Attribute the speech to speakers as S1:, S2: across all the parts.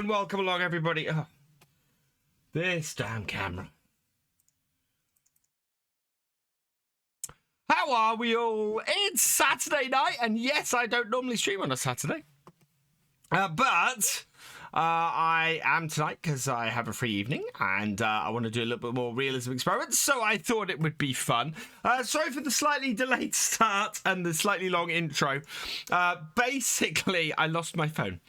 S1: and welcome along, everybody. Oh, this damn camera. How are we all? It's Saturday night, and yes, I don't normally stream on a Saturday. But I am tonight because I have a free evening, and I want to do a little bit more realism experiments, so I thought it would be fun. Sorry for the slightly delayed start and the slightly long intro. Basically, I lost my phone.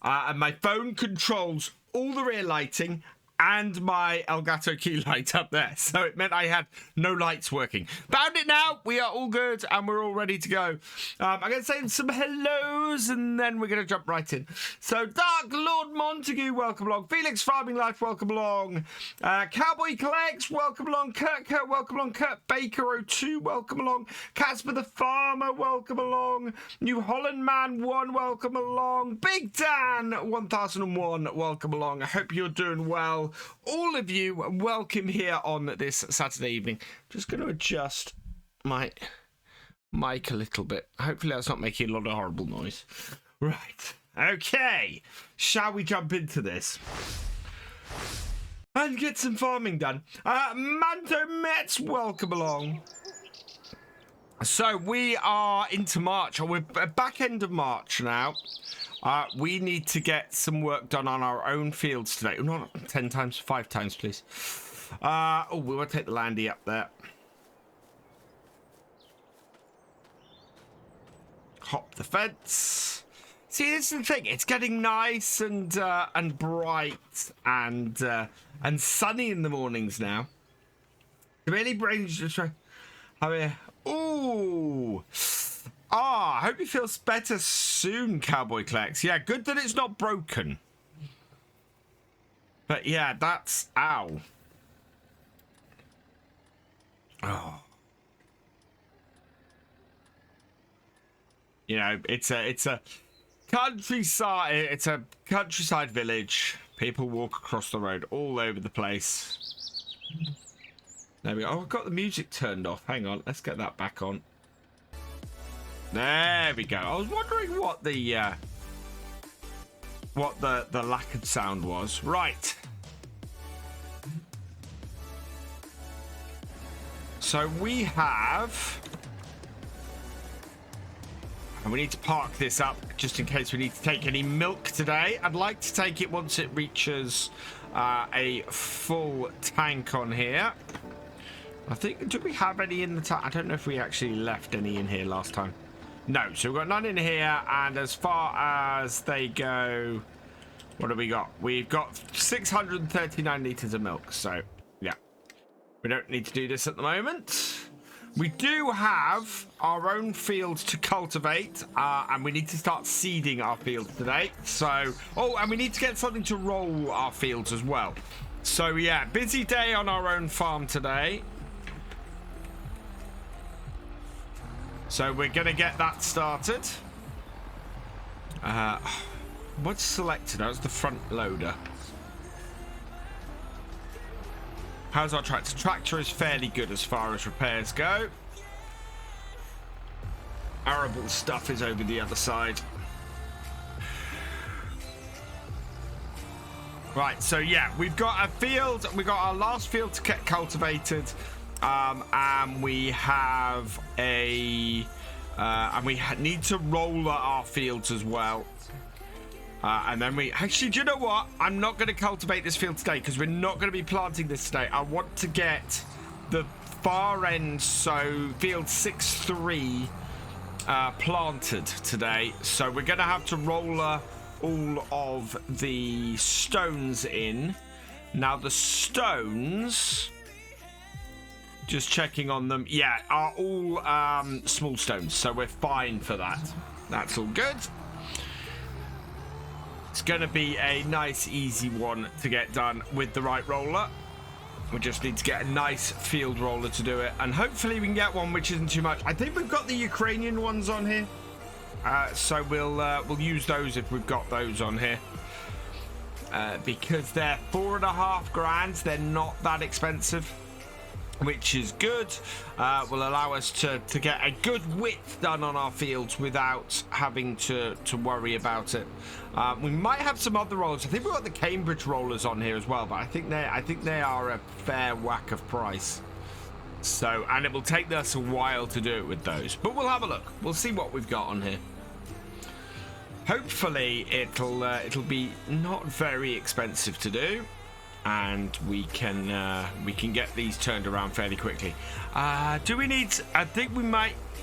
S1: And my phone controls all the rear lighting and my Elgato key light up there. So it meant I had no lights working. Found it now. We are all good and we're all ready to go. I'm going to say some hellos and then we're going to jump right in. So Dark Lord Montague, welcome along. Felix Farming Life, welcome along. Cowboy Collects, welcome along. Kurt, welcome along. Kurt Baker 02, welcome along. Casper the Farmer, welcome along. New Holland Man 1, welcome along. Big Dan 1001, welcome along. I hope you're doing well. All of you, welcome here on this Saturday evening. Just going to adjust my mic a little bit. Hopefully that's not making a lot of horrible noise. Right. Okay. Shall we jump into this? And get some farming done. Manto Mets, welcome along. So we are into March, or we're back end of March now. We need to get some work done on our own fields today. Not 10 times, 5 times, please. Oh, we want to take the landy up there. Hop the fence. See, this is the thing. It's getting nice and bright and sunny in the mornings now. The really brains just try. Ooh. I hope he feels better soon, Cowboy Collects. Yeah, good that it's not broken. But yeah, that's... Ow. Oh. You know, it's a countryside. It's a countryside village. People walk across the road all over the place. There we go. Oh, I've got the music turned off. Hang on, let's get that back on. There we go. I was wondering what the lack of sound was. Right. So we have, and we need to park this up just in case we need to take any milk today. I'd like to take it once it reaches a full tank on here. I think, did we have any in the tank? I don't know if we actually left any in here last time. No, so we've got none in here, and as far as they go, what have we got? We've got 639 litres of milk, so yeah. We don't need to do this at the moment. We do have our own fields to cultivate, and we need to start seeding our fields today. So, oh, and we need to get something to roll our fields as well. So yeah, busy day on our own farm today. So we're going to get that started. What's selected? That was the front loader. How's our tractor? Tractor is fairly good as far as repairs go. Arable stuff is over the other side. Right, so yeah, we've got a field. We've got our last field to get cultivated. And we have a and we need to roll our fields as well, and then we actually, do you know what, I'm not going to cultivate this field today because we're not going to be planting this today. I want to get the far end, so field 6-3 planted today, so we're going to have to roller all of the stones in. Now the stones, just checking on them, yeah, are all small stones, so we're fine for that. That's all good. It's going to be a nice, easy one to get done with the right roller. We just need to get a nice field roller to do it, and hopefully we can get one which isn't too much. I think we've got the Ukrainian ones on here, so we'll use those if we've got those on here. Because they're $4.5 grand, they're not that expensive. which is good. Will allow us to get a good width done on our fields without having to worry about it. We might have some other rollers. I think we've got the Cambridge rollers on here as well, but I think they are a fair whack of price. So, and it will take us a while to do it with those, but we'll have a look. We'll see what we've got on here. Hopefully it'll be not very expensive to do, and we can get these turned around fairly quickly. Do we need? I think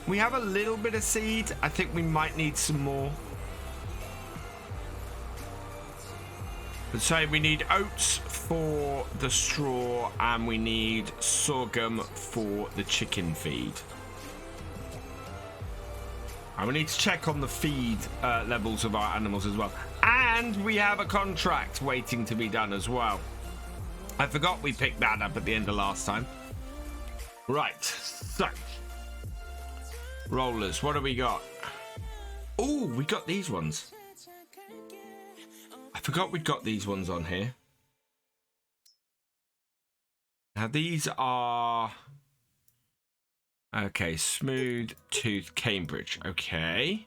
S1: we have a little bit of seed. I think we might need some more. Let's say we need oats for the straw, and we need sorghum for the chicken feed. And we need to check on the feed levels of our animals as well. And we have a contract waiting to be done as well. I forgot we picked that up at the end of last time. Right, so rollers, what do we got? Oh, we got these ones. I forgot we'd got these ones on here. Now these are... Okay, smooth tooth Cambridge. Okay.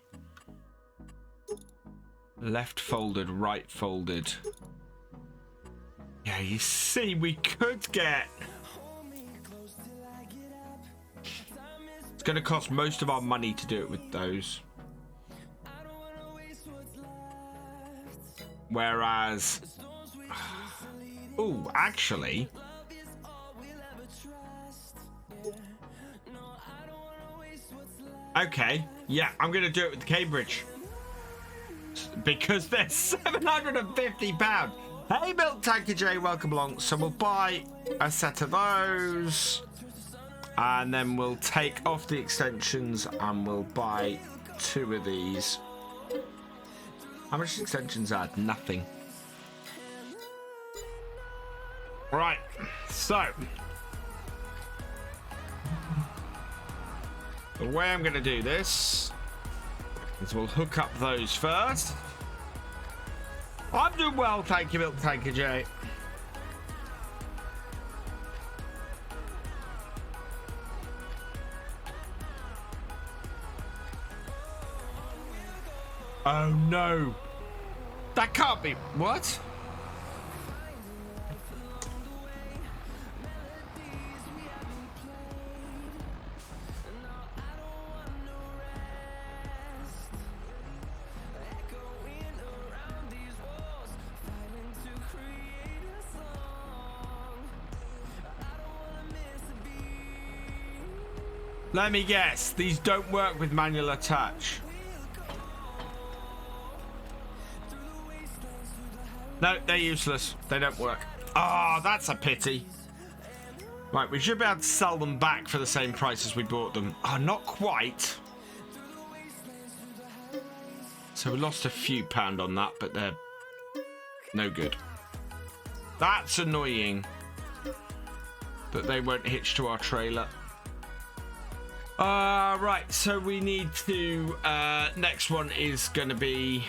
S1: Left folded, right folded. Yeah, you see, we could get... It's going to cost most of our money to do it with those. Whereas... Oh, actually... Okay, yeah, I'm going to do it with the Cambridge. Because they're £750. Hey, FarmCatGR, welcome along. So we'll buy a set of those. And then we'll take off the extensions and we'll buy 2 of these. How much extensions add? Nothing. Right, so... The way I'm going to do this is we'll hook up those first. I'm doing well, thank you, FarmCatGR. Oh no. That can't be. What? Let me guess, these don't work with manual attach. No, they're useless. They don't work. Oh, that's a pity. Right, we should be able to sell them back for the same price as we bought them. Oh, not quite. So we lost a few pound on that, but they're no good. That's annoying that they won't hitch to our trailer. Right, so we need to, next one is going to be,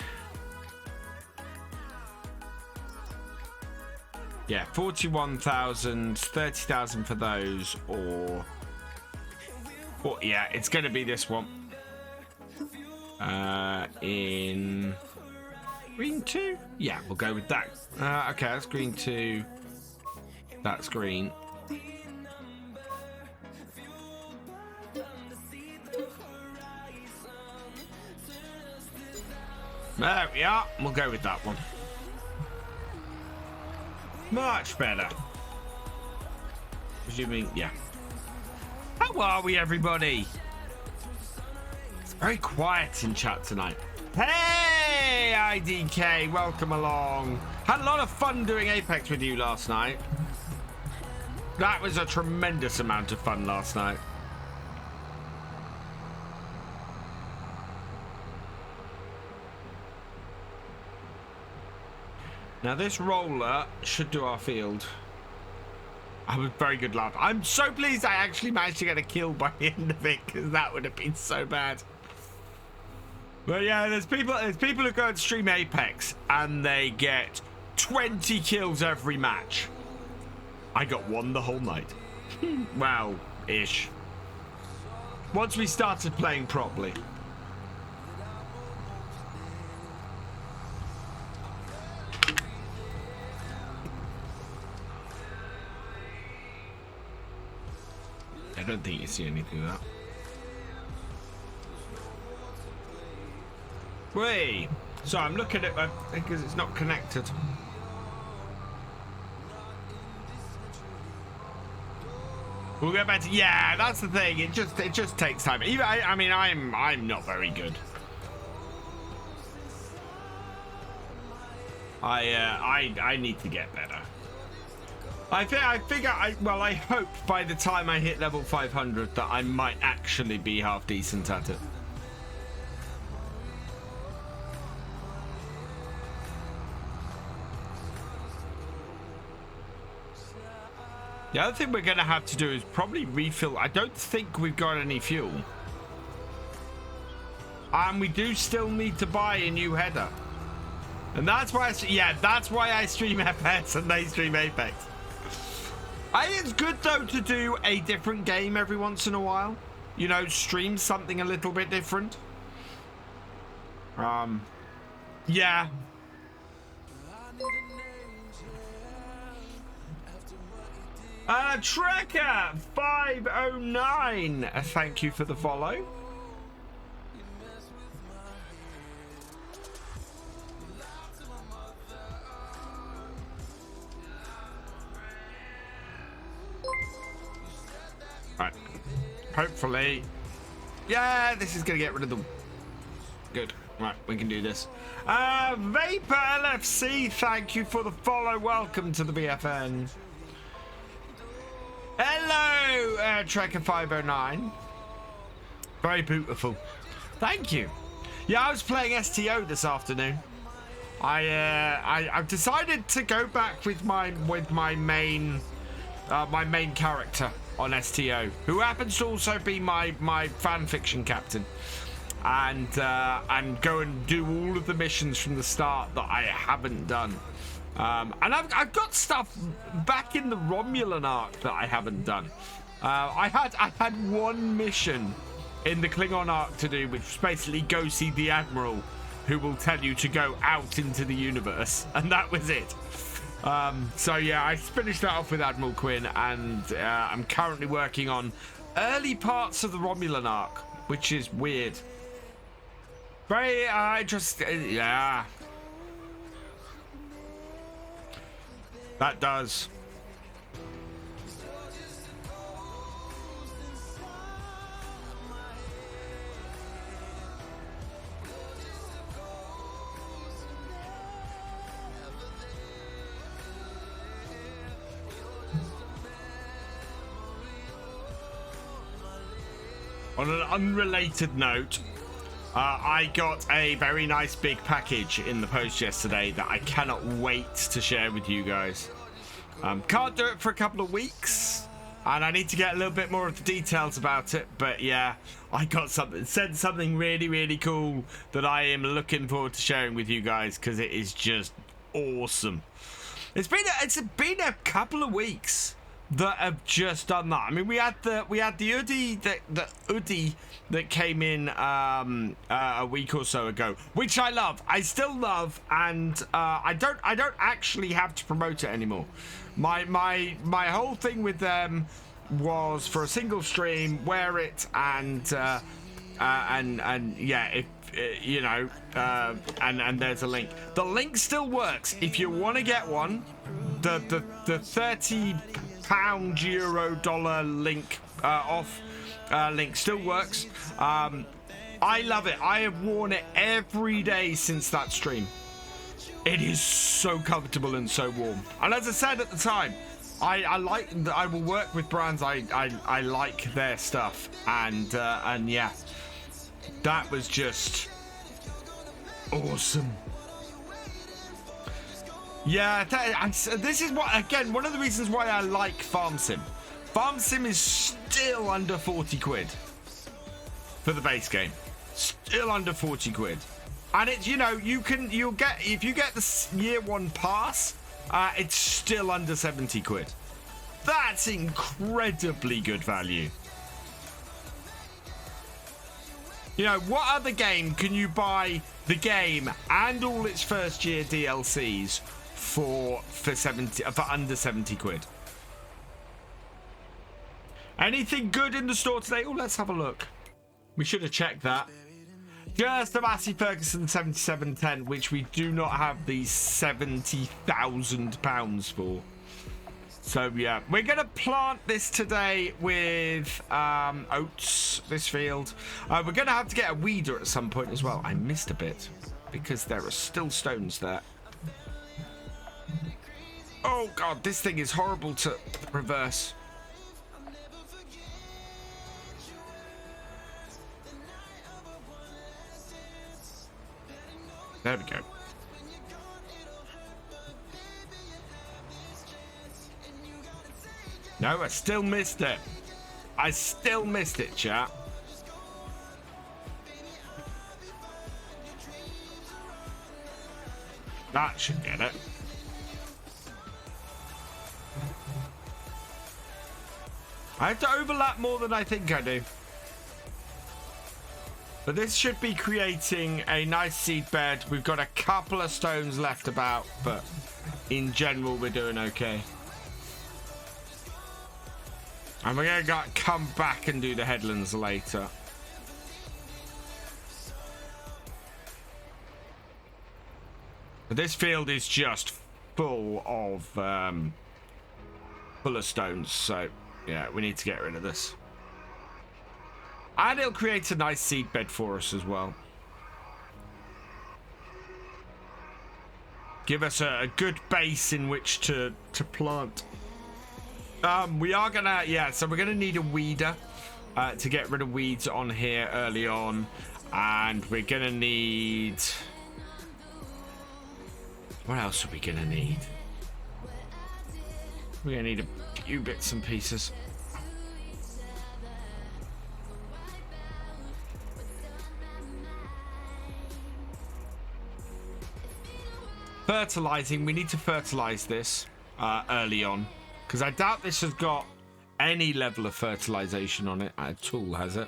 S1: yeah, 41,000, 30,000 for those, or yeah, it's going to be this one, in green 2, yeah, we'll go with that. Okay, that's green 2, that's green. There we are. We'll go with that one. Much better. Presuming, yeah. How are we, everybody? It's very quiet in chat tonight. Hey, IDK, welcome along. Had a lot of fun doing Apex with you last night. That was a tremendous amount of fun last night. Now this roller should do our field. I was very good laugh. I'm so pleased I actually managed to get a kill by the end of it, because that would have been so bad. But yeah, there's people who go and stream Apex and they get 20 kills every match. I got one the whole night. Well, ish. Once we started playing properly. I don't think you see anything of that. Wait. So I'm looking at it because it's not connected. We'll go back to, yeah, that's the thing. It just takes time. Even I mean, I'm not very good. I need to get better. I hope by the time I hit level 500 that I might actually be half decent at it. The other thing we're going to have to do is probably refill. I don't think we've got any fuel. And we do still need to buy a new header. And that's why, that's why I stream FPS and they stream Apex. I think it's good, though, to do a different game every once in a while. You know, stream something a little bit different. Yeah. Trekker 509, thank you for the follow. Right, hopefully, yeah, this is gonna get rid of them. Good. Right, we can do this. Vapor LFC, thank you for the follow. Welcome to the BFN. Hello, Trekker 509. Very beautiful. Thank you. Yeah, I was playing STO this afternoon. I've decided to go back with my main character on STO, who happens to also be my fan fiction captain, and go and do all of the missions from the start that I haven't done. And I've got stuff back in the Romulan arc that I haven't done. I had one mission in the Klingon arc to do, which was basically go see the Admiral, who will tell you to go out into the universe, and that was it. So yeah, I finished that off with Admiral Quinn, and I'm currently working on early parts of the Romulan arc, which is weird. Very yeah. That does. On an unrelated note, I got a very nice big package in the post yesterday that I cannot wait to share with you guys. Can't do it for a couple of weeks, and I need to get a little bit more of the details about it, but yeah, I got something really, really cool that I am looking forward to sharing with you guys, because it is just awesome. It's been a couple of weeks that have just done that. I mean, we had the hoodie that came in a week or so ago, which I love. I still love, and I don't actually have to promote it anymore. My whole thing with them was for a single stream, wear it, and yeah, if you know, and there's a link. The link still works if you want to get one. The £30 euro dollar link off link still works. I love it. I have worn it every day since that stream. It is so comfortable and so warm. And as I said at the time, I will work with brands I like their stuff, and yeah, that was just awesome. Yeah, this is what, again, one of the reasons why I like FarmSim. FarmSim is still under 40 quid for the base game. Still under 40 quid. And it's, you know, you'll get, if you get the year one pass, it's still under 70 quid. That's incredibly good value. You know, what other game can you buy the game and all its first year DLCs for under 70 quid? Anything good in the store today? Oh, let's have a look. We should have checked that. Just a Massey Ferguson 7710, which we do not have the £70,000 for. So yeah, we're gonna plant this today with oats, this field. We're gonna have to get a weeder at some point as well. I missed a bit because there are still stones there. Oh god, this thing is horrible to reverse. There we go. No, I still missed it. I still missed it, chat. That should get it. I have to overlap more than I think I do. But this should be creating a nice seed bed. We've got a couple of stones left about, but in general, we're doing okay. And we're going to come back and do the headlands later. But this field is just full of stones. So, yeah, we need to get rid of this. And it'll create a nice seed bed for us as well. Give us a good base in which to plant. We are gonna, yeah, so we're gonna need a weeder to get rid of weeds on here early on. And we're gonna need... What else are we gonna need? We're gonna need a few bits and pieces. Fertilizing, we need to fertilize this early on, because I doubt this has got any level of fertilization on it at all, has it?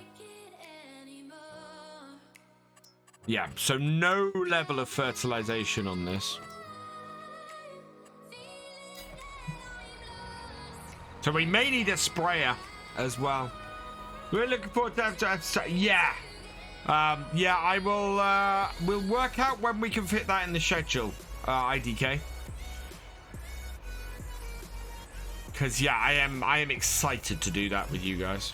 S1: Yeah, so no level of fertilization on this. So we may need a sprayer as well. We're looking forward to yeah. Yeah, I will we'll work out when we can fit that in the schedule. IDK, because yeah, I am excited to do that with you guys.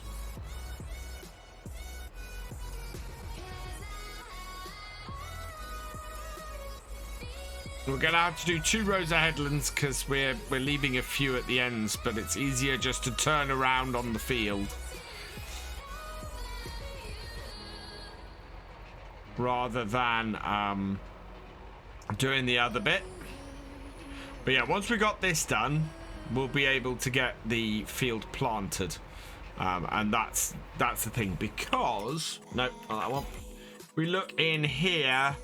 S1: We're gonna have to do 2 rows of headlands because we're leaving a few at the ends, but it's easier just to turn around on the field rather than doing the other bit. But yeah, once we got this done, we'll be able to get the field planted, and that's the thing, because no, not that one. We look in here.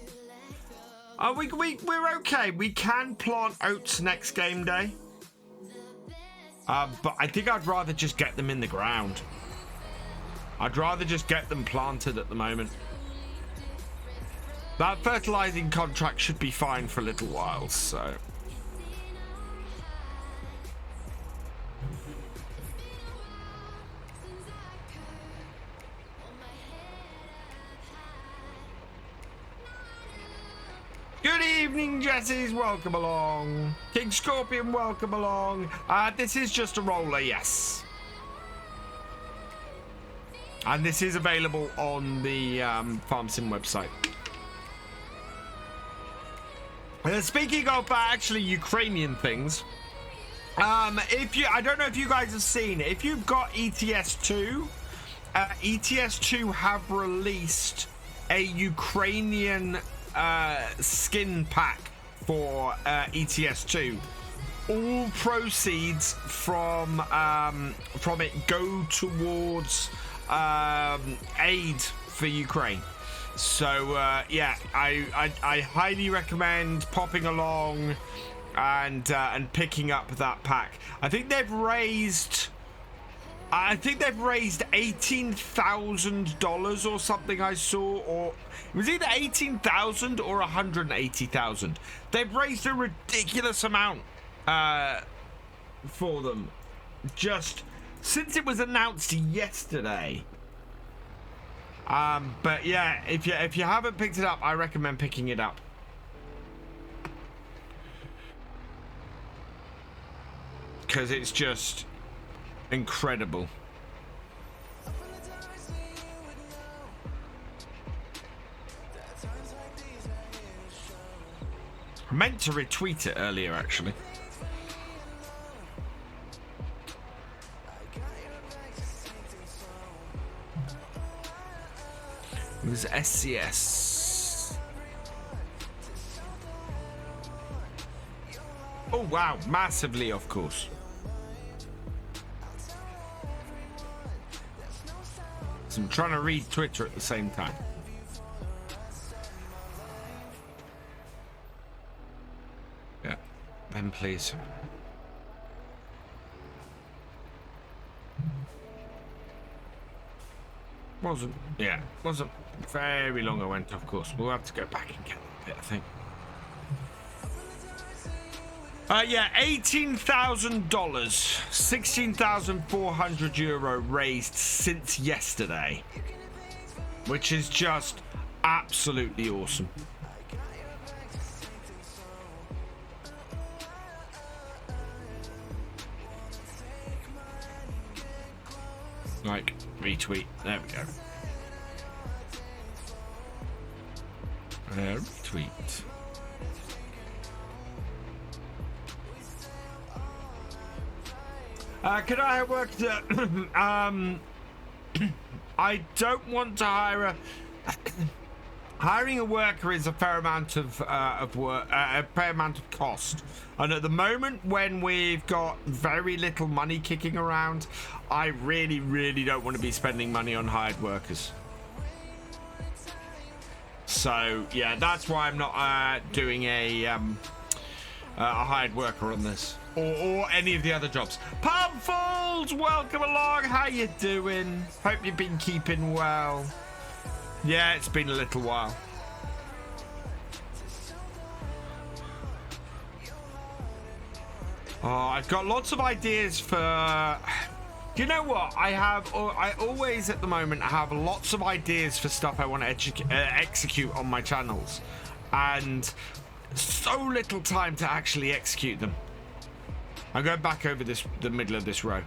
S1: We're okay. We can plant oats next game day, but I think I'd rather just get them in the ground. I'd rather just get them planted at the moment. That fertilizing contract should be fine for a little while, so. Good evening, Jessies. Welcome along. King Scorpion, welcome along. This is just a roller, yes. And this is available on the FarmSim website. Speaking of actually Ukrainian things, I don't know if you guys have seen it. If you've got ETS2, ETS2 have released a Ukrainian skin pack for ETS2. All proceeds from it go towards aid for Ukraine. So yeah, I highly recommend popping along and picking up that pack. I think they've raised $18,000 or something. I saw, or it was either 18,000 or 180,000. They've raised a ridiculous amount for them just since it was announced yesterday. But yeah, if you haven't picked it up, I recommend picking it up. Because it's just incredible. I meant to retweet it earlier, actually. It was SCS. Oh wow, massively, of course. So I'm trying to read Twitter at the same time. Yeah, then please. Wasn't very long I went, of course. We'll have to go back and get a bit, I think. Yeah, $18,000, 16,400 euro raised since yesterday, which is just absolutely awesome. Like, retweet, there we go. Retweet. Could I have worked at, I don't want to hire a hiring a worker is a fair amount of work, a fair amount of cost, and at the moment when we've got very little money kicking around, I really don't want to be spending money on hired workers. So yeah, that's why I'm not doing a hired worker on this. Or any of the other jobs. Pumpfuls, welcome along. How you doing? Hope you've been keeping well. Yeah, it's been a little while. Oh, I've got lots of ideas for... You know what? I always at the moment have lots of ideas for stuff I want to execute on my channels. And so little time to actually execute them. I'm going back over the middle of this row.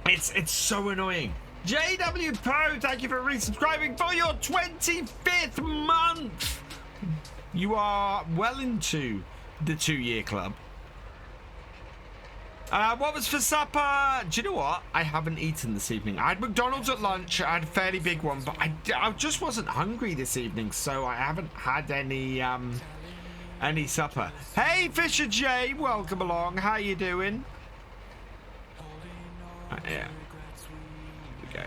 S1: It's so annoying. JW Pro, thank you for resubscribing for your 25th month. You are well into the 2-year club. What was for supper? Do you know what? I haven't eaten this evening. I had McDonald's at lunch. I had a fairly big one, but I just wasn't hungry this evening, so I haven't had any supper. Hey, Thefisherj, welcome along. How you doing? Yeah. Okay.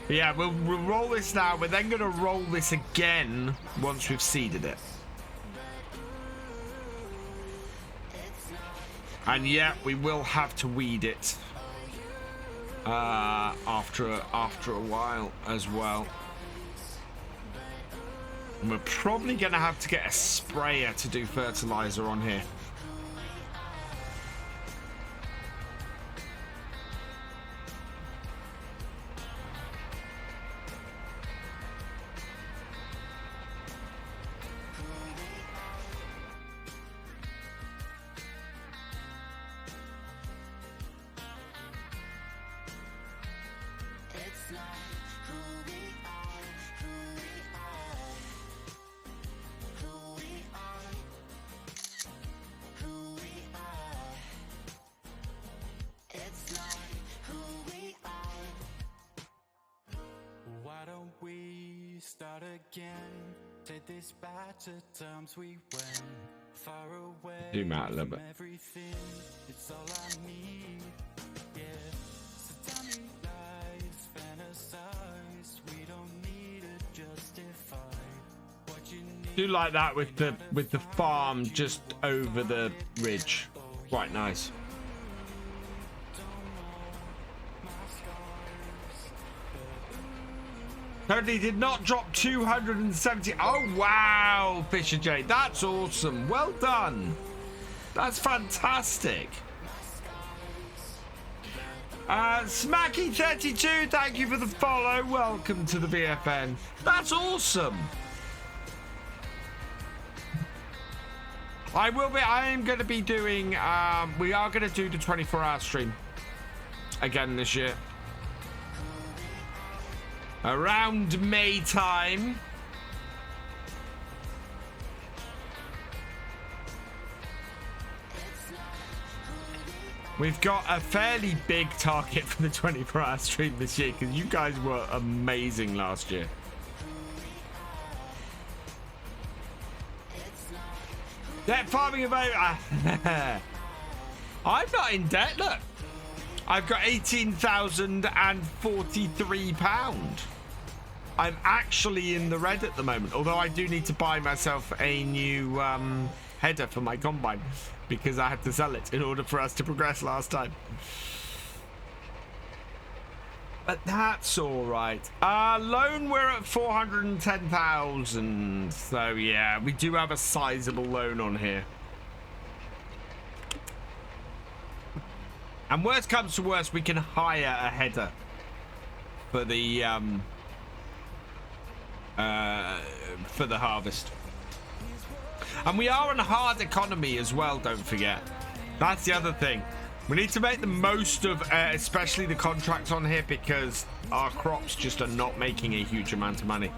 S1: Yeah, we'll roll this now. We're then going to roll this again once we've seeded it. And yeah, we will have to weed it. After a while as well. And we're probably gonna have to get a sprayer to do fertilizer on here.
S2: We went far away.
S1: Zoom out a little bit.
S2: It's all I need. Yeah. So tell me lies,
S1: Do like that with the farm just over the ridge. Quite nice. Totally did not drop 270. Oh wow, Thefisherj, that's awesome. Well done. That's fantastic. Smacky32, thank you for the follow. Welcome to the VFN. That's awesome. I am going to be doing, we are going to do the 24-hour stream again this year. Around May time. We've got a fairly big target for the 24-hour stream this year because you guys were amazing last year. Debt farming about. I'm not in debt. Look, I've got £18,043. I'm actually in the red at the moment. Although I do need to buy myself a new header for my combine because I had to sell it in order for us to progress last time. But that's all right. Loan, we're at 410,000. So yeah, we do have a sizable loan on here. And worst comes to worst, we can hire a header for the harvest. And we are on a hard economy as well, don't forget. That's the other thing. We need to make the most of especially the contracts on here because our crops just are not making a huge amount of money.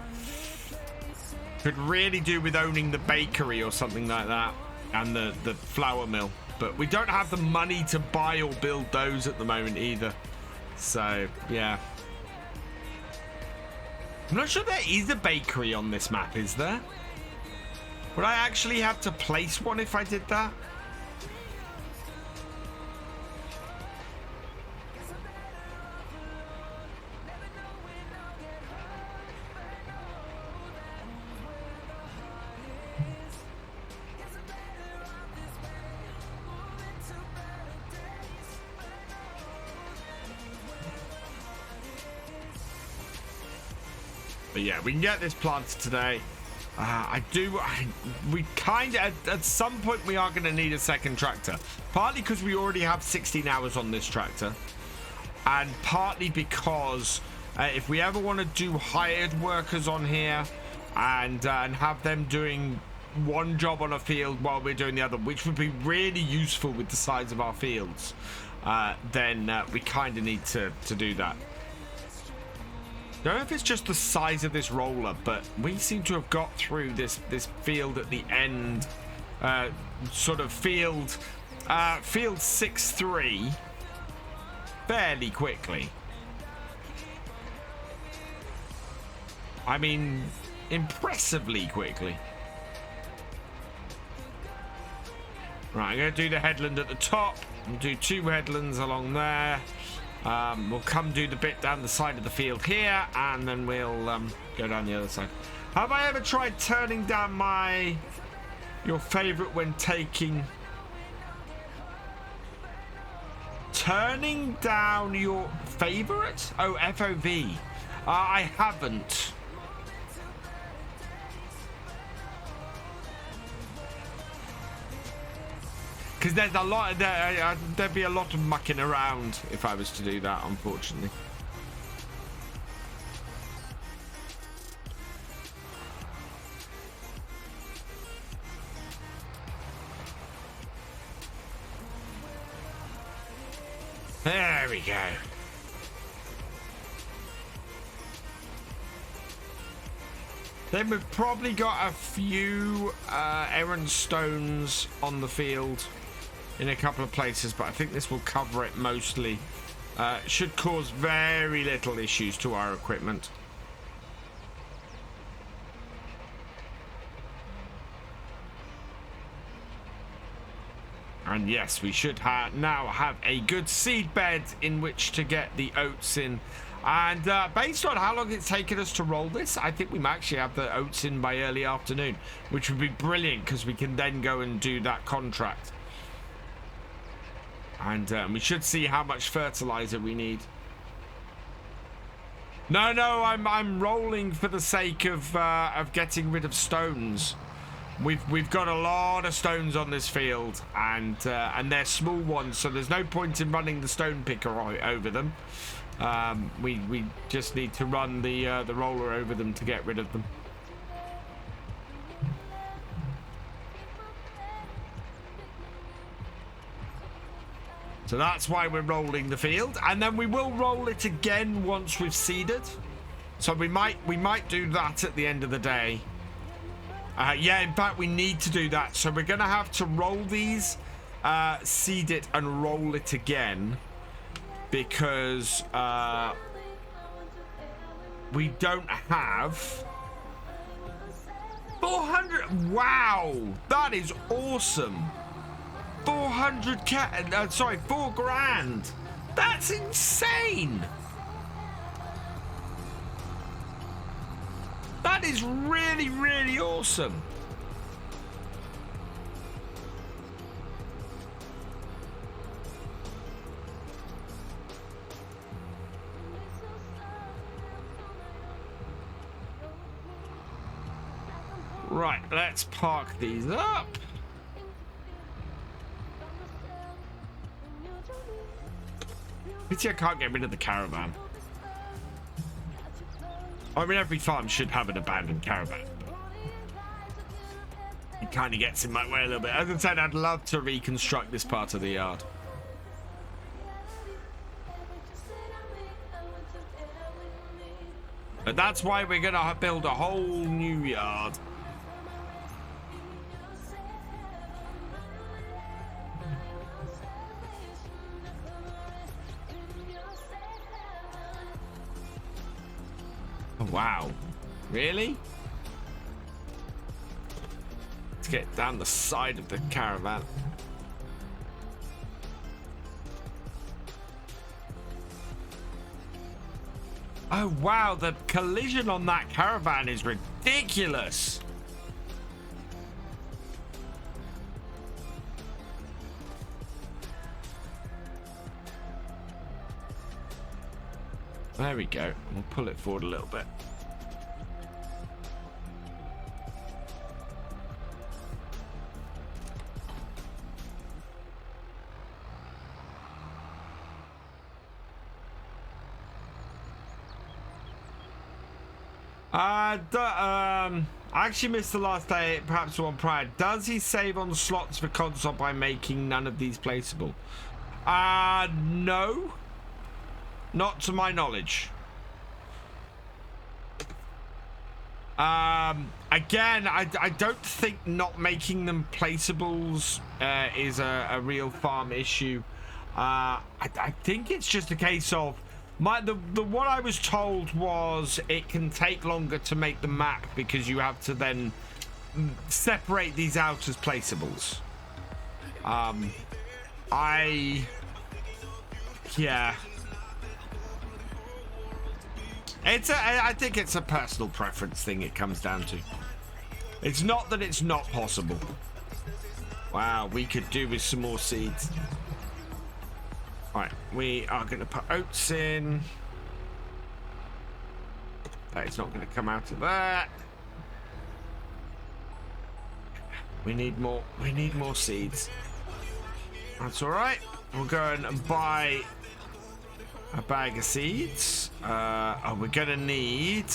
S1: Could really do with owning the bakery or something like that and the flour mill. But we don't have the money to buy or build those at the moment either. So, yeah. I'm not sure there is a bakery on this map, is there? Would I actually have to place one if I did that? But yeah, we can get this planted today. We kind of, at some point, we are going to need a second tractor. Partly because we already have 16 hours on this tractor. And partly because if we ever want to do hired workers on here and have them doing one job on a field while we're doing the other, which would be really useful with the size of our fields, then we kind of need to do that. I don't know if it's just the size of this roller, but we seem to have got through this field at the end, sort of field 6-3 fairly quickly. I mean, impressively quickly. Right, I'm going to do the headland at the top and do 2 headlands along there. We'll come do the bit down the side of the field here, and then we'll go down the other side. Have I ever tried turning down your favorite when taking... Turning down your favorite? Oh, FOV. I haven't. Because there's a lot, there'd be a lot of mucking around if I was to do that, unfortunately. There we go. Then we've probably got a few errand stones on the field in a couple of places, but I think this will cover it mostly. Should cause very little issues to our equipment. And yes, we should now have a good seed bed in which to get the oats in. And based on how long it's taken us to roll this, I think we might actually have the oats in by early afternoon, which would be brilliant because we can then go and do that contract. And we should see how much fertilizer we need. No, I'm rolling for the sake of getting rid of stones. We've got a lot of stones on this field, and they're small ones, so there's no point in running the stone picker over them. We just need to run the roller over them to get rid of them. So that's why we're rolling the field, and then we will roll it again once we've seeded. So we might do that at the end of the day. Yeah, in fact, we need to do that. So we're gonna have to roll these, seed it, and roll it again, because we don't have 400. Wow, that is awesome. 4 grand. That's insane. That is really, really awesome. Right, let's park these up. Pity I can't get rid of the caravan. I mean, every farm should have an abandoned caravan. It kind of gets in my way a little bit. As I said, I'd love to reconstruct this part of the yard. But that's why we're going to build a whole new yard. Wow, really? Let's get down the side of the caravan. Oh wow, the collision on that caravan is ridiculous. There we go. We'll pull it forward a little bit. I actually missed the last day, perhaps the one prior. Does he save on slots for console by making none of these placeable? No. Not to my knowledge. Again, I don't think not making them placeables is a real farm issue. I think it's just a case of what I was told was it can take longer to make the map because you have to then separate these out as placeables. Yeah. I think it's a personal preference thing it comes down to. It's not that it's not possible. Wow, we could do with some more seeds. Right, we are going to put oats in. That is not going to come out of that. We need more seeds. That's all right. We'll go in and buy a bag of seeds. Oh, we're gonna need.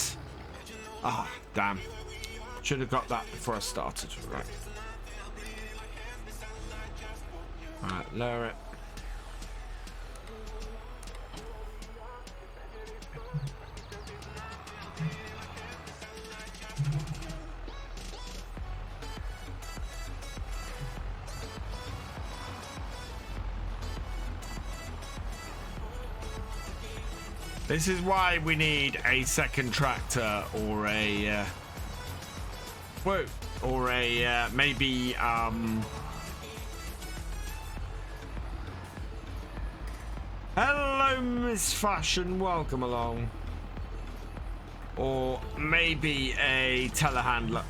S1: Ah, oh, damn. Should have got that before I started. Right. All right, lower it. This is why we need a second tractor or a maybe hello Hello, Miss Fashion. Welcome along. Or maybe a telehandler.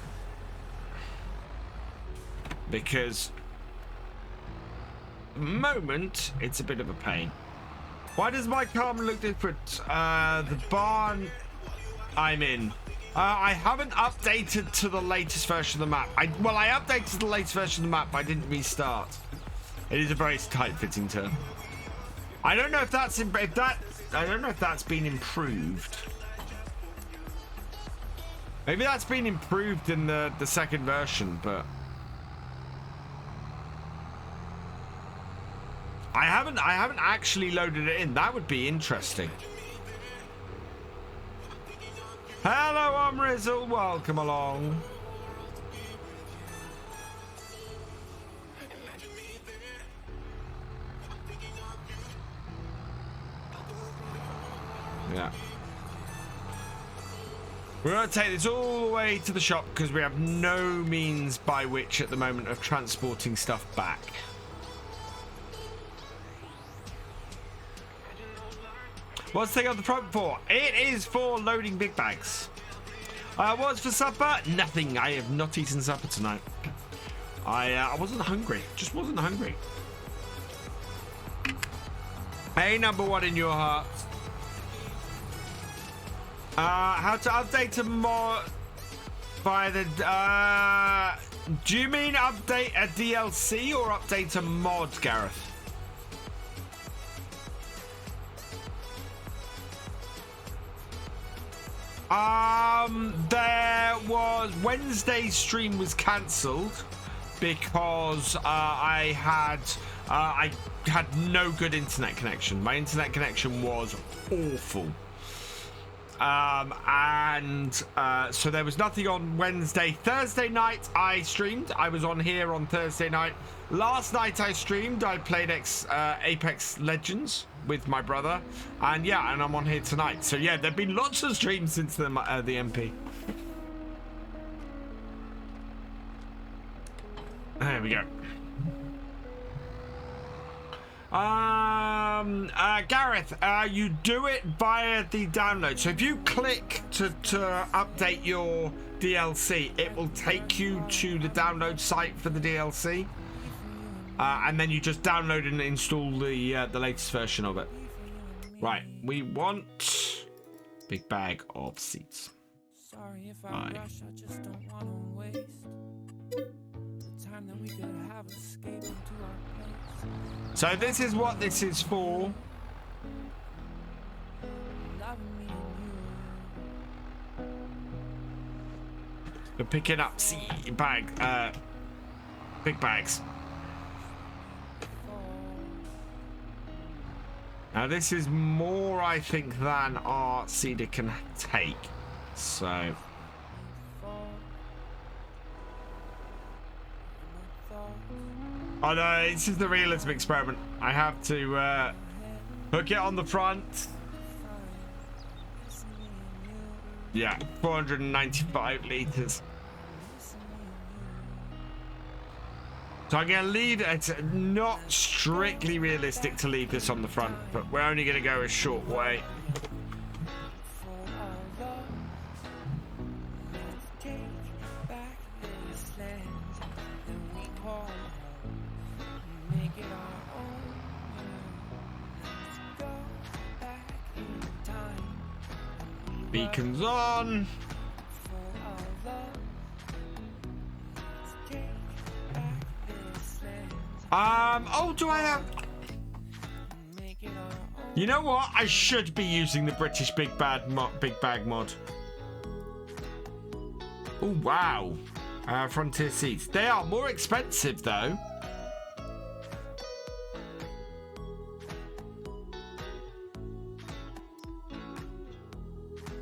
S1: Because at the moment, it's a bit of a pain. Why does my car look different? The barn I'm in. I haven't updated to the latest version of the map. Well, I updated to the latest version of the map, but I didn't restart. It is a very tight-fitting turn. I don't know if that's I don't know if that's been improved. Maybe that's been improved in the second version, but I haven't actually loaded it in. That would be interesting. Hello, I'm Rizzle. Welcome along. Yeah. We're going to take this all the way to the shop because we have no means by which at the moment of transporting stuff back. What's the thing on the front for? It is for loading big bags. What's for supper? Nothing. I have not eaten supper tonight. I wasn't hungry. Just wasn't hungry. Hey, number one in your heart. How to update a mod by the... do you mean update a DLC or update a mod, Gareth? There was... Wednesday's stream was cancelled because I had no good internet connection. My internet connection was awful. So there was nothing on Wednesday. Thursday night I streamed. I was on here on Thursday night. Last night I streamed. I played Apex Legends with my brother, and yeah, and I'm on here tonight. So yeah, there've been lots of streams since the MP. There we go. Gareth, you do it via the download. So if you click to update your DLC, it will take you to the download site for the DLC, and then you just download and install the latest version of it. Right, we want big bag of seeds.
S2: Sorry if I rush, I just don't want to waste the time that we could have escaped into our place.
S1: So this is what this is for. We're picking up big bags. Now this is more, I think, than our seeder can take. So oh no, this is the realism experiment. I have to hook it on the front. Yeah, 495 litres. So I'm going to leave it. It's not strictly realistic to leave this on the front, but we're only going to go a short way. Beacons on. Oh, do I have... You know what? I should be using the British big bag mod. Oh, wow. Frontier seats. They are more expensive, though.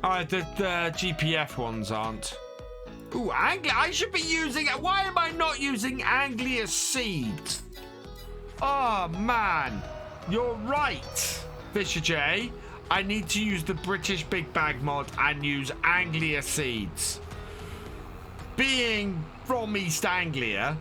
S1: Oh, the GPF ones aren't. Ooh, I should be using... Why am I not using Anglia seeds? Oh, man. You're right, Thefisherj. I need to use the British big bag mod and use Anglia seeds. Being from East Anglia...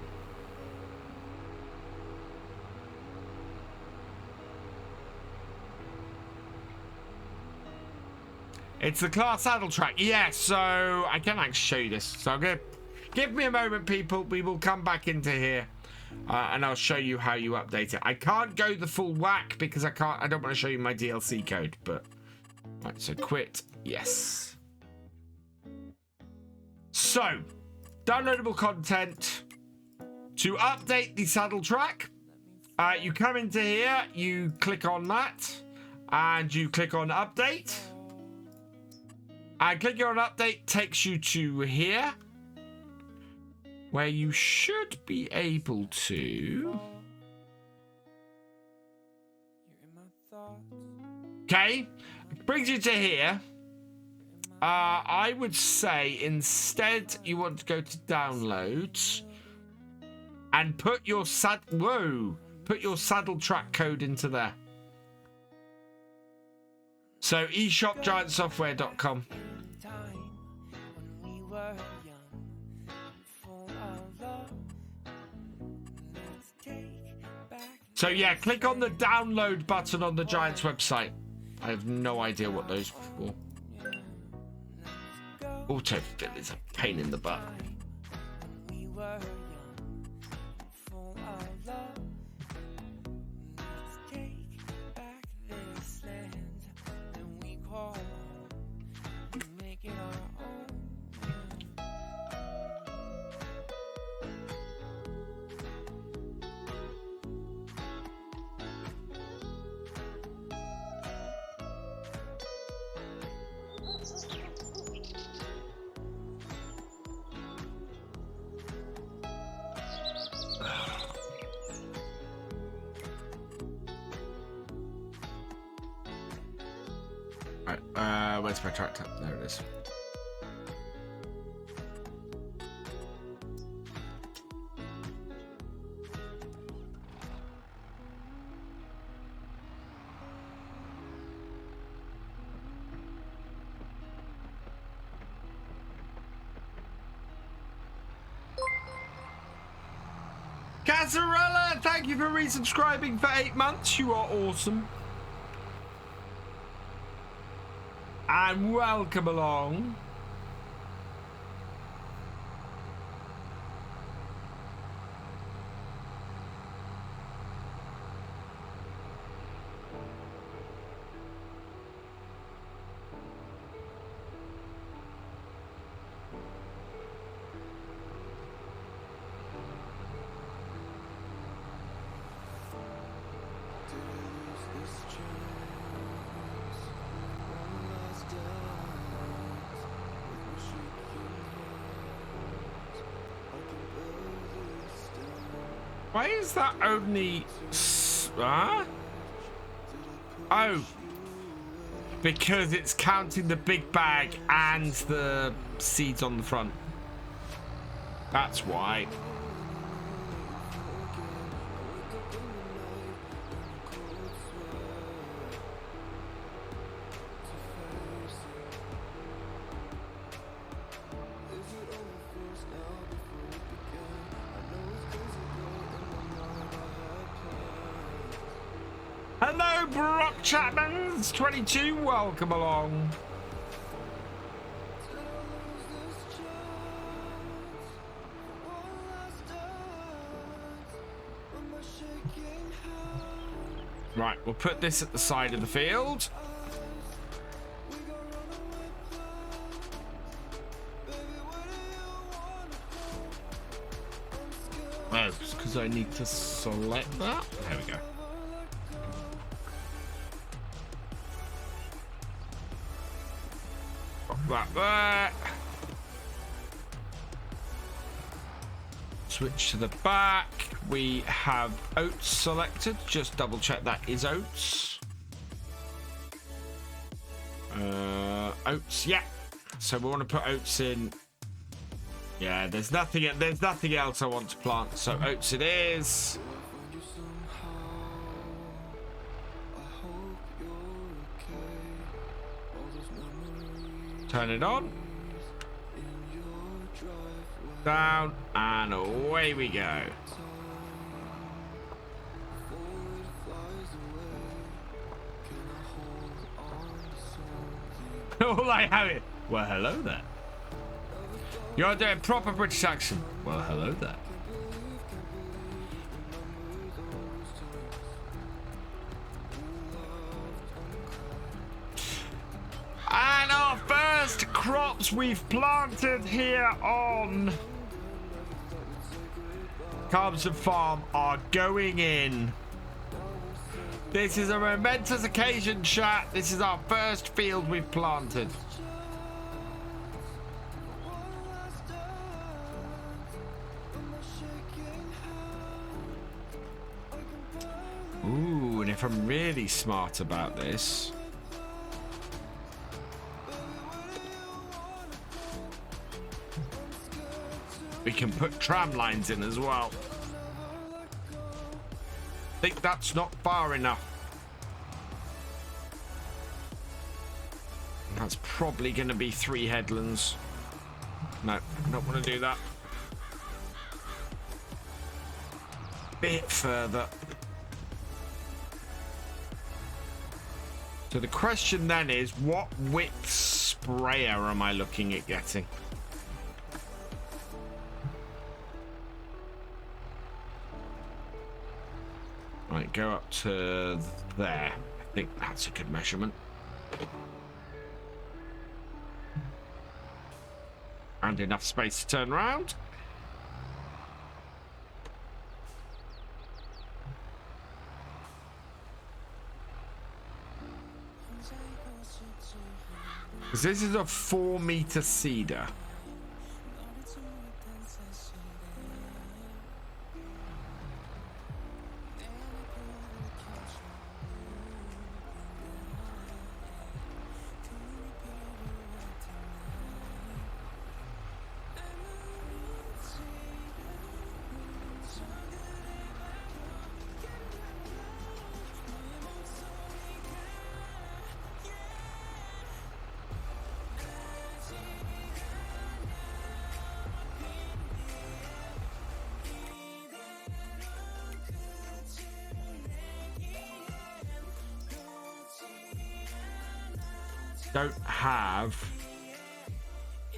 S1: It's the class saddle track. Yeah, so I can actually show you this. So I'm going to give me a moment, people. We will come back into here and I'll show you how you update it. I can't go the full whack because I don't want to show you my DLC code, but right, so quit. Yes. So downloadable content to update the saddle track. You come into here, you click on that, and you click on update. And clicking on update takes you to here, where you should be able to. Okay, brings you to here. I would say instead you want to go to downloads and put your saddle track code into there. So eshopgiantsoftware.com. So yeah, click on the download button on the Giants website. I have no idea what those are for. Autofill is a pain in the butt. Right, where's my tractor? There it is. Cazzarella, thank you for resubscribing for 8 months. You are awesome. And welcome along. Why is that only... Oh. Because it's counting the big bag and the seeds on the front. That's why. Hello, Brock Chapman's 22. Welcome along. Right, we'll put this at the side of the field. Oh, it's because I need to select that. There we go. That there. Switch to the back. We have oats selected. Just double check that is oats. Oats, yeah. So we want to put oats in. Yeah, there's nothing else I want to plant. So oats it is. Turn it on. Down and away we go. All I have it. Well, hello there. You're doing proper British accent. Well, hello there. And our first crops we've planted here on Calmsden Farm are going in. This is a momentous occasion, chat. This is our first field we've planted. Ooh, and if I'm really smart about this, we can put tram lines in as well. I think that's not far enough. That's probably going to be 3 headlands. No, not want to do that. Bit further. So the question then is, what width sprayer am I looking at getting? Right, go up to there. I think that's a good measurement. And enough space to turn around. This is a 4-meter cedar. Don't have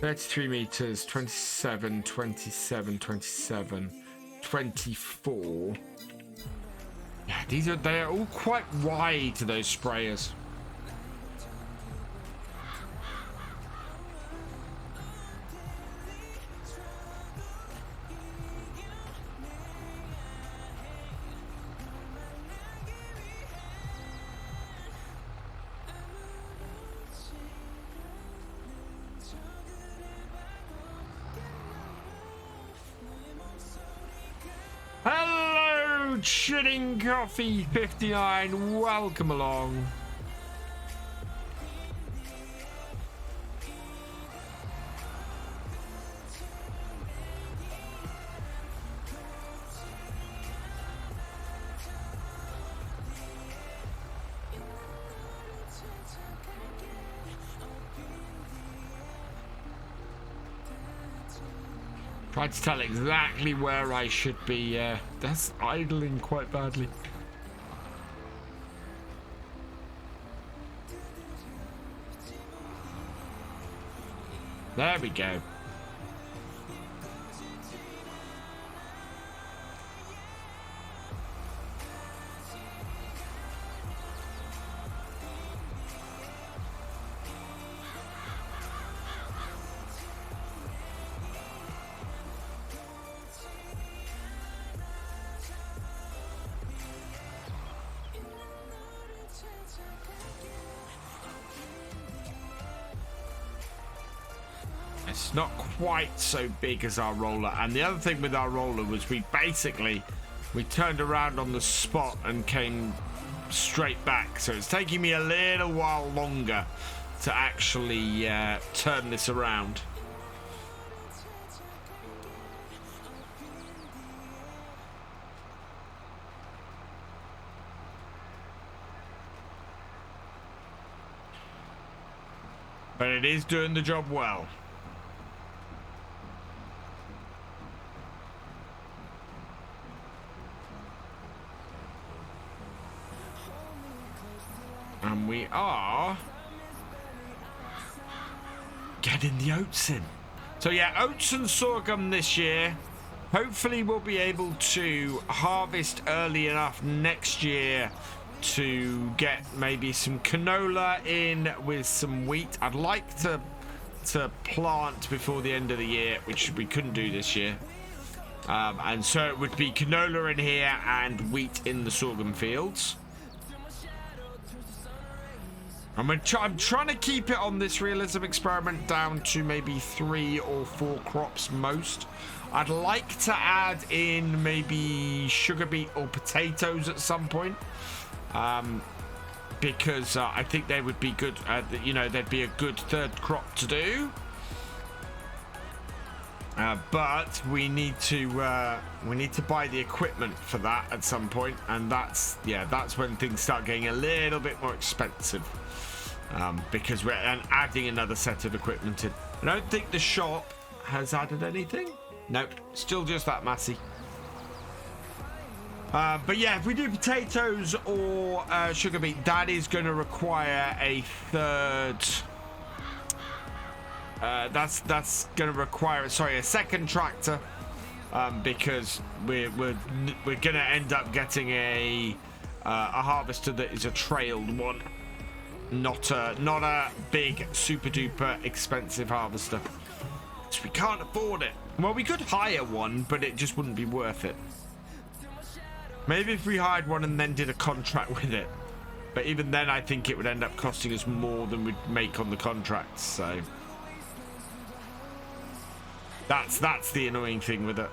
S1: 33 meters, 27, 27, 27, 24. Yeah, they are all quite wide, those sprayers. Shitting Coffee 59, welcome along. Tried to tell exactly where I should be. That's idling quite badly. There we go. It's not quite so big as our roller, and the other thing with our roller was we turned around on the spot and came straight back, so it's taking me a little while longer to actually turn this around. But it is doing the job well. And we are getting the oats in. So yeah, oats and sorghum this year. Hopefully we'll be able to harvest early enough next year to get maybe some canola in with some wheat. I'd like to plant before the end of the year, which we couldn't do this year. And so it would be canola in here and wheat in the sorghum fields. I'm trying to keep it on this realism experiment down to maybe 3 or 4 crops most. I'd like to add in maybe sugar beet or potatoes at some point, because I think they would be good. You know, they'd be a good 3rd crop to do. But we need to buy the equipment for that at some point, and that's when things start getting a little bit more expensive. Because we're adding another set of equipment in. I don't think the shop has added anything. Nope, still just that massy. But yeah, if we do potatoes or sugar beet, that is going to require a 3rd. That's going to require a 2nd tractor, because we're going to end up getting a harvester that is a trailed one. Not a big super duper expensive harvester, so we can't afford it. Well, we could hire one, but it just wouldn't be worth it. Maybe if we hired one and then did a contract with it, but even then I think it would end up costing us more than we'd make on the contracts. So that's the annoying thing with it.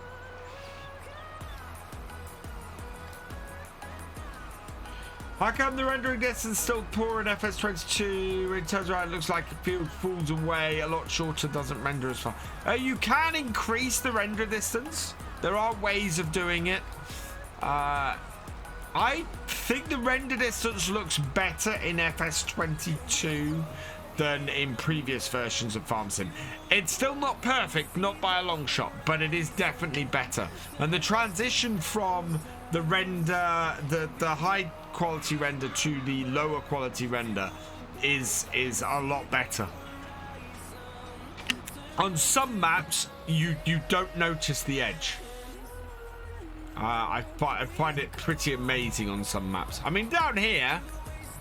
S1: How come the rendering distance still poor in FS22? In terms of it looks like the field falls away a lot shorter, doesn't render as far. You can increase the render distance. There are ways of doing it. I think the render distance looks better in FS22 than in previous versions of FarmCatGR. It's still not perfect, not by a long shot, but it is definitely better. And the transition from the render, the high quality render to the lower quality render is a lot better. On some maps, you don't notice the edge. I find it pretty amazing on some maps. I mean, down here,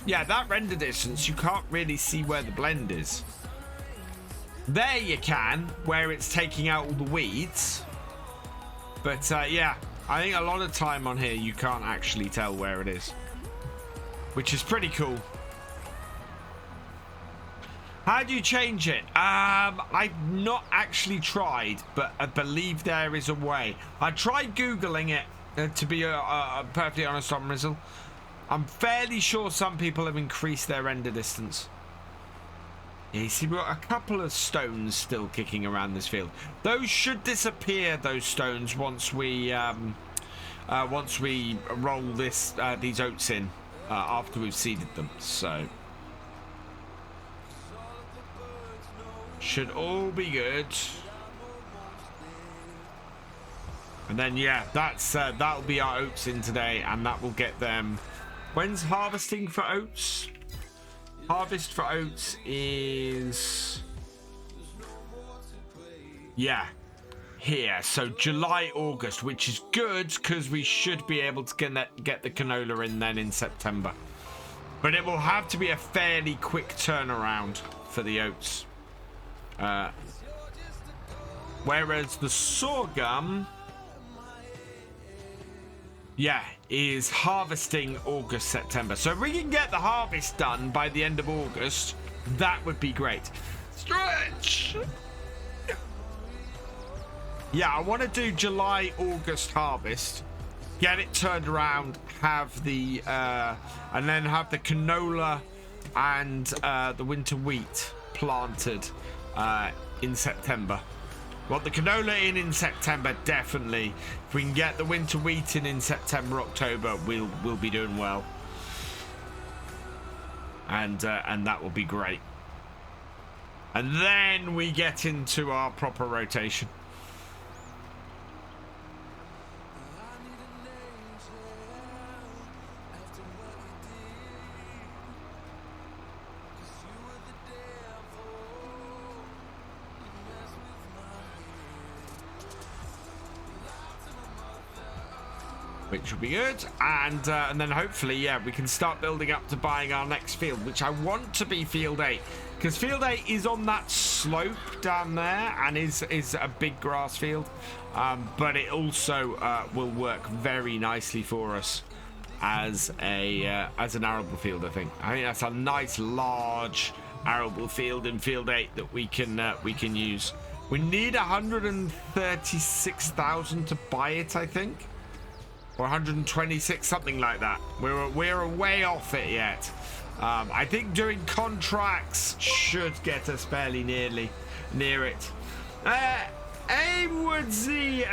S1: yeah, that render distance, you can't really see where the blend is. There you can, where it's taking out all the weeds. But yeah, I think a lot of time on here you can't actually tell where it is, which is pretty cool. How do you change it? I've not actually tried, but I believe there is a way. I tried Googling it, to be perfectly honest on Rizzle. I'm fairly sure some people have increased their render distance. Yeah, you see, we've got a couple of stones still kicking around this field. Those should disappear, those stones, once we roll these oats in after we've seeded them. So should all be good. And then yeah, that'll be our oats in today, and that will get them. When's harvesting for oats? Harvest for oats is, yeah, here. So July, August, which is good because we should be able to get the canola in then in September. But it will have to be a fairly quick turnaround for the oats. Whereas the sorghum, yeah, is harvesting August, September. So if we can get the harvest done by the end of August, that would be great. Stretch! Yeah, I want to do July, August harvest, get it turned around, have the and then have the canola and the winter wheat planted in September. Well, the canola in September, definitely. If we can get the winter wheat in September, October, we'll be doing well, and that will be great. And then we get into our proper rotation. which will be good. And then hopefully, yeah, we can start building up to buying our next field, which I want to be field 8, because field 8 is on that slope down there and is a big grass field, but it also will work very nicely for us as an arable field. I think that's a nice large arable field in field 8 that we can use. We need 136,000 to buy it, I think, or 126, something like that. We're way off it yet. I think doing contracts should get us fairly near it. Woodsy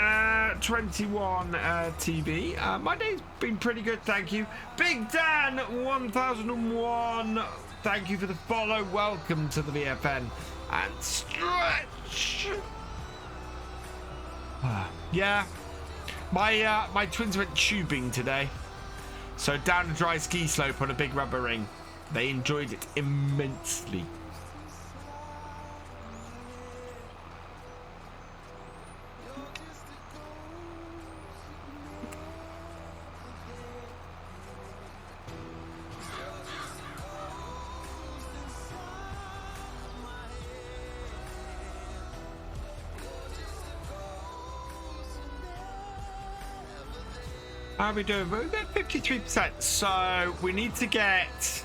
S1: 21 TB. My day's been pretty good, thank you. Big Dan 1001. Thank you for the follow. Welcome to the VFN. And stretch. Yeah. My twins went tubing today. So down a dry ski slope on a big rubber ring. They enjoyed it immensely. How are we doing? We're at 53%, so we need to get...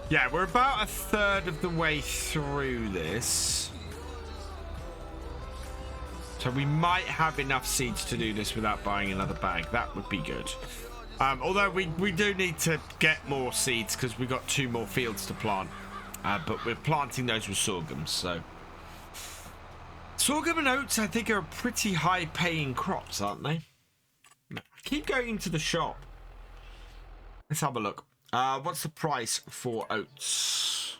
S1: Yeah, we're about a third of the way through this. So we might have enough seeds to do this without buying another bag. That would be good. Although we do need to get more seeds because we've got 2 more fields to plant. But we're planting those with sorghum, so... Sorghum and oats, I think, are pretty high-paying crops, aren't they? Keep going into the shop. Let's have a look. What's the price for oats?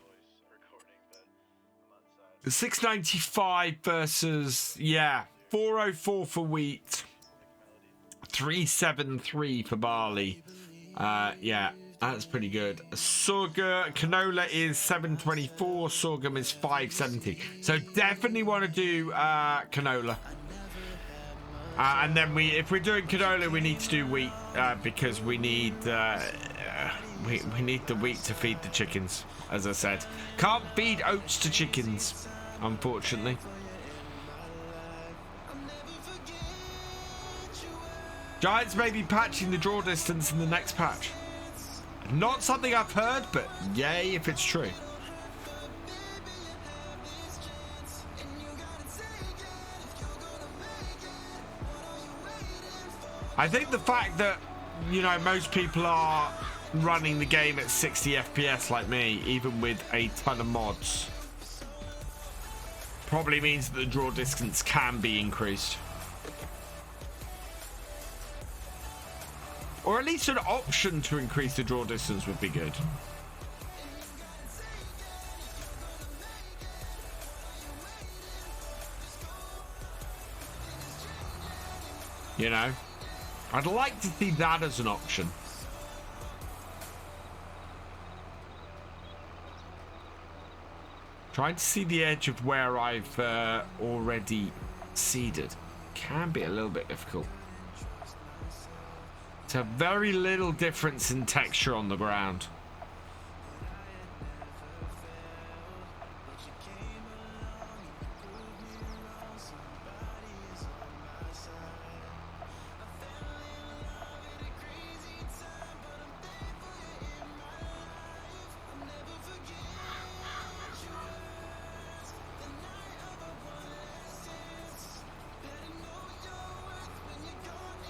S1: 695 versus, yeah, 404 for wheat, 373 for barley. Yeah, that's pretty good. Sorghum, canola is 724. Sorghum is 570. So definitely want to do canola. And then if we're doing canola, we need to do wheat because we need we need the wheat to feed the chickens. As I said, can't feed oats to chickens, unfortunately. Giants may be patching the draw distance in the next patch. Not something I've heard, but yay if it's true. I think the fact that, you know, most people are running the game at 60 FPS like me, even with a ton of mods, probably means that the draw distance can be increased. Or at least an option to increase the draw distance would be good. You know? I'd like to see that as an option. Trying to see the edge of where I've already seeded can be a little bit difficult. It's a very little difference in texture on the ground.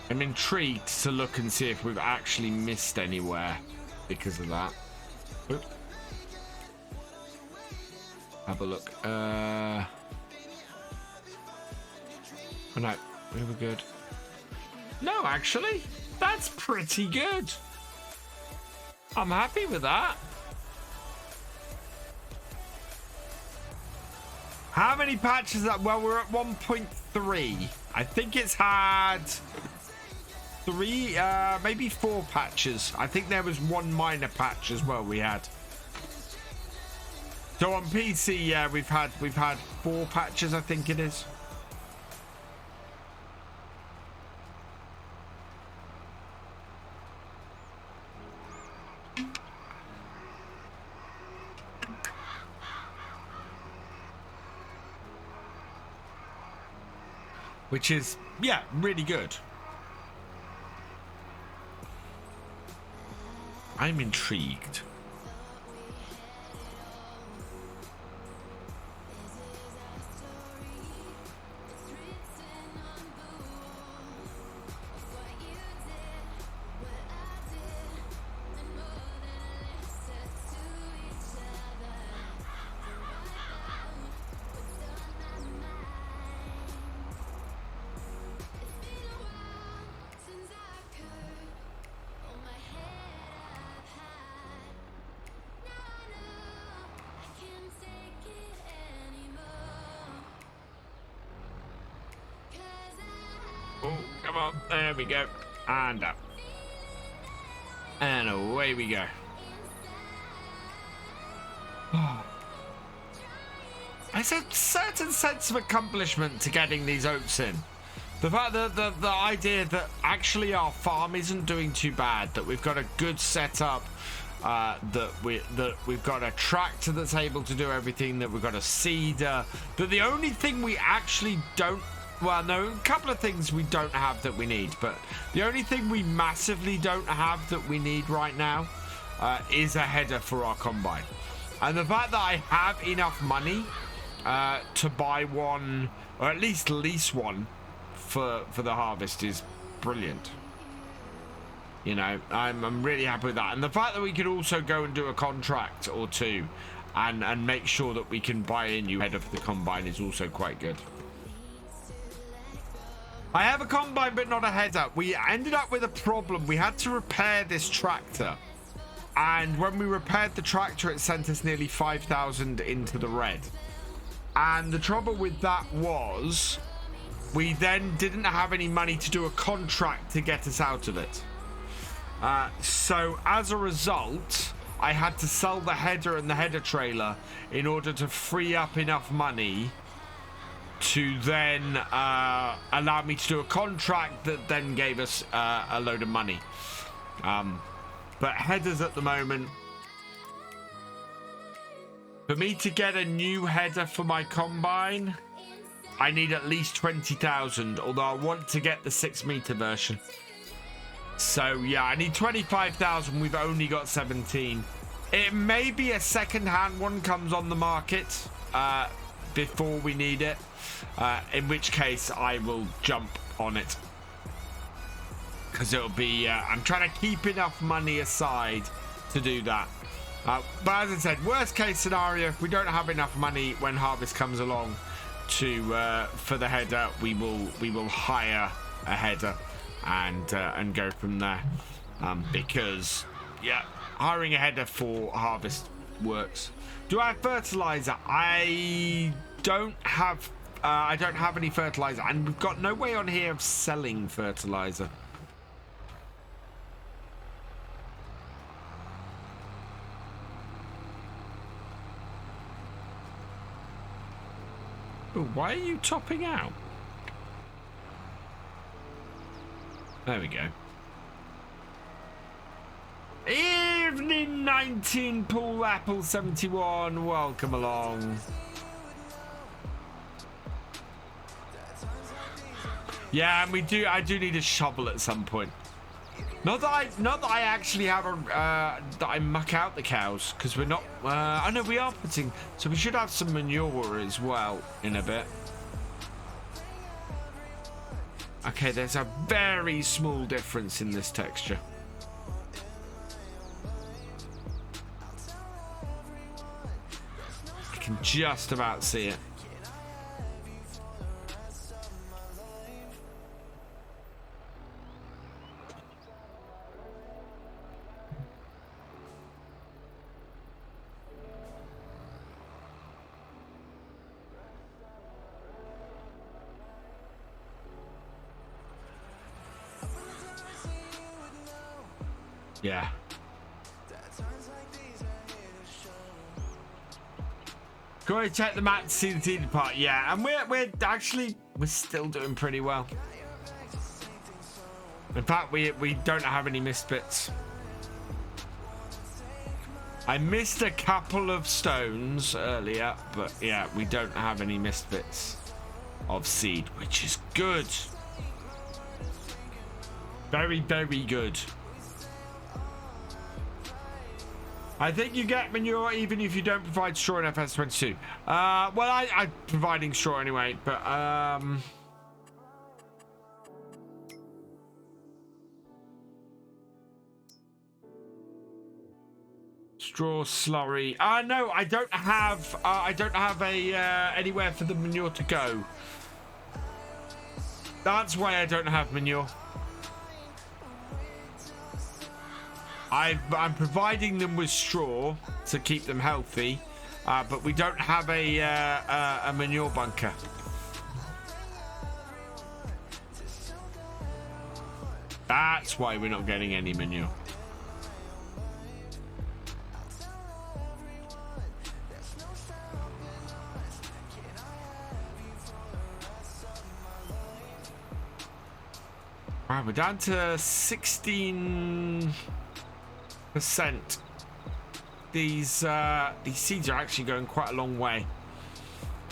S1: I'm intrigued to look and see if we've actually missed anywhere because of that. Oop. Have a look. Oh no, we were good. No, actually, that's pretty good. I'm happy with that. How many patches that? Well, we're at 1.3. I think it's had 3, maybe 4 patches. I think there was 1 minor patch as well we had. So on PC, yeah, we've had 4 patches, I think it is. which is, yeah, really good. I'm intrigued. Oh, come on. There we go. And up. And away we go. Oh. There's a certain sense of accomplishment to getting these oats in. The fact that the idea that actually our farm isn't doing too bad, that we've got a good setup, that we've got a tractor that's able to do everything, that we've got a seeder, that the only thing we actually don't, well, no, a couple of things we don't have that we need, but the only thing we massively don't have that we need right now is a header for our combine. And the fact that I have enough money to buy one, or at least lease one for the harvest is brilliant. You know, I'm really happy with that. And the fact that we could also go and do a contract or two and make sure that we can buy a new header for the combine is also quite good. I have a combine, but not a header. We ended up with a problem. We had to repair this tractor. And when we repaired the tractor, it sent us nearly 5,000 into the red. And the trouble with that was we then didn't have any money to do a contract to get us out of it. So as a result, I had to sell the header and the header trailer in order to free up enough money to then allow me to do a contract that then gave us a load of money. But headers at the moment, for me to get a new header for my combine, I need at least 20,000, although I want to get the 6-meter version. So yeah, I need 25,000. We've only got 17. It may be a second-hand one comes on the market before we need it, in which case I will jump on it, because it'll be I'm trying to keep enough money aside to do that. But as I said, worst case scenario, if we don't have enough money when harvest comes along to for the header, we will hire a header and go from there, because yeah, hiring a header for harvest works. Do I have fertilizer? I don't have any fertilizer, and we've got no way on here of selling fertilizer. Ooh, why are you topping out? There we go. Evening 19 Pool Apple 71, welcome along. Yeah, and I do need a shovel at some point. Not that I actually have that I muck out the cows, because we're not. I know we are putting, so we should have some manure as well in a bit. Okay, there's a very small difference in this texture. I can just about see it. Yeah. Go and check the map to see the team part. Yeah, and we're still doing pretty well. In fact, we don't have any missed bits. I missed a couple of stones earlier, but yeah, we don't have any missed bits. of seed, which is good. Very, very good. I think you get manure even if you don't provide straw in FS22. Well, I'm providing straw anyway, but straw slurry. No, I don't have a anywhere for the manure to go. That's why I don't have manure. I'm providing them with straw to keep them healthy, but we don't have a manure bunker. That's why we're not getting any manure. Right, we're down to 16%. These seeds are actually going quite a long way,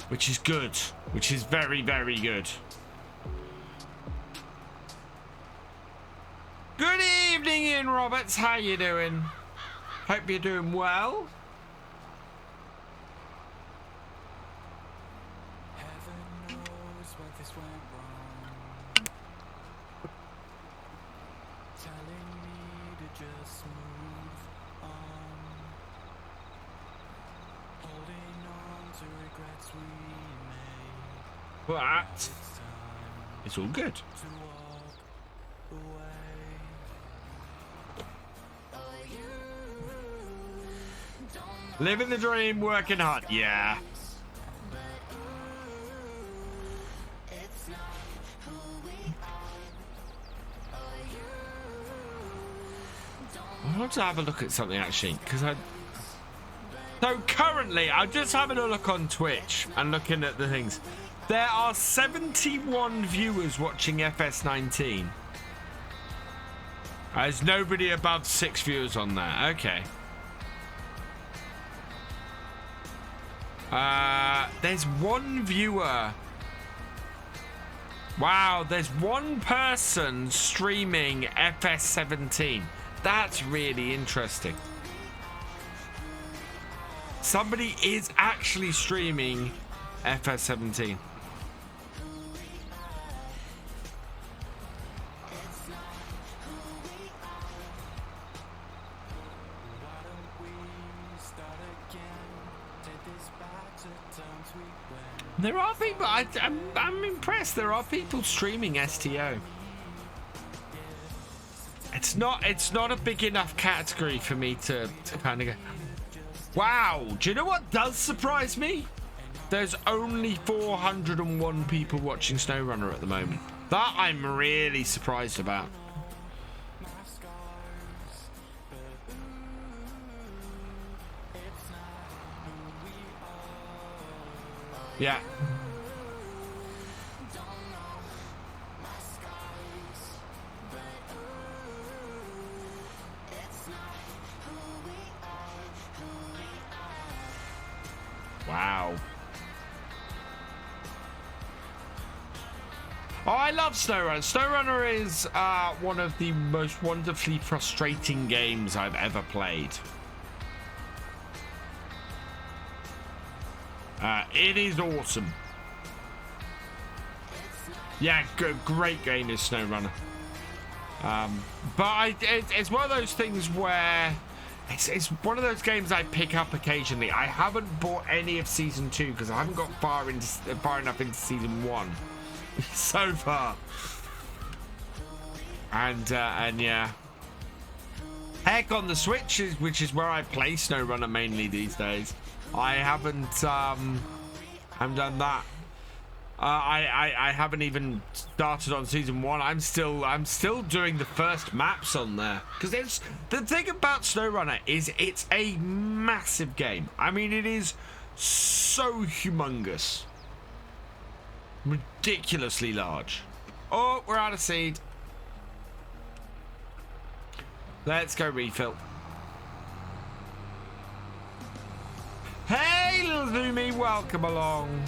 S1: which is good, which is very, very good. Good evening, Ian Roberts. How you doing? Hope you're doing well. But it's all good. Living the dream, working hard. Yeah. I want to have a look at something actually, because so currently I'm just having a look on Twitch and looking at the things. There are 71 viewers watching FS19. There's nobody above 6 viewers on there. Okay. There's one viewer. Wow, there's one person streaming FS17. That's really interesting. Somebody is actually streaming FS17. There are people. I'm impressed. There are people streaming STO. It's not a big enough category for me to kind of go. Wow. Do you know what does surprise me? There's only 401 people watching SnowRunner at the moment. That I'm really surprised about. Yeah. Wow. Oh, I love SnowRunner. SnowRunner is one of the most wonderfully frustrating games I've ever played. It is awesome. Yeah, great game is SnowRunner. But it's one of those things where it's one of those games I pick up occasionally. I haven't bought any of season 2 because I haven't got far enough into season 1 so far. And yeah. Heck, on the Switch, which is where I play SnowRunner mainly these days, I haven't done that. I haven't even started on season 1. I'm still doing the first maps on there, because the thing about SnowRunner is it's a massive game. I mean, it is so humongous, ridiculously large. Oh, we're out of seed. Let's go refill. Hey, little Zoomy, welcome along.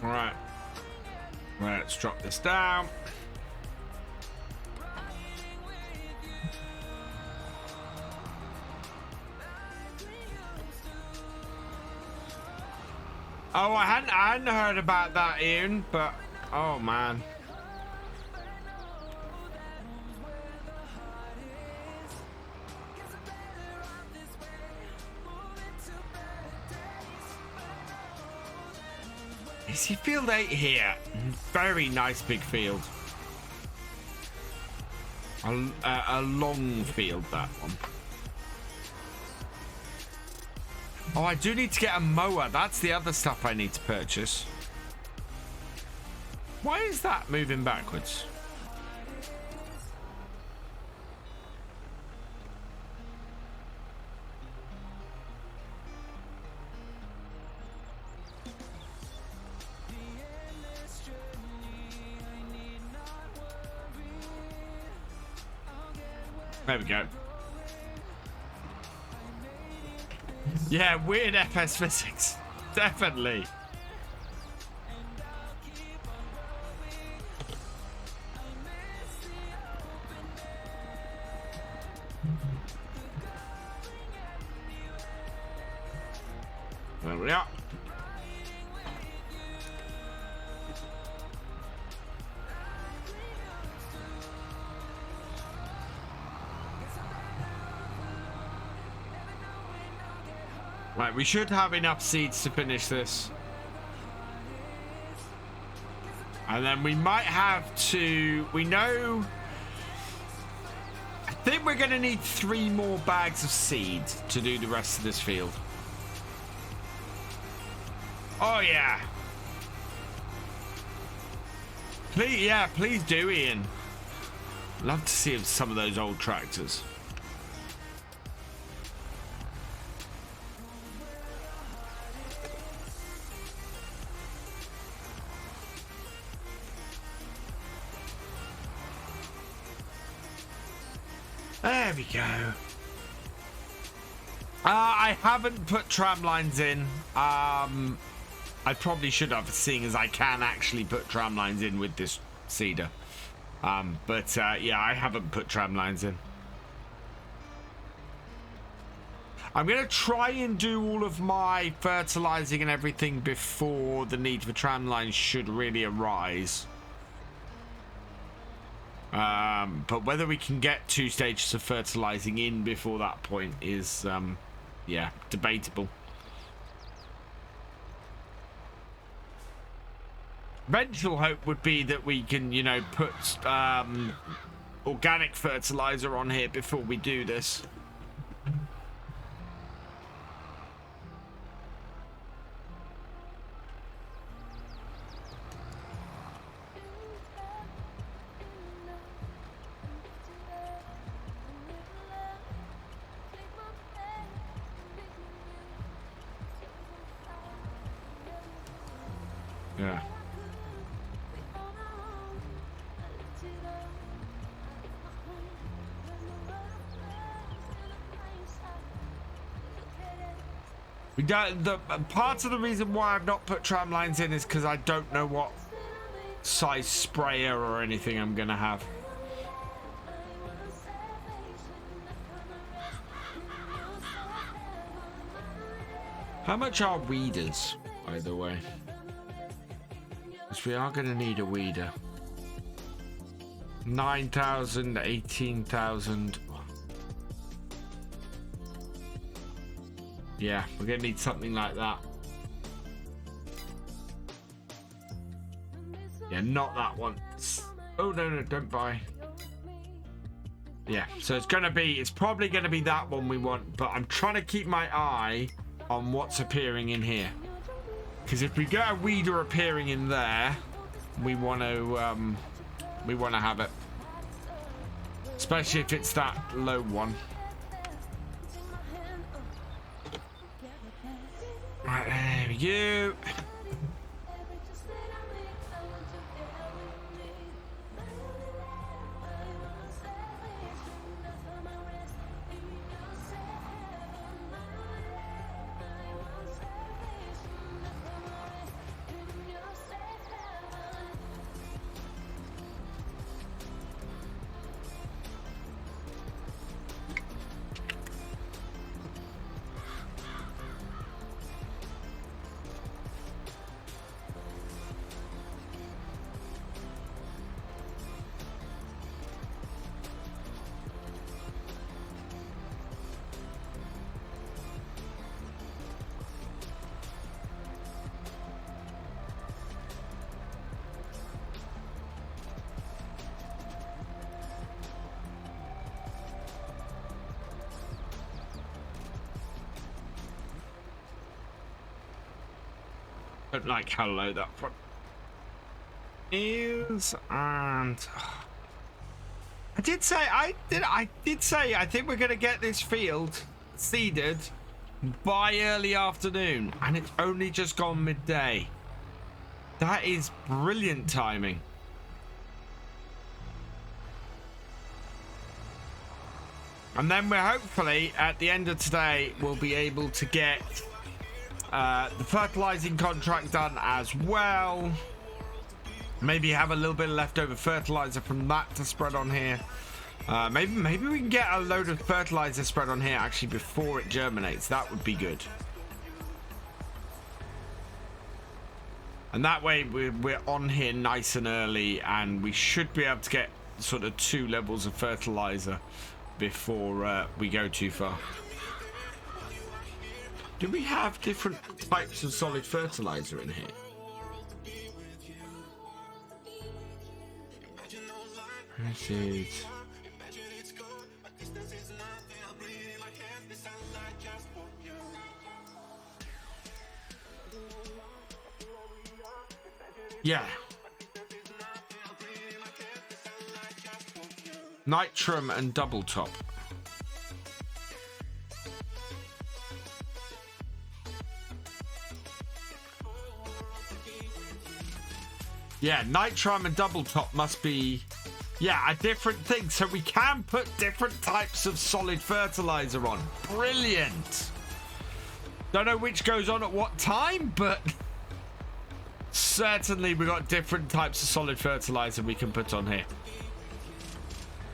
S1: All right. Let's drop this down. Oh, I hadn't heard about that, Ian, but oh man. You see field 8 here. Very nice big field. A long field, that one. Oh, I do need to get a mower. That's the other stuff I need to purchase. Why is that moving backwards? There we go. Yeah, weird FS physics. Definitely. There we are. Right, we should have enough seeds to finish this. And then we might have to... We know... I think we're going to need 3 more bags of seeds to do the rest of this field. Oh, yeah. Please, yeah, please do, Ian. Love to see some of those old tractors. There we go. I haven't put tram lines in. I probably should have, seeing as I can actually put tram lines in with this seeder. But yeah, I haven't put tram lines in. I'm going to try and do all of my fertilizing and everything before the need for tram lines should really arise. But whether we can get 2 stages of fertilizing in before that point is, yeah, debatable. Eventual hope would be that we can, you know, put organic fertilizer on here before we do this. Yeah. We don't, the part of the reason why I've not put tram lines in is because I don't know what size sprayer or anything I'm gonna have. How much are weeders, by the way? Because we are going to need a weeder. 9,000, 18,000. Yeah, we're going to need something like that. Yeah, not that one. Oh, no, don't buy. Yeah, so it's going to be, it's probably going to be that one we want, but I'm trying to keep my eye on what's appearing in here. Because if we get a weeder appearing in there, we want to have it. Especially if it's that low one. Right, there we go. Don't like how low that front is, and I did say I think we're gonna get this field seeded by early afternoon, and it's only just gone midday. That is brilliant timing. And then we're hopefully at the end of today we'll be able to get the fertilizing contract done as well. Maybe have a little bit of leftover fertilizer from that to spread on here. Maybe we can get a load of fertilizer spread on here actually before it germinates. That would be good. And that way we're on here nice and early, and we should be able to get sort of 2 levels of fertilizer before we go too far. Do we have different types of solid fertilizer in here? This is... yeah. Nitrum and double top. Yeah, nitrum and double top must be, yeah, a different thing. So we can put different types of solid fertilizer on. Brilliant. Don't know which goes on at what time, but certainly we got different types of solid fertilizer we can put on here.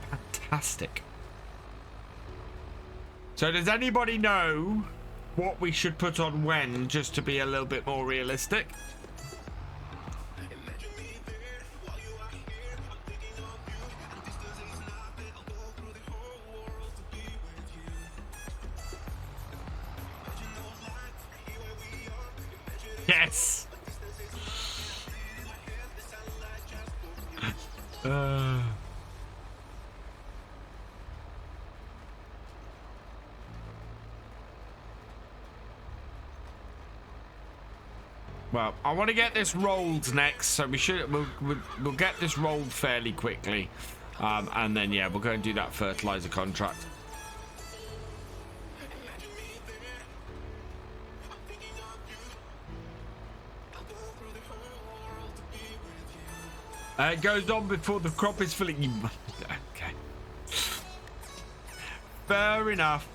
S1: Fantastic. So does anybody know what we should put on when, just to be a little bit more realistic? Yes. Well, I want to get this rolled next, so we'll get this rolled fairly quickly, and then yeah, we'll go and do that fertilizer contract. It goes on before the crop is fully... okay. Fair enough.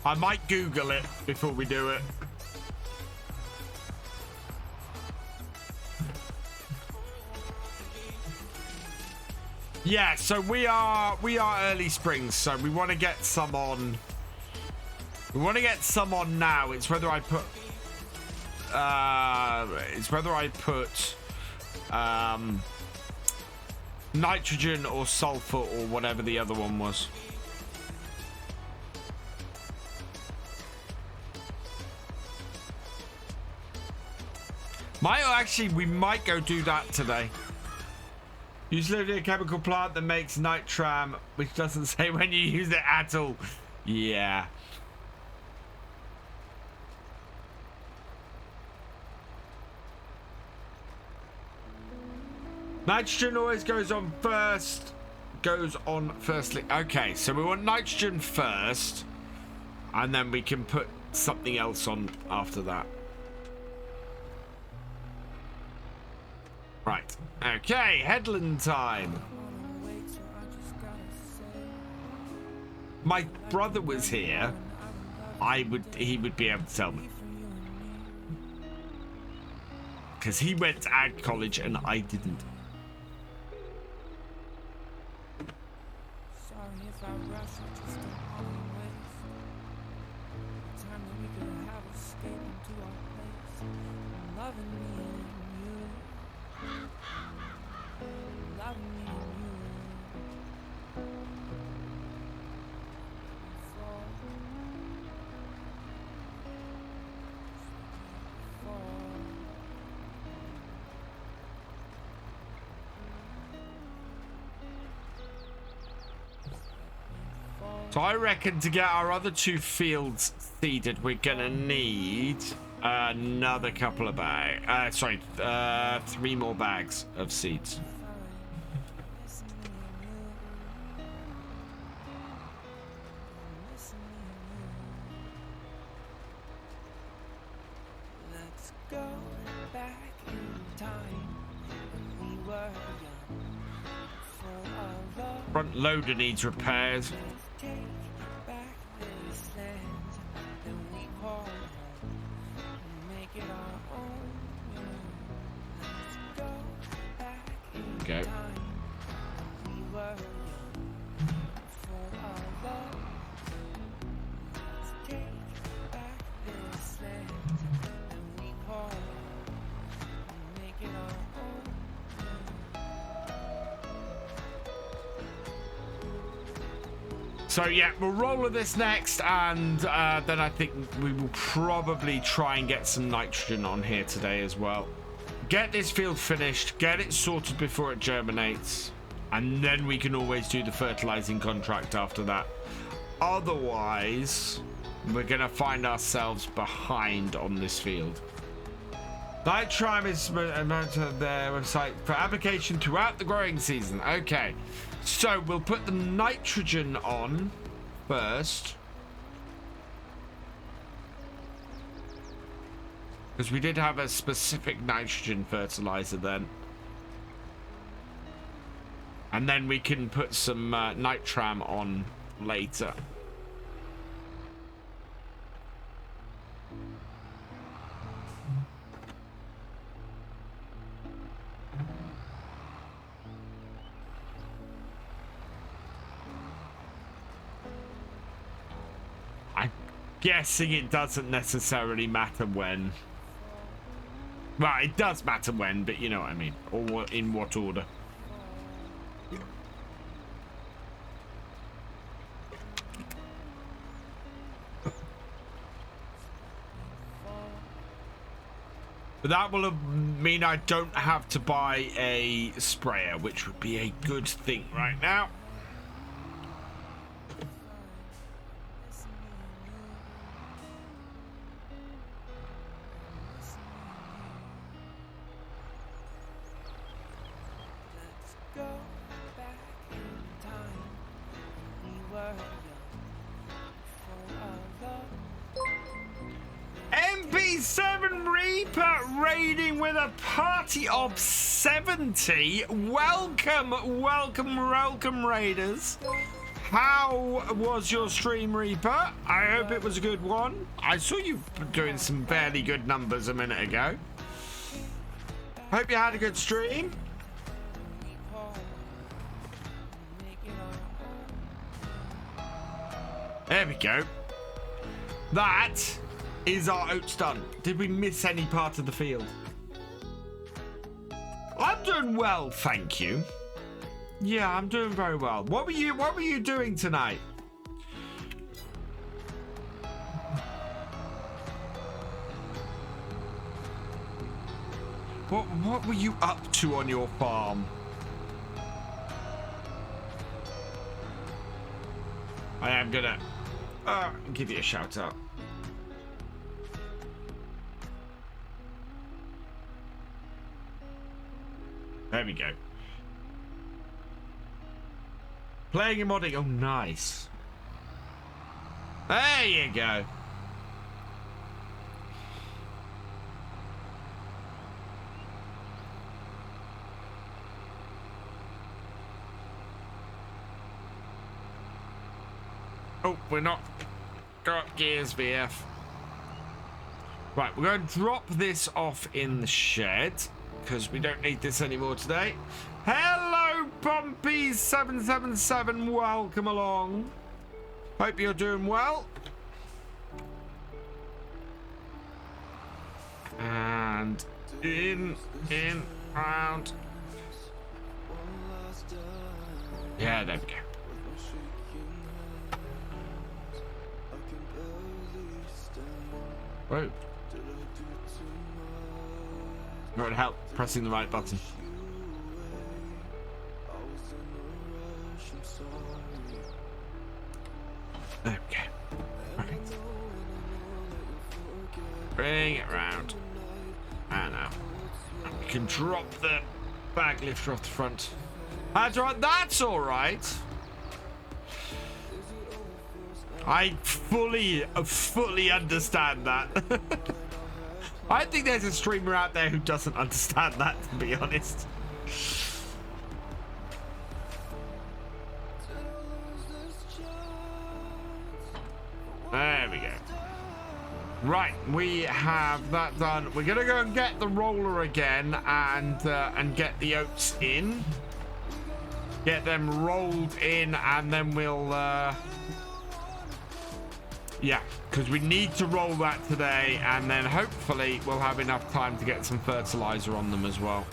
S1: I might Google it before we do it. Yeah, so we are early spring, so we want to get some on. We want to get some on now. It's whether I put nitrogen or sulfur or whatever the other one was. We might go do that today. Use literally a chemical plant that makes nitram, which doesn't say when you use it at all. Yeah. Nitrogen always goes on firstly. Okay, so we want nitrogen first, and then we can put something else on after that. Right. Okay, headland time. My brother was here. He would be able to tell me. Because he went to ag college and I didn't.
S2: Sorry if I rush, I just don't want to waste the time that we could have escaping to our place. Loving me and you. Loving me and you.
S1: So I reckon to get our other 2 fields seeded, we're gonna need another couple of bags. 3 more bags of seeds.
S2: Let's go back in time when we were young, full of love.
S1: Front loader needs repairs.
S2: Take back this land that we call home and make it our own. Let's go back in
S1: Go.
S2: time when we were young, full of love. Let's take back this land that we call home and make it our own.
S1: So yeah, we'll roll with this next, and then I think we will probably try and get some nitrogen on here today as well. Get this field finished, get it sorted before it germinates, and then we can always do the fertilizing contract after that. Otherwise, we're gonna find ourselves behind on this field. Nitram is amount of their website for application throughout the growing season. Okay, so we'll put the nitrogen on first, because we did have a specific nitrogen fertilizer then, and then we can put some nitram on later. Guessing it doesn't necessarily matter when. Well, it does matter when, but you know what I mean. Or in what order. But that will mean I don't have to buy a sprayer, which would be a good thing right now. Raiding with a party of 70. Welcome, Raiders. How was your stream, Reaper? I hope it was a good one. I saw you doing some fairly good numbers a minute ago. Hope you had a good stream. There we go. That is our oats done. Did we miss any part of the field? I'm doing well, thank you. Yeah, I'm doing very well. What were you doing tonight? What were you up to on your farm? I am gonna give you a shout out. There we go. Playing and modding. Oh, nice. There you go. Oh, we're not got gears, VF. Right, we're going to drop this off in the shed, because we don't need this anymore today. Hello, Bumpy777. Welcome along. Hope you're doing well. And in, out. Yeah, there we go. Whoa. Right, help pressing the right button. Bring it round. And now. And we can drop the bag lifter off the front. That's right. That's all right. I fully understand that. I think there's a streamer out there who doesn't understand that, to be honest. There we go. Right, we have that done. We're gonna go and get the roller again and get the oats in. Get them rolled in, and then we'll yeah, because we need to roll that today, and then hopefully we'll have enough time to get some fertilizer on them as well.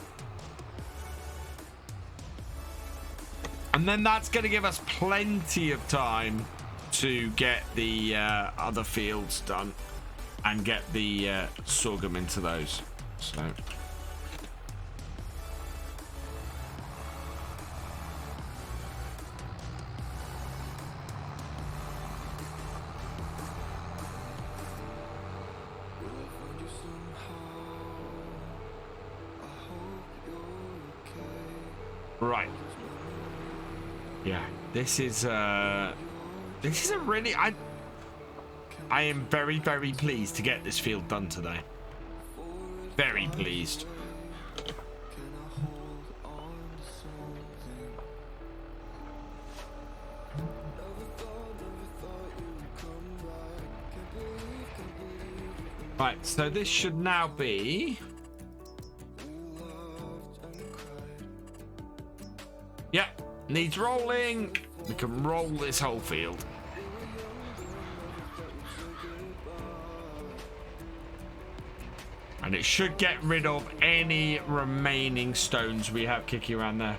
S1: And then that's going to give us plenty of time to get the other fields done and get the sorghum into those. So... Right. Yeah, this is a really I am very, very pleased to get this field done today. Very pleased. Right, so this should now be... Yep, needs rolling. We can roll this whole field. And it should get rid of any remaining stones we have kicking around there.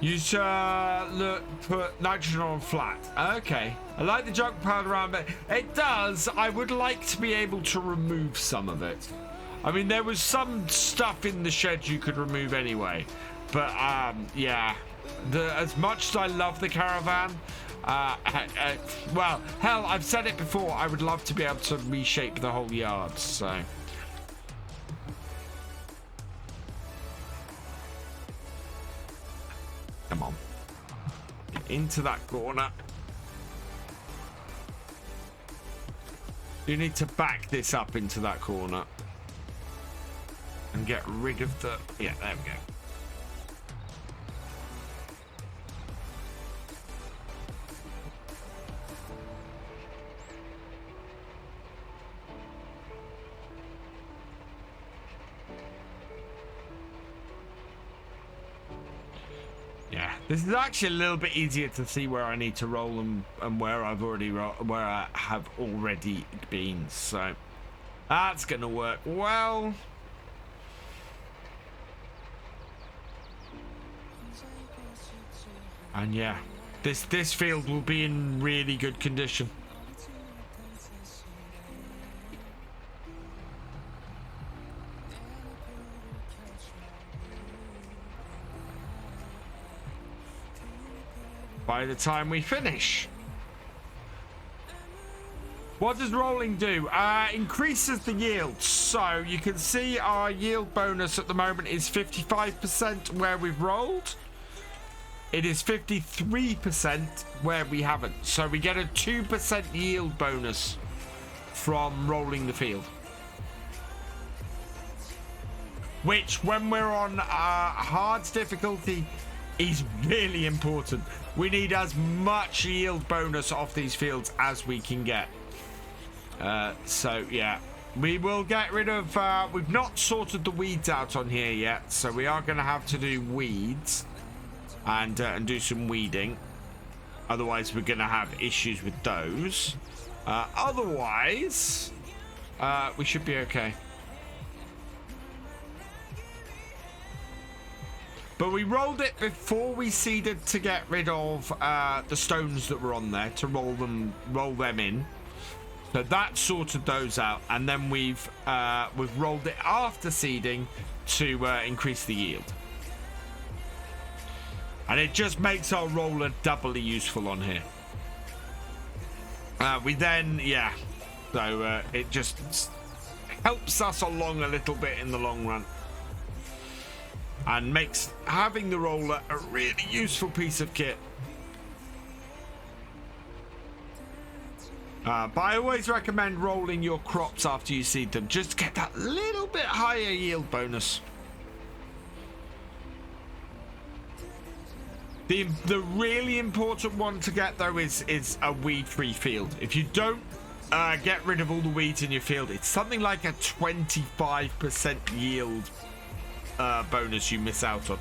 S1: Use put nitrogen on flat. Okay. I like the junk pile around, but it does. I would like to be able to remove some of it. I mean, there was some stuff in the shed you could remove anyway. But yeah, as much as I love the caravan, well, hell, I've said it before. I would love to be able to reshape the whole yard. So, come on, get into that corner. You need to back this up into that corner and get rid of the. Yeah, there we go. Yeah, this is actually a little bit easier to see where I need to roll them and where I have already been. So that's gonna work well. And yeah, this field will be in really good condition. By the time we finish. What does rolling do? Increases the yield. So you can see our yield bonus at the moment is 55% where we've rolled. It is 53% where we haven't. So we get a 2% yield bonus from rolling the field. Which, when we're on hard difficulty, is really important. We need as much yield bonus off these fields as we can get. So yeah, we will get rid of we've not sorted the weeds out on here yet, so we are going to have to do weeds and do some weeding. Otherwise we're going to have issues with those. Otherwise we should be okay. But we rolled it before we seeded to get rid of the stones that were on there, to roll them in. So that sorted those out, and then we've rolled it after seeding to increase the yield. And it just makes our roller doubly useful on here. We then, yeah, so it just helps us along a little bit in the long run, and makes having the roller a really useful piece of kit. But I always recommend rolling your crops after you seed them, just to get that little bit higher yield bonus. The really important one to get, though, is a weed-free field. If you don't get rid of all the weeds in your field, it's something like a 25% yield bonus you miss out on.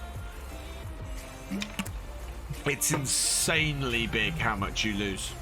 S1: It's insanely big how much you lose.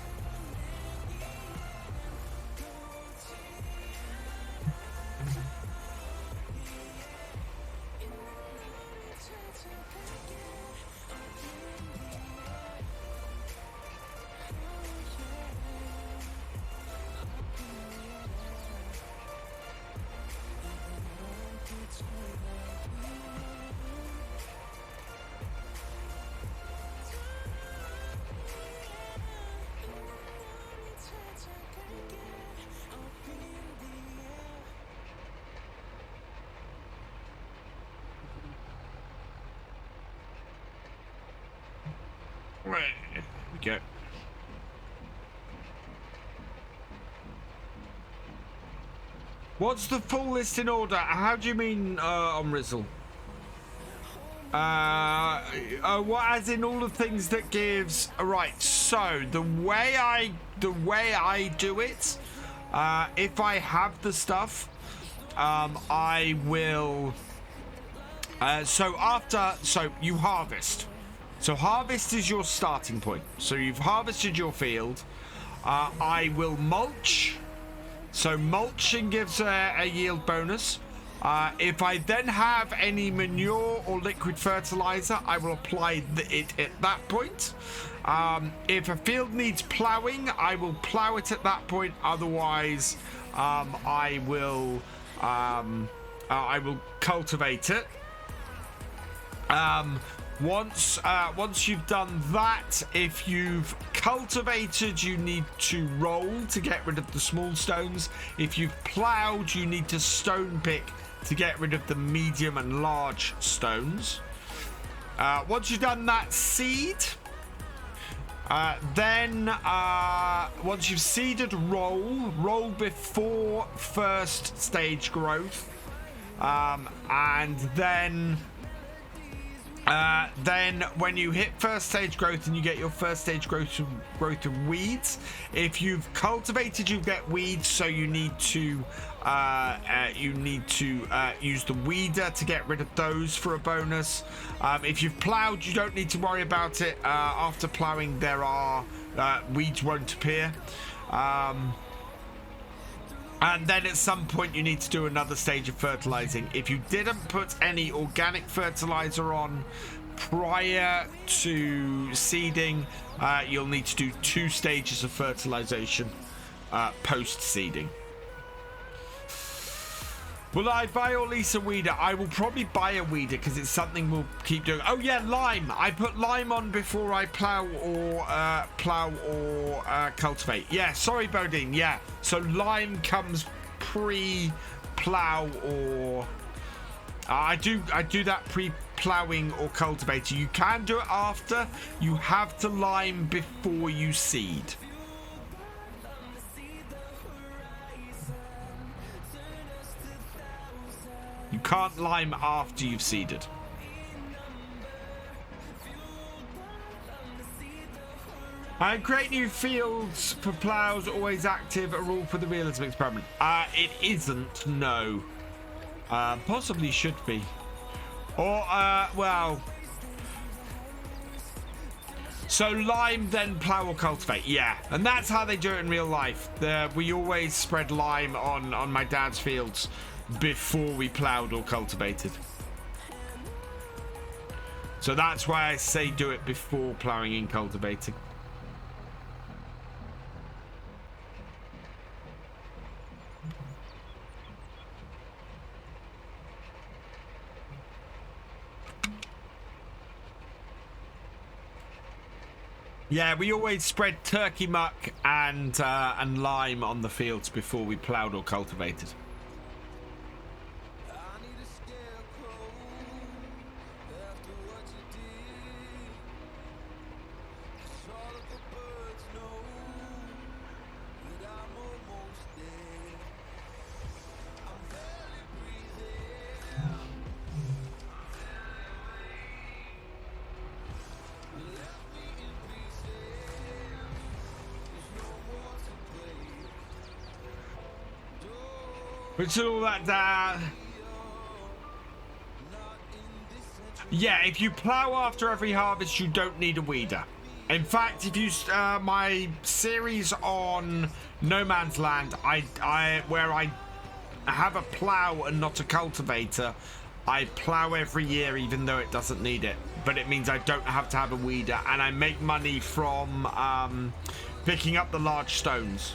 S1: There we go. What's the full list in order? How do you mean on Rizzle? What, as in all the things that gives? Right. So the way I do it, if I have the stuff, I will. So you harvest. So harvest is your starting point. So you've harvested your field. I will mulch. So mulching gives a yield bonus. If I then have any manure or liquid fertilizer, I will apply it at that point. If a field needs ploughing, I will plough it at that point. Otherwise, I will cultivate it. Once you've done that, if you've cultivated, you need to roll to get rid of the small stones. If you've ploughed, you need to stone pick to get rid of the medium and large stones. Once you've done that, seed. Then once you've seeded, roll before first stage growth, and then when you hit first stage growth and you get your first stage growth of weeds, if you've cultivated, you get weeds, so you need to use the weeder to get rid of those for a bonus. If you've ploughed, you don't need to worry about it. After ploughing, weeds won't appear. And then at some point you need to do another stage of fertilizing. If you didn't put any organic fertilizer on prior to seeding, you'll need to do 2 stages of fertilization post seeding. Will I buy or lease a weeder? I will probably buy a weeder because it's something we'll keep doing. Oh yeah, lime. I put lime on before I plow or cultivate. Yeah, sorry, Bodine. Yeah, so lime comes pre-plow or I do that pre-plowing or cultivating. You can do it after. You have to lime before you seed. You can't lime after you've seeded. Create new fields for plows, always active, a rule for the realism experiment. It isn't, no. Possibly should be. Or, well. So lime, then plow or cultivate, yeah. And that's how they do it in real life. We always spread lime on my dad's fields before we plowed or cultivated. So that's why I say do it before plowing and cultivating. Yeah, we always spread turkey muck and lime on the fields before we plowed or cultivated. Which is all that. Yeah, if you plow after every harvest, you don't need a weeder. In fact, if you my series on No Man's Land, where I have a plow and not a cultivator, I plow every year even though it doesn't need it. But it means I don't have to have a weeder, and I make money from picking up the large stones.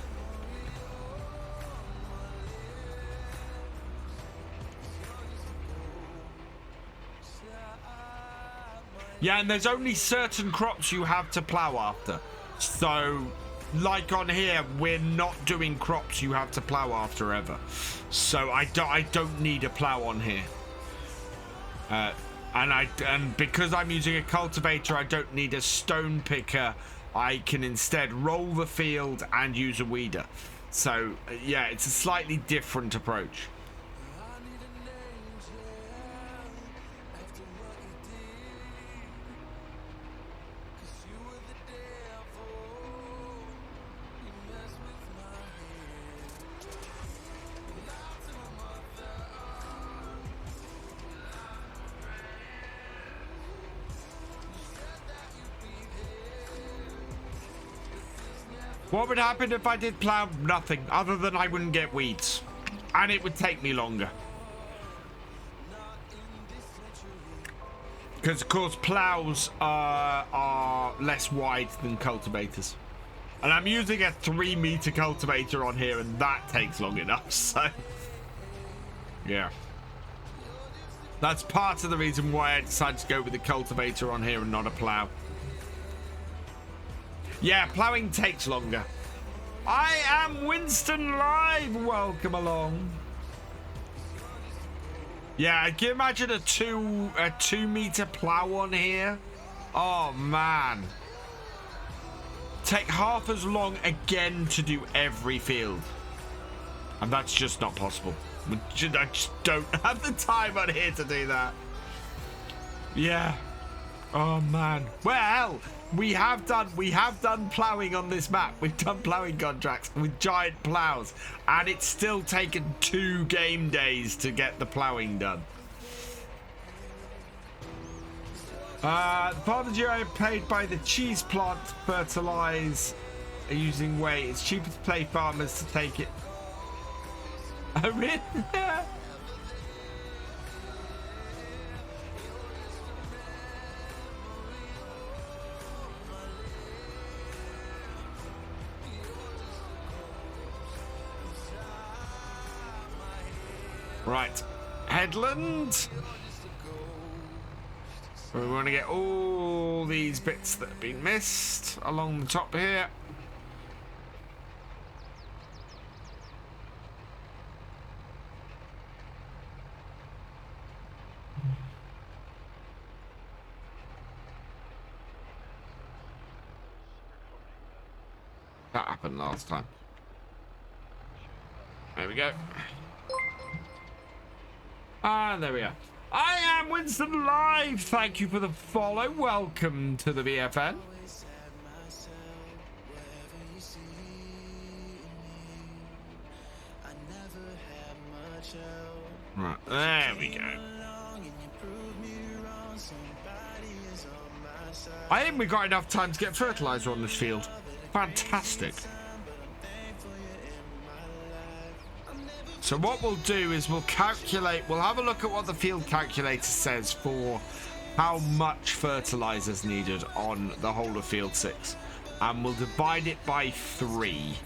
S1: Yeah, and there's only certain crops you have to plow after. So, like on here, we're not doing crops you have to plow after ever. So I don't need a plow on here. And because I'm using a cultivator, I don't need a stone picker. I can instead roll the field and use a weeder. So yeah, it's a slightly different approach. What would happen if I did plow? Nothing, other than I wouldn't get weeds. And it would take me longer. Because, of course, plows are less wide than cultivators. And I'm using a 3-meter cultivator on here, and that takes long enough, so... yeah. That's part of the reason why I decided to go with the cultivator on here and not a plow. Yeah, ploughing takes longer. I am Winston Live. Welcome along. Yeah, can you imagine a 2-meter plow on here? Oh man. Take half as long again to do every field. And that's just not possible. I just don't have the time on here to do that. Yeah. Oh man. Well, we have done ploughing on this map. We've done ploughing contracts with giant plows, and it's still taken 2 game days to get the ploughing done. Farmers are paid by the cheese plant to fertilize using whey. It's cheaper to pay farmers to take it. Oh really? Right, headland. We want to get all these bits that have been missed along the top here. That happened last time. There we go. Ah, there we are. I am Winston Live. Thank you for the follow. Welcome to the VFN. Right, there we go. I think we've got enough time to get fertilizer on this field. Fantastic. So what we'll do is we'll have a look at what the field calculator says for how much fertilizer is needed on the whole of field 6. And we'll divide it by 3.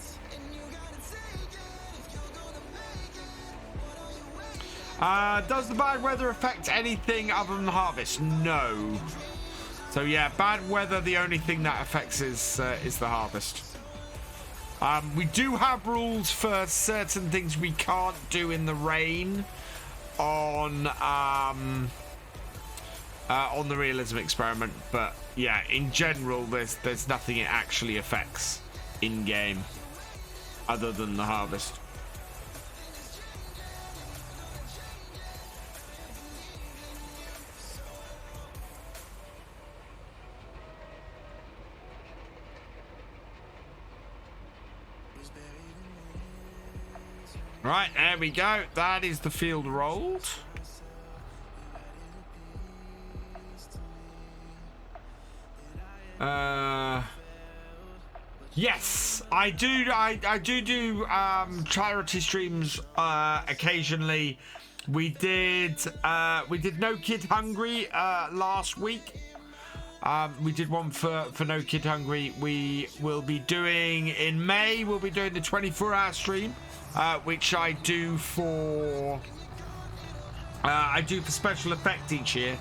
S1: Does the bad weather affect anything other than harvest? No. So yeah, bad weather, the only thing that affects is the harvest. We do have rules for certain things we can't do in the rain on the realism experiment, but yeah, in general, there's nothing it actually affects in game other than the harvest. Right, there we go. That is the field rolled. Yes, I do. I do charity streams occasionally. We did No Kid Hungry last week. We did one for No Kid Hungry. We will be doing in May. We'll be doing the 24-hour stream, which I do for special effect each year.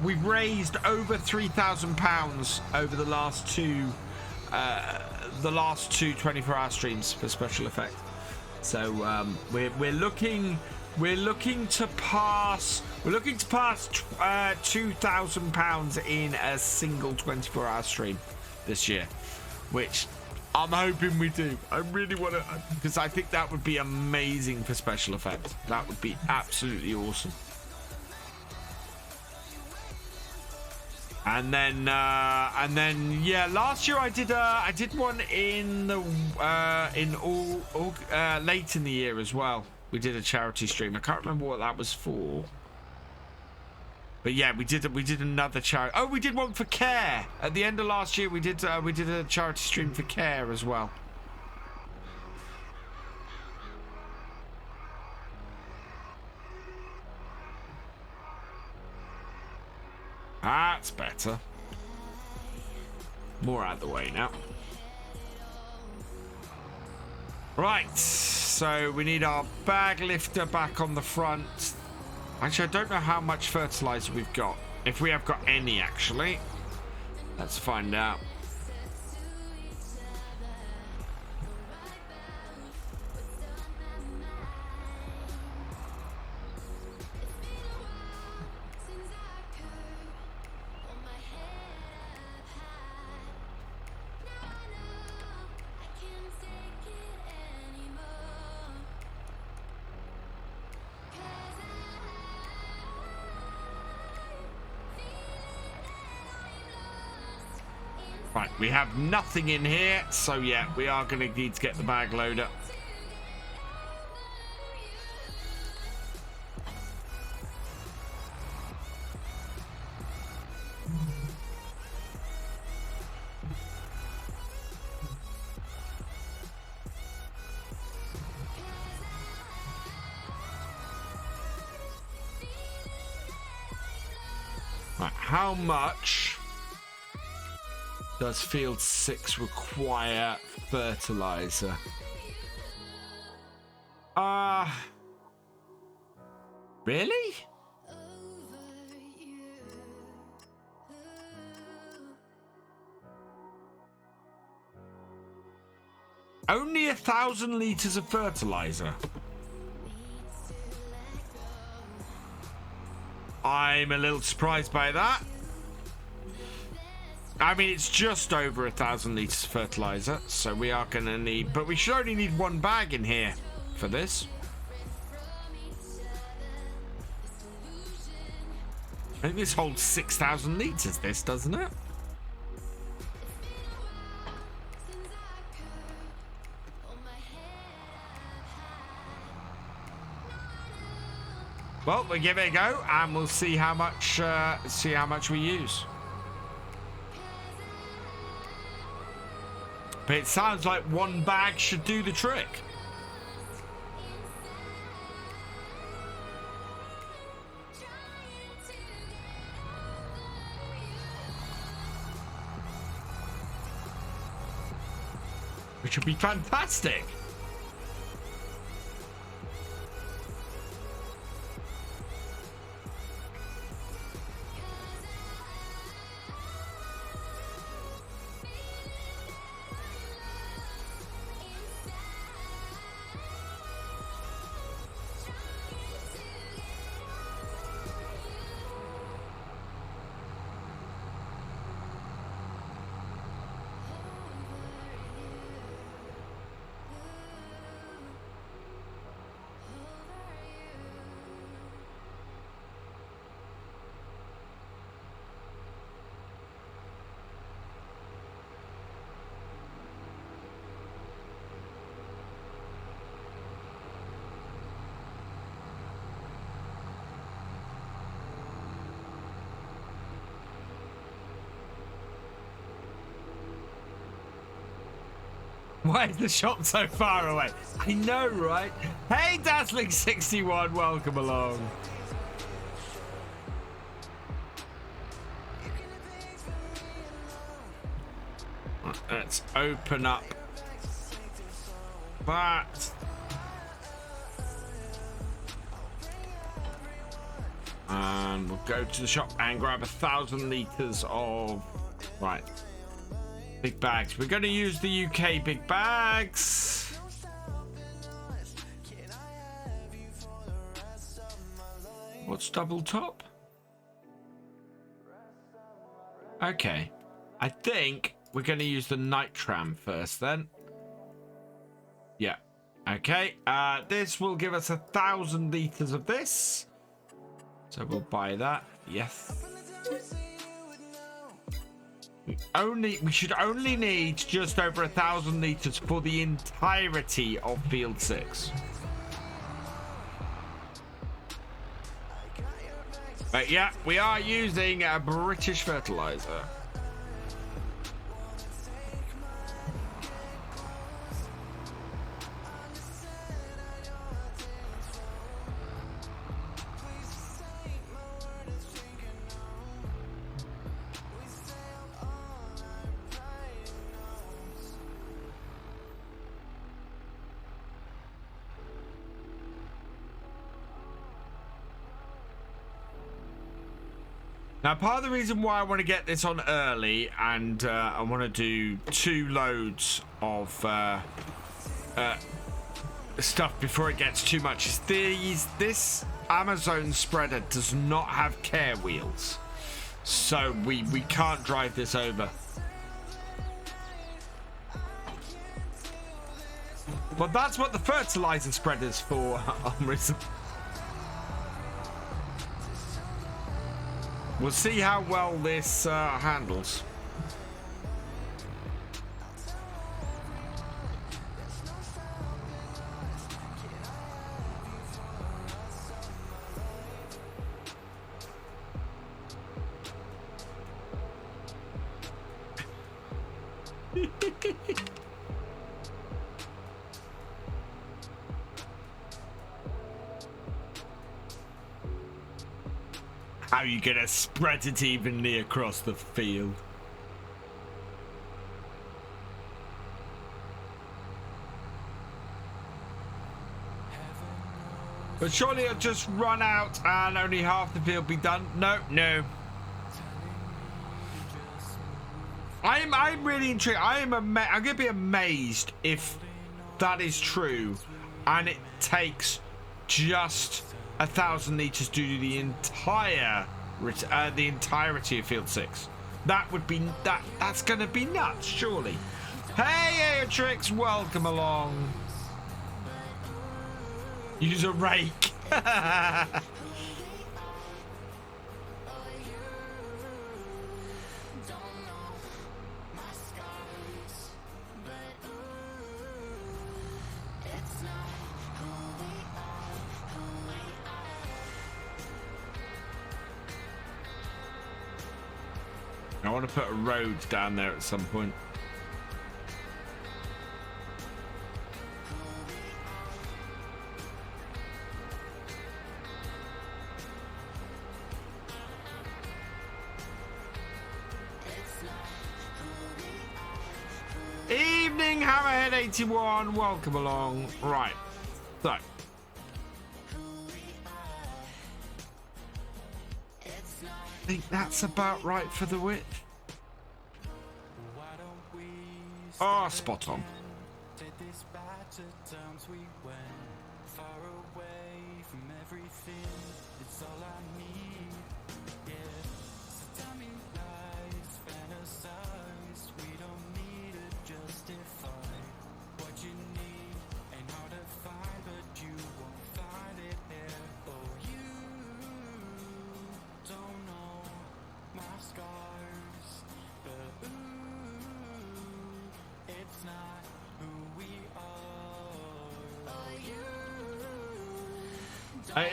S1: We've raised over £3,000 over the last two 24-hour streams for special effect. So we're looking to pass £2,000 in a single 24-hour stream this year, which I'm hoping we do. I really want to, because I think that would be amazing for special effects. That would be absolutely awesome. And then yeah, last year I did one in the late in the year as well. We did a charity stream. I can't remember what that was for. But yeah, we did another charity. Oh, we did one for Care at the end of last year. We did a charity stream for Care as well. That's better. More out of the way now. Right, so we need our bag lifter back on the front. Actually, I don't know how much fertilizer we've got. If we have got any, actually. Let's find out. Right, we have nothing in here, so yeah, we are going to need to get the bag loader. Right, how much does field 6 require fertilizer? Really? Only 1,000 liters of fertilizer. I'm a little surprised by that. I mean, it's just over 1,000 liters of fertilizer, so we are going to need... But we should only need one bag in here for this. I think this holds 6,000 liters, this, doesn't it? Well, we'll give it a go, and we'll see how much we use. But it sounds like one bag should do the trick. Which would be fantastic. Why is the shop so far away? I know, right? Hey, Dazzling61, welcome along. Let's open up that. And we'll go to the shop and grab 1,000 litres of... Right. Big bags. We're going to use the UK big bags. What's double top? Okay. I think we're going to use the Nitram first then. Yeah. Okay. This will give us 1,000 litres of this. So we'll buy that. Yes. We should only need just over 1,000 litres for the entirety of Field 6. But yeah, we are using a British fertilizer. Now, part of the reason why I want to get this on early and I want to do 2 loads of stuff before it gets too much is this Amazon spreader does not have care wheels. So we can't drive this over. But that's what the fertilizer spreader's for, Realism. We'll see how well this handles. How are you gonna spread it evenly across the field? But surely it'll just run out and only half the field be done. No. I'm really intrigued. I'm gonna be amazed if that is true, and it takes just 1,000 litres to do the entirety of Field 6. That would be that's gonna be nuts, surely. Hey, Aeotrix, welcome along. Use a rake. I want to put a road down there at some point. Evening, Hammerhead81. Welcome along. Right. So. I think that's about right for the width. Oh, spot on.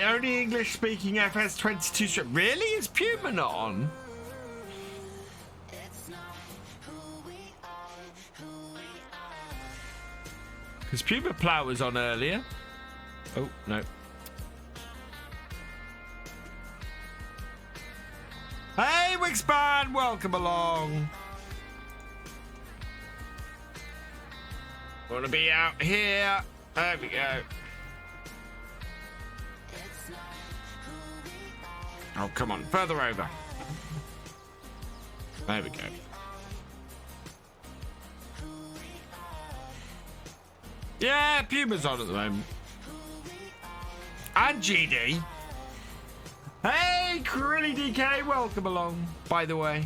S1: Only English-speaking FS22 strip. Really? Is Puma not on? Because Puma Plow was on earlier. Oh, no. Hey, Wixban, welcome along. Want to be out here. There we go. Oh, come on. Further over. There we go. Yeah, Puma's on at the moment. And GD. Hey, Crilly DK, welcome along, by the way.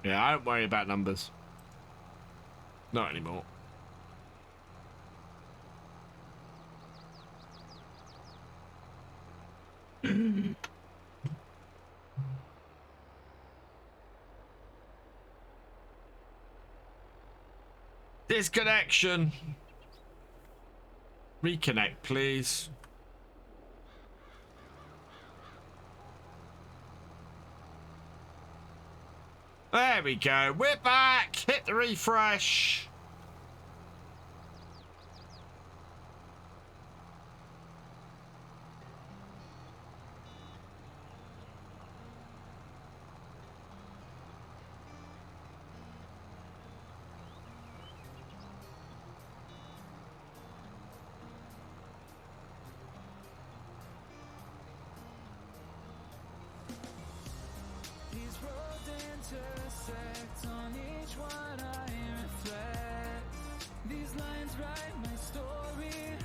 S1: Yeah, I don't worry about numbers. Not anymore. Disconnection. Reconnect, please. There we go. We're back. Hit the refresh.
S2: Intersect on each one I reflect. These lines write my story.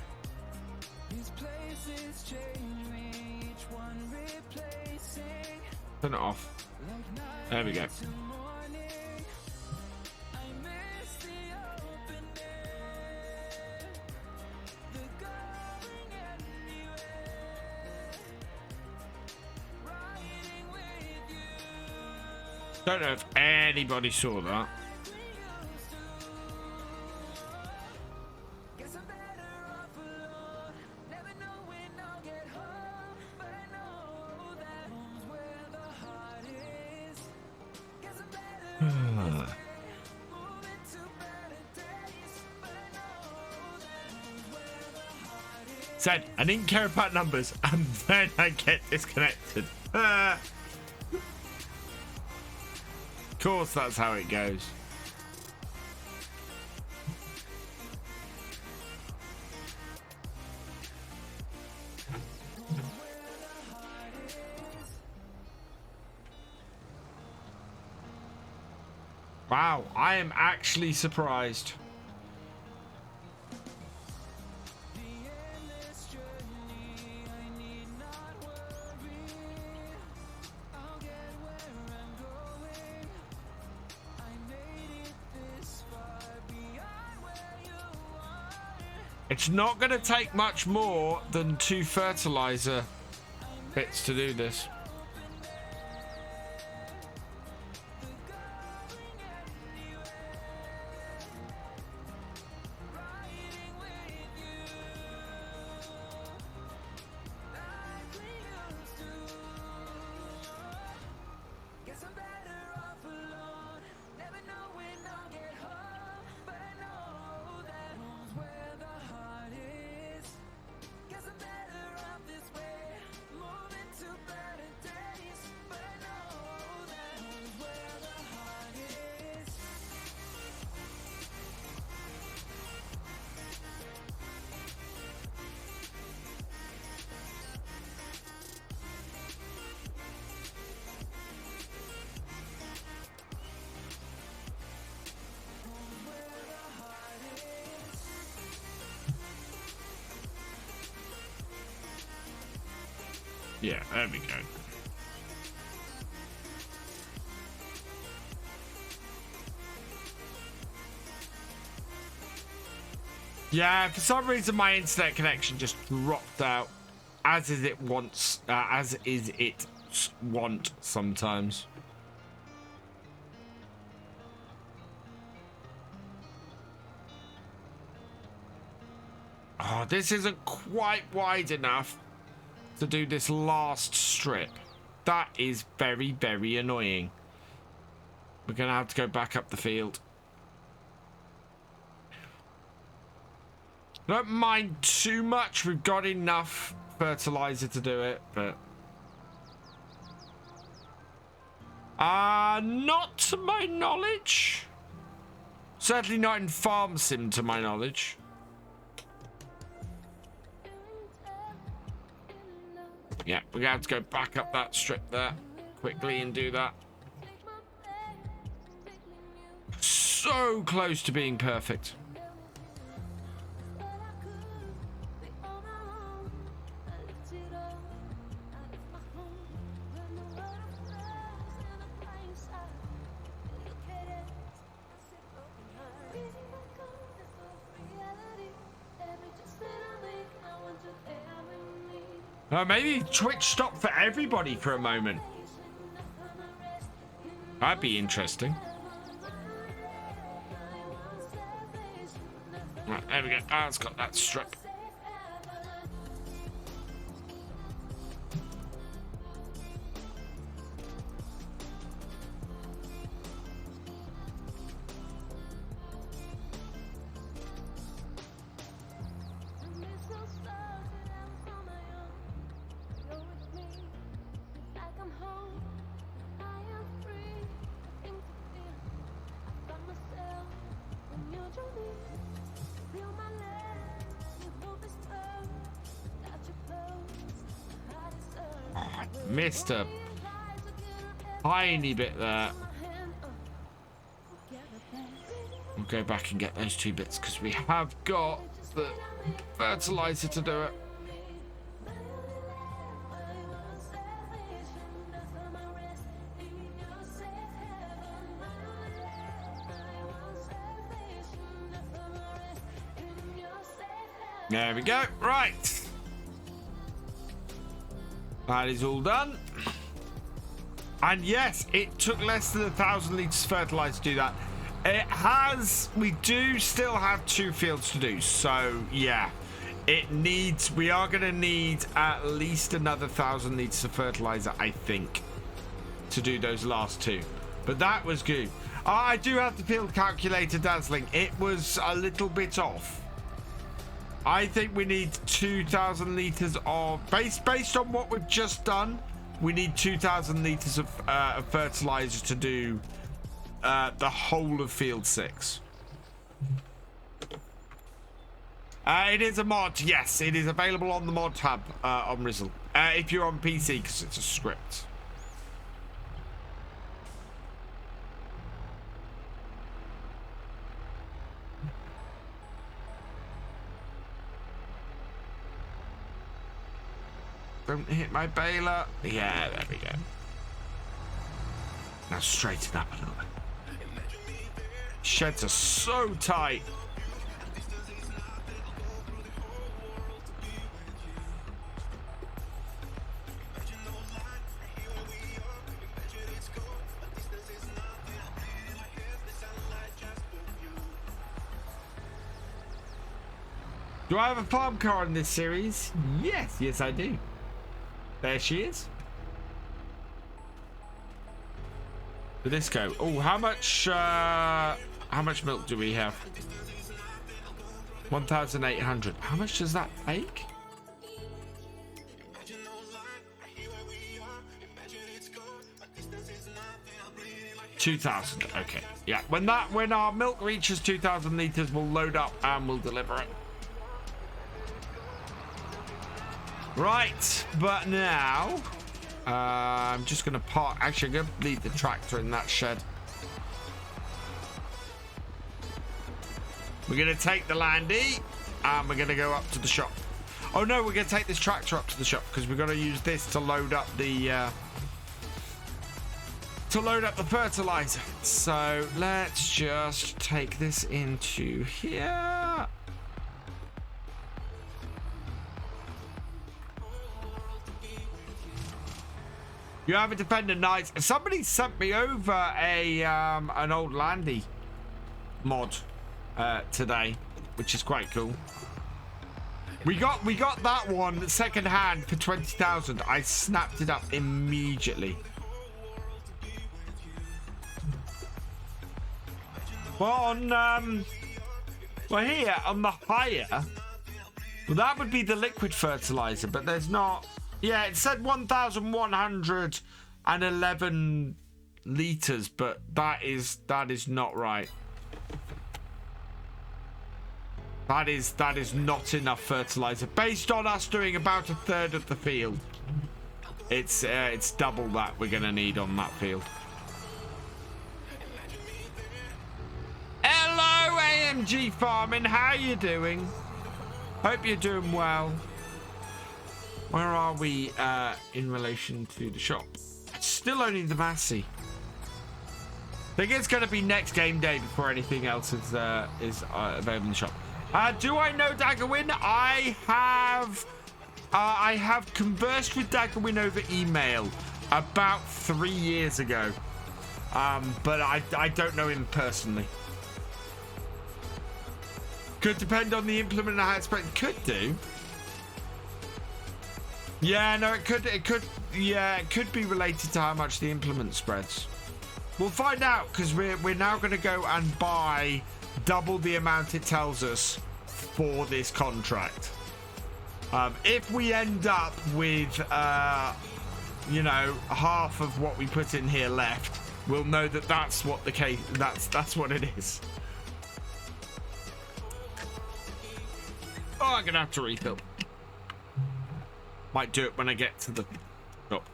S2: These places change me, each one replacing.
S1: Turn it off. There we go. Don't know if anybody saw that. Said, I didn't care about numbers, and then I get disconnected. Of course, that's how it goes. Wow, I am actually surprised. It's not going to take much more than 2 fertilizer bits to do this. Yeah, there we go. Yeah, for some reason my internet connection just dropped out, as is it wants, as is it want sometimes. Oh, this isn't quite wide enough to do this last strip. That is very, very annoying. We're going to have to go back up the field. I don't mind too much. We've got enough fertilizer to do it, but... not to my knowledge. Certainly not in Farm Sim to my knowledge. Yeah, we're going to have to go back up that strip there quickly and do that. So close to being perfect. Maybe Twitch stopped for everybody for a moment. That'd be interesting. Right, there we go. It's got that strip. Missed a tiny bit there. We'll go back and get those 2 bits because we have got the fertilizer to do it. There we go. Right. That is all done. And yes, it took less than 1,000 litres of fertilizer to do that. It has, we do still have 2 fields to do. So yeah, it needs, we are going to need at least another 1,000 litres of fertilizer, I think, to do those last 2. But that was good. I do have the field calculator dazzling. It was a little bit off. I think we need 2,000 litres of... Based on what we've just done, we need 2,000 litres of fertiliser to do the whole of Field 6. It is a mod, yes. It is available on the mod tab on Rizzle. If you're on PC, because it's a script. Don't hit my baler. Yeah, there we go. Now straighten up a little bit. Sheds are so tight. Do I have a farm car in this series? Yes, yes I do. There she is. Did this go? Oh, how much milk do we have? 1,800. How much does that take? 2,000. Okay. Yeah. When our milk reaches 2,000 liters, we'll load up and we'll deliver it. Right, but now I'm just gonna park. Actually, I'm gonna leave the tractor in that shed. We're gonna take the Landy and we're gonna go up to the shop. Oh no, we're gonna take this tractor up to the shop because we're gonna use this to load up the fertilizer. So let's just take this into here. You have a defender, nice. Somebody sent me over a an old Landy mod today, which is quite cool. We got that one second hand for 20,000. I snapped it up immediately. Well, on well here on the hire, well that would be the liquid fertilizer, but there's not. Yeah, it said 1,111 liters, but that is not right. That is not enough fertilizer based on us doing about a third of the field. It's double that we're gonna need on that field. Hello, AMG Farming. How you doing? Hope you're doing well. Where are we in relation to the shop? Still only the Massey. I think it's going to be next game day before anything else is available in the shop. Do I know Daggerwin? I have conversed with Daggerwin over email about 3 years ago, but I don't know him personally. Could depend on the implement and how it's spread. Could do. Yeah, no, it could be related to how much the implement spreads. We'll find out, because we're now going to go and buy double the amount it tells us for this contract. If we end up with you know, half of what we put in here left, we'll know that that's what the case. That's what it is. Oh, I'm gonna have to refill. Might do it when I get to the shop.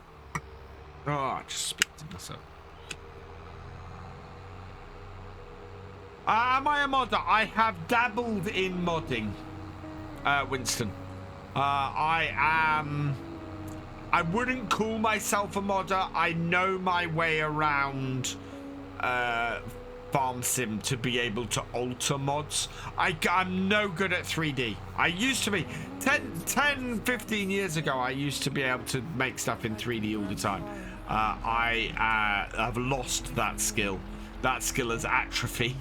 S1: Oh, I just spit to myself. Am I a modder? I have dabbled in modding, Winston. I wouldn't call myself a modder. I know my way around Farm Sim to be able to alter mods. I'm no good at 3D. I used to be 10, 15 years ago. I used to be able to make stuff in 3D all the time. I have lost that skill. That skill has atrophied.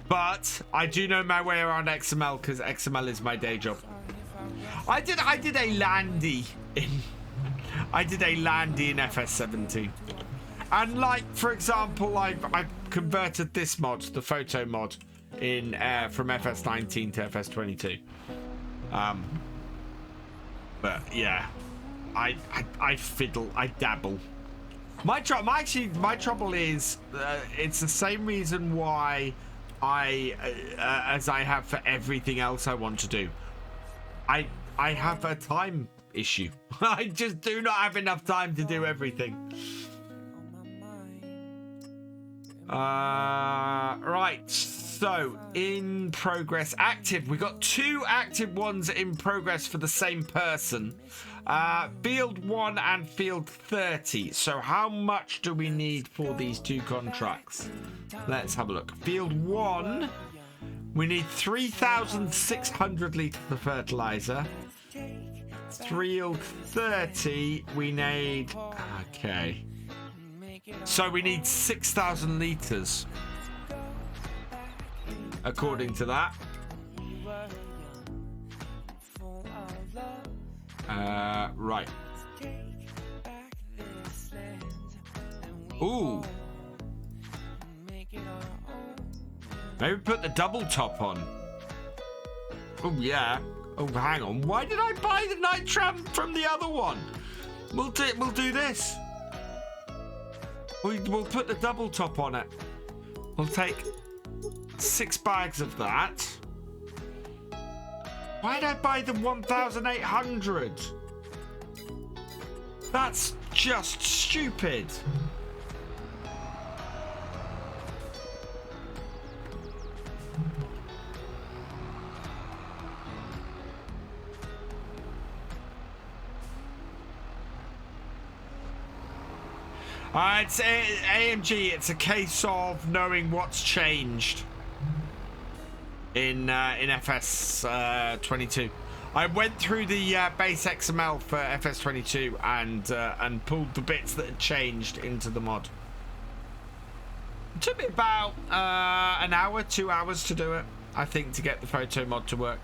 S1: But I do know my way around XML because XML is my day job. I did a landy in FS17. And like, for example, I've converted this mod, the photo mod, in from FS19 to FS22. But yeah, I fiddle, I dabble. My trouble is it's the same reason why as I have for everything else I want to do. I have a time issue. I just do not have enough time to do everything. Right, so in progress active, we got 2 active ones in progress for the same person, field 1 and field 30. So how much do we need for these 2 contracts? Let's have a look. Field 1, we need 3,600 litres of fertilizer. Field 30, we need, okay, so we need 6,000 litres, according to that. Right. Ooh. Maybe put the double top on. Oh, yeah. Oh, hang on. Why did I buy the nitram from the other one? We'll do this. We'll put the double top on it. We'll take 6 bags of that. Why did I buy the 1,800? That's just stupid. It's AMG. It's a case of knowing what's changed in FS22. I went through the base XML for FS22 and pulled the bits that had changed into the mod. It took me about an hour, 2 hours to do it. I think, to get the photo mod to work.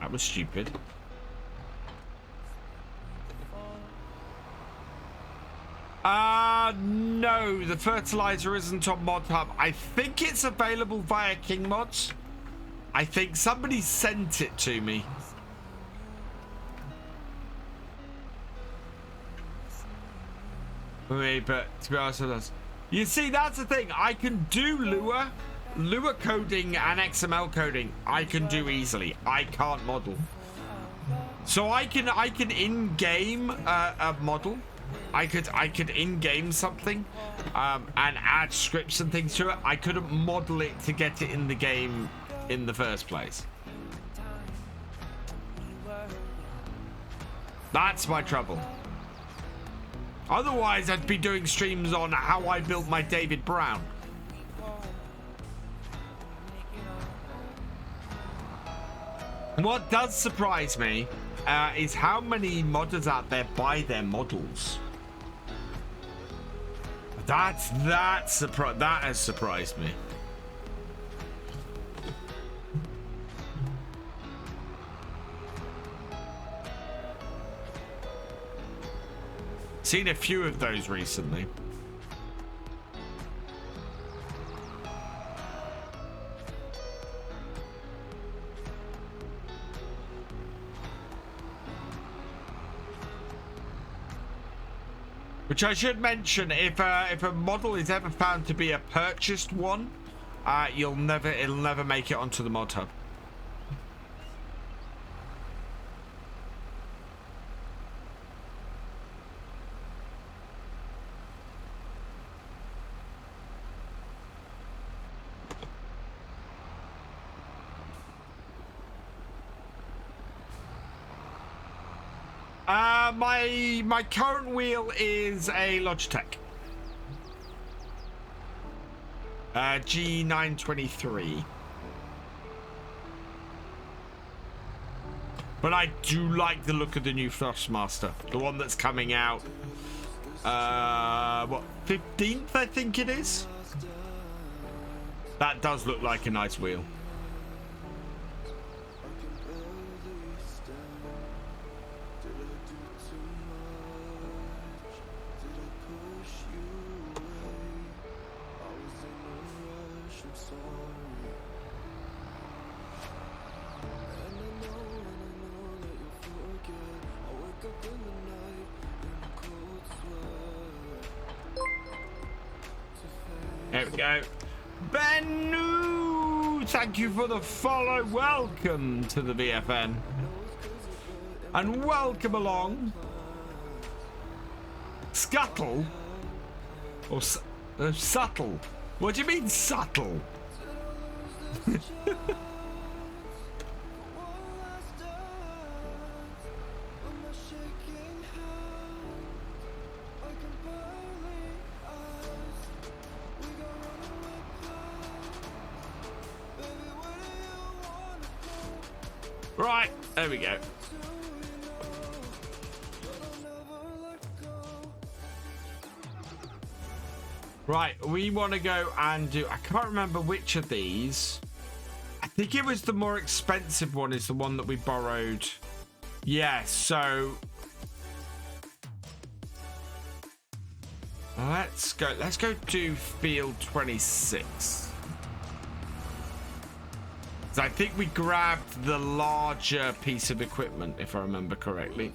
S1: That was stupid. No, the fertilizer isn't on Mod Hub. I think it's available via King Mods. I think somebody sent it to me. Wait, but to be honest with us, you see, that's the thing. I can do Lua coding and XML coding. I can do easily. I can't model. So I can in-game a model. I could in-game something and add scripts and things to it. I couldn't model it to get it in the game in the first place. That's my trouble. Otherwise, I'd be doing streams on how I built my David Brown. What does surprise me is how many modders out there buy their models. That has surprised me. Seen a few of those recently. Which I should mention, if a model is ever found to be a purchased one, it'll never make it onto the mod hub. My current wheel is a Logitech G923, but I do like the look of the new Thrustmaster, the one that's coming out. What, 15th, I think it is. That does look like a nice wheel. There we go. Bennu, thank you for the follow. Welcome to the VFN. And welcome along. Scuttle? Or subtle? What do you mean subtle? Right, there we go. Right, we want to go and do... I can't remember which of these. I think it was the more expensive one is the one that we borrowed. Yeah, so... Let's go do field 26. I think we grabbed the larger piece of equipment, if I remember correctly.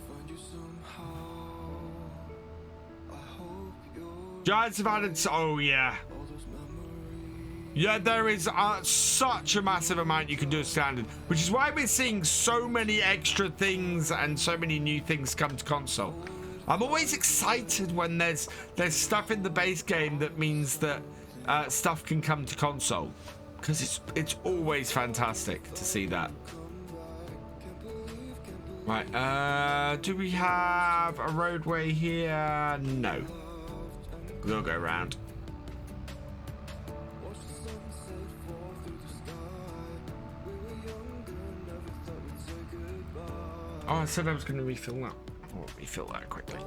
S1: Giants have added... Oh, yeah. Yeah, there is such a massive amount you can do as standard, which is why we're seeing so many extra things and so many new things come to console. I'm always excited when there's stuff in the base game that means that stuff can come to console. Because it's always fantastic to see that. Right, do we have a roadway here? No. We'll go around. Oh, I said I was going to refill that. I'll refill that quickly.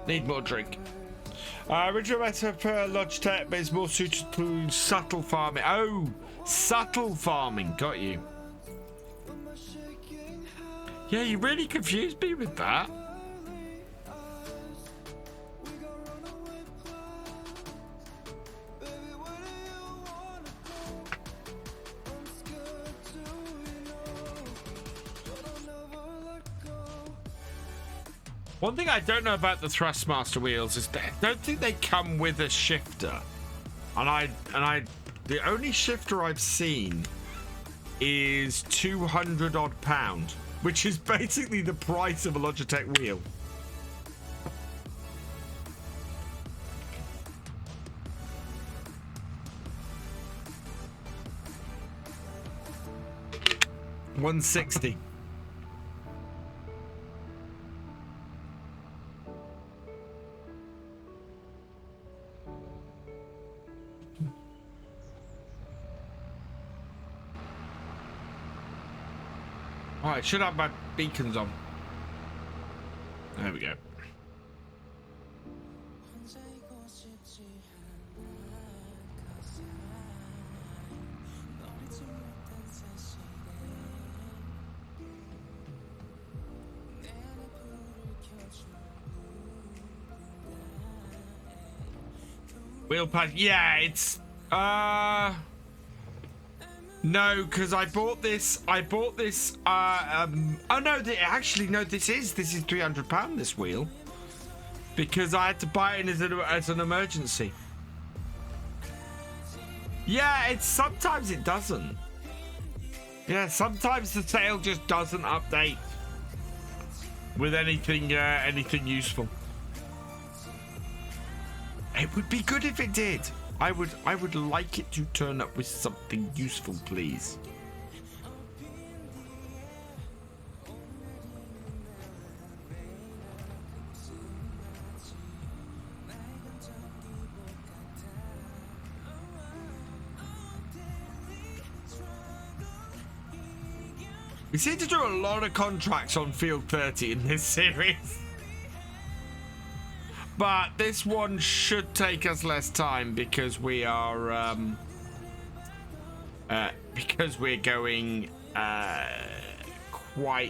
S1: Need more drink. Original meta for Logitech, but it's more suited to subtle farming. Oh, subtle farming. Got you. Yeah, you really confused me with that. One thing I don't know about the Thrustmaster wheels is that I don't think they come with a shifter. And the only shifter I've seen is 200 odd pound, which is basically the price of a Logitech wheel. $160. Alright, should have my beacons on. There we go. Wheel pad, yeah, it's no, because I bought this. Oh no, actually no. This is £300. This wheel, because I had to buy it as an emergency. Yeah, it's sometimes it doesn't. Yeah, sometimes the sale just doesn't update with anything useful. It would be good if it did. I would like it to turn up with something useful, please. We seem to do a lot of contracts on Field 30 in this series. But this one should take us less time because we are because we're going we're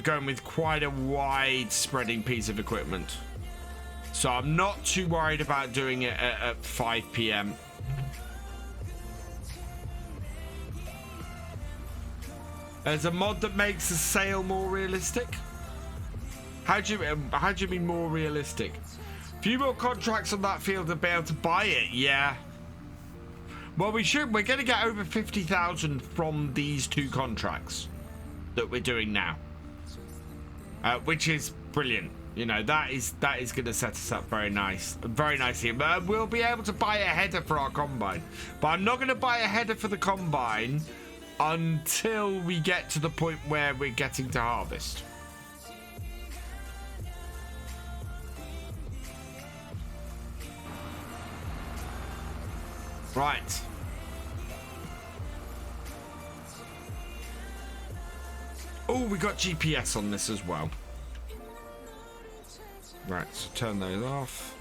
S1: going with quite a wide spreading piece of equipment. So I'm not too worried about doing it at 5 PM. There's a mod that makes the sale more realistic. How do you mean more realistic? Few more contracts on that field to be able to buy it, yeah. Well, we're going to get over 50,000 from these two contracts that we're doing now, which is brilliant. You know, that is going to set us up very nicely. We'll be able to buy a header for our combine, but I'm not going to buy a header for the combine until we get to the point where we're getting to harvest. Right. Oh, we got GPS on this as well. Right, so turn those off.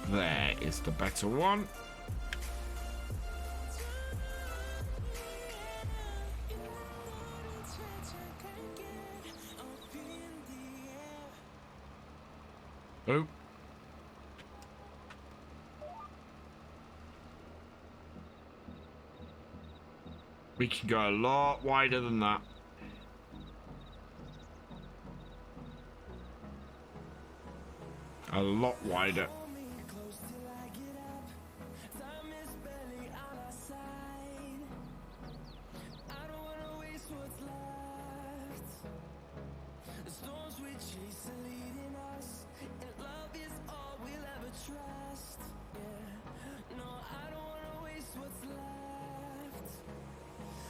S1: There is the better one. Oh. We can go a lot wider than that. A lot wider.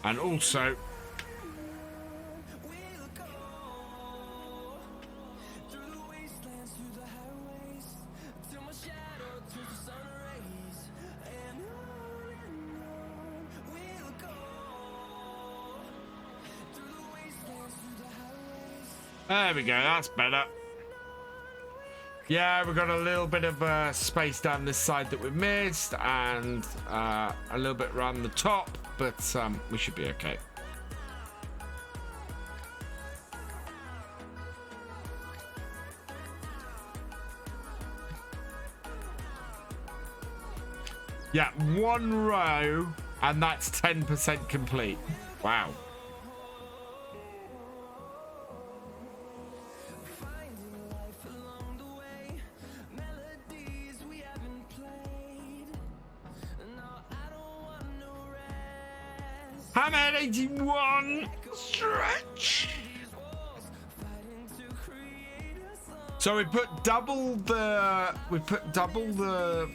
S1: And also, There we go, that's better. Yeah, we've got a little bit of space down this side that we missed, and a little bit around the top, but we should be okay. Yeah, one row, and that's 10% complete. Wow. Hammer 81 stretch. So we put double the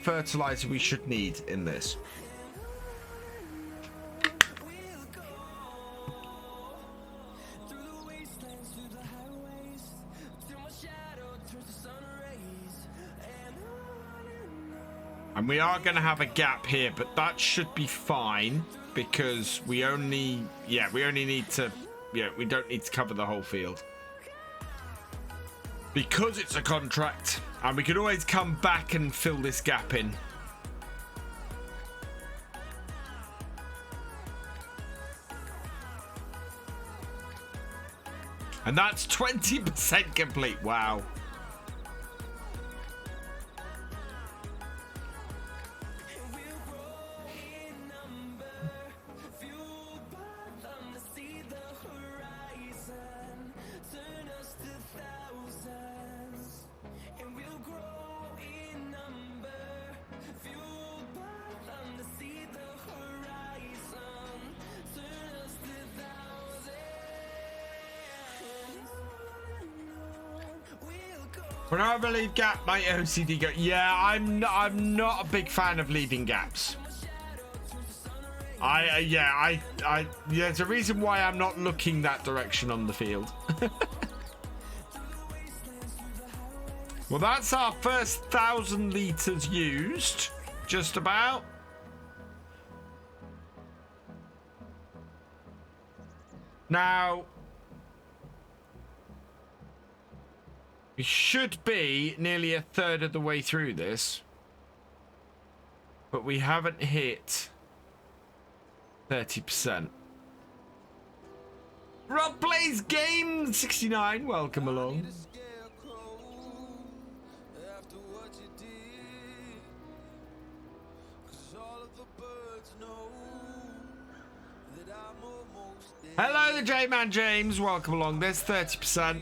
S1: fertilizer we should need in this. And we are going to have a gap here, but that should be fine because we only need to, we don't need to cover the whole field. Because it's a contract, and we can always come back and fill this gap in. And that's 20% complete. Wow. When I leave gap, my OCD go. Yeah, I'm not a big fan of leaving gaps. There's a reason why I'm not looking that direction on the field. Well, that's our first 1,000 liters used, just about. Now, we should be nearly a third of the way through this, but we haven't hit 30%. Rob plays game 69. Welcome along. Hello, the J-Man James. Welcome along. There's 30%.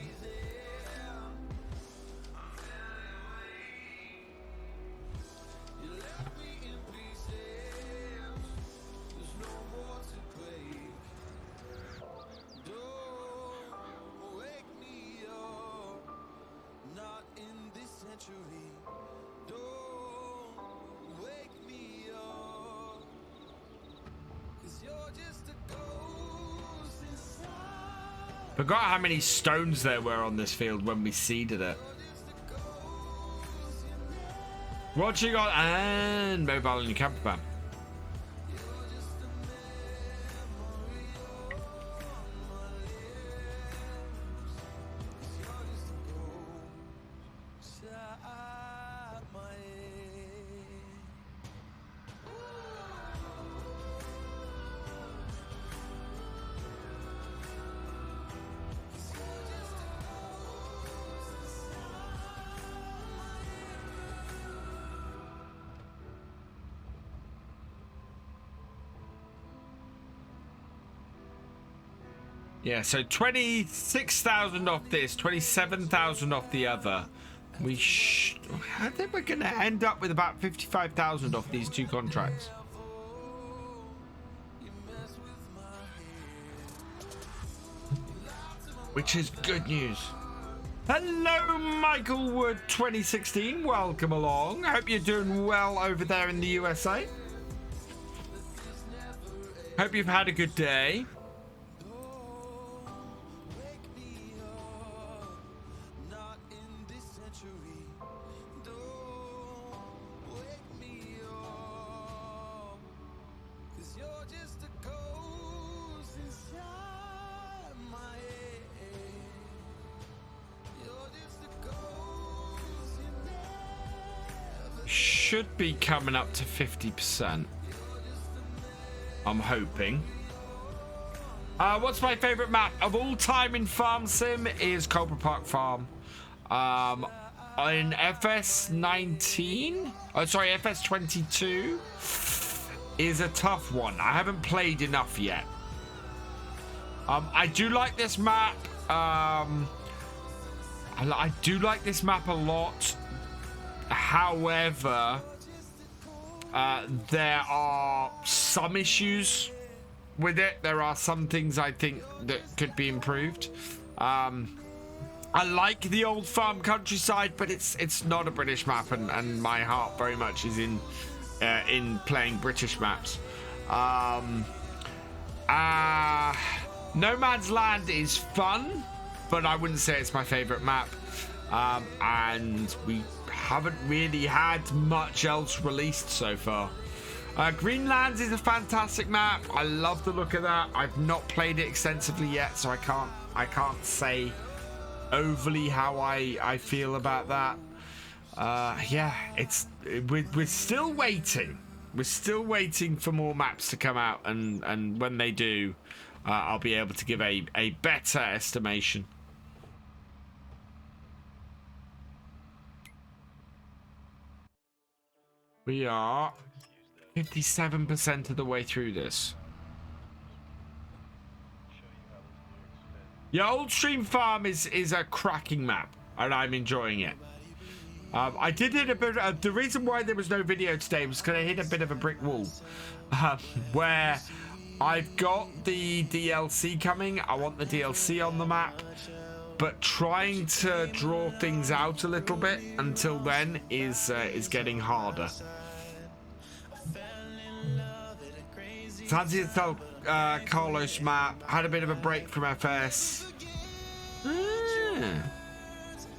S1: Forgot how many stones there were on this field when we seeded it. Watching on and mobile in your camper van. Yeah, so 26,000 off this, 27,000 off the other. I think we're going to end up with about 55,000 off these two contracts. Which is good news. Hello, Michael Wood 2016. Welcome along. I hope you're doing well over there in the USA. Hope you've had a good day. should be coming up to 50%. I'm hoping. What's my favorite map of all time in Farm Sim is Cobra Park Farm. In FS19, oh sorry, FS22 is a tough one. I haven't played enough yet. I do like this map. I do like this map a lot. However, there are some issues with it. There are some things I think that could be improved. I like the old farm countryside, but it's not a British map, and my heart very much is in playing British maps. No Man's Land is fun, but I wouldn't say it's my favorite map. And we haven't really had much else released so far. Greenlands is a fantastic map. I love the look of that. I've not played it extensively yet, so I can't say overly how I feel about that. Yeah, we're still waiting. We're still waiting for more maps to come out, and when they do, I'll be able to give a better estimation. We are 57% of the way through this. Yeah, Old Stream Farm is a cracking map, and I'm enjoying it. I did hit a bit. The reason why there was no video today was because I hit a bit of a brick wall, where I've got the DLC coming. I want the DLC on the map, but trying to draw things out a little bit until then is getting harder. Fancy to Carlos map. Had a bit of a break from FS.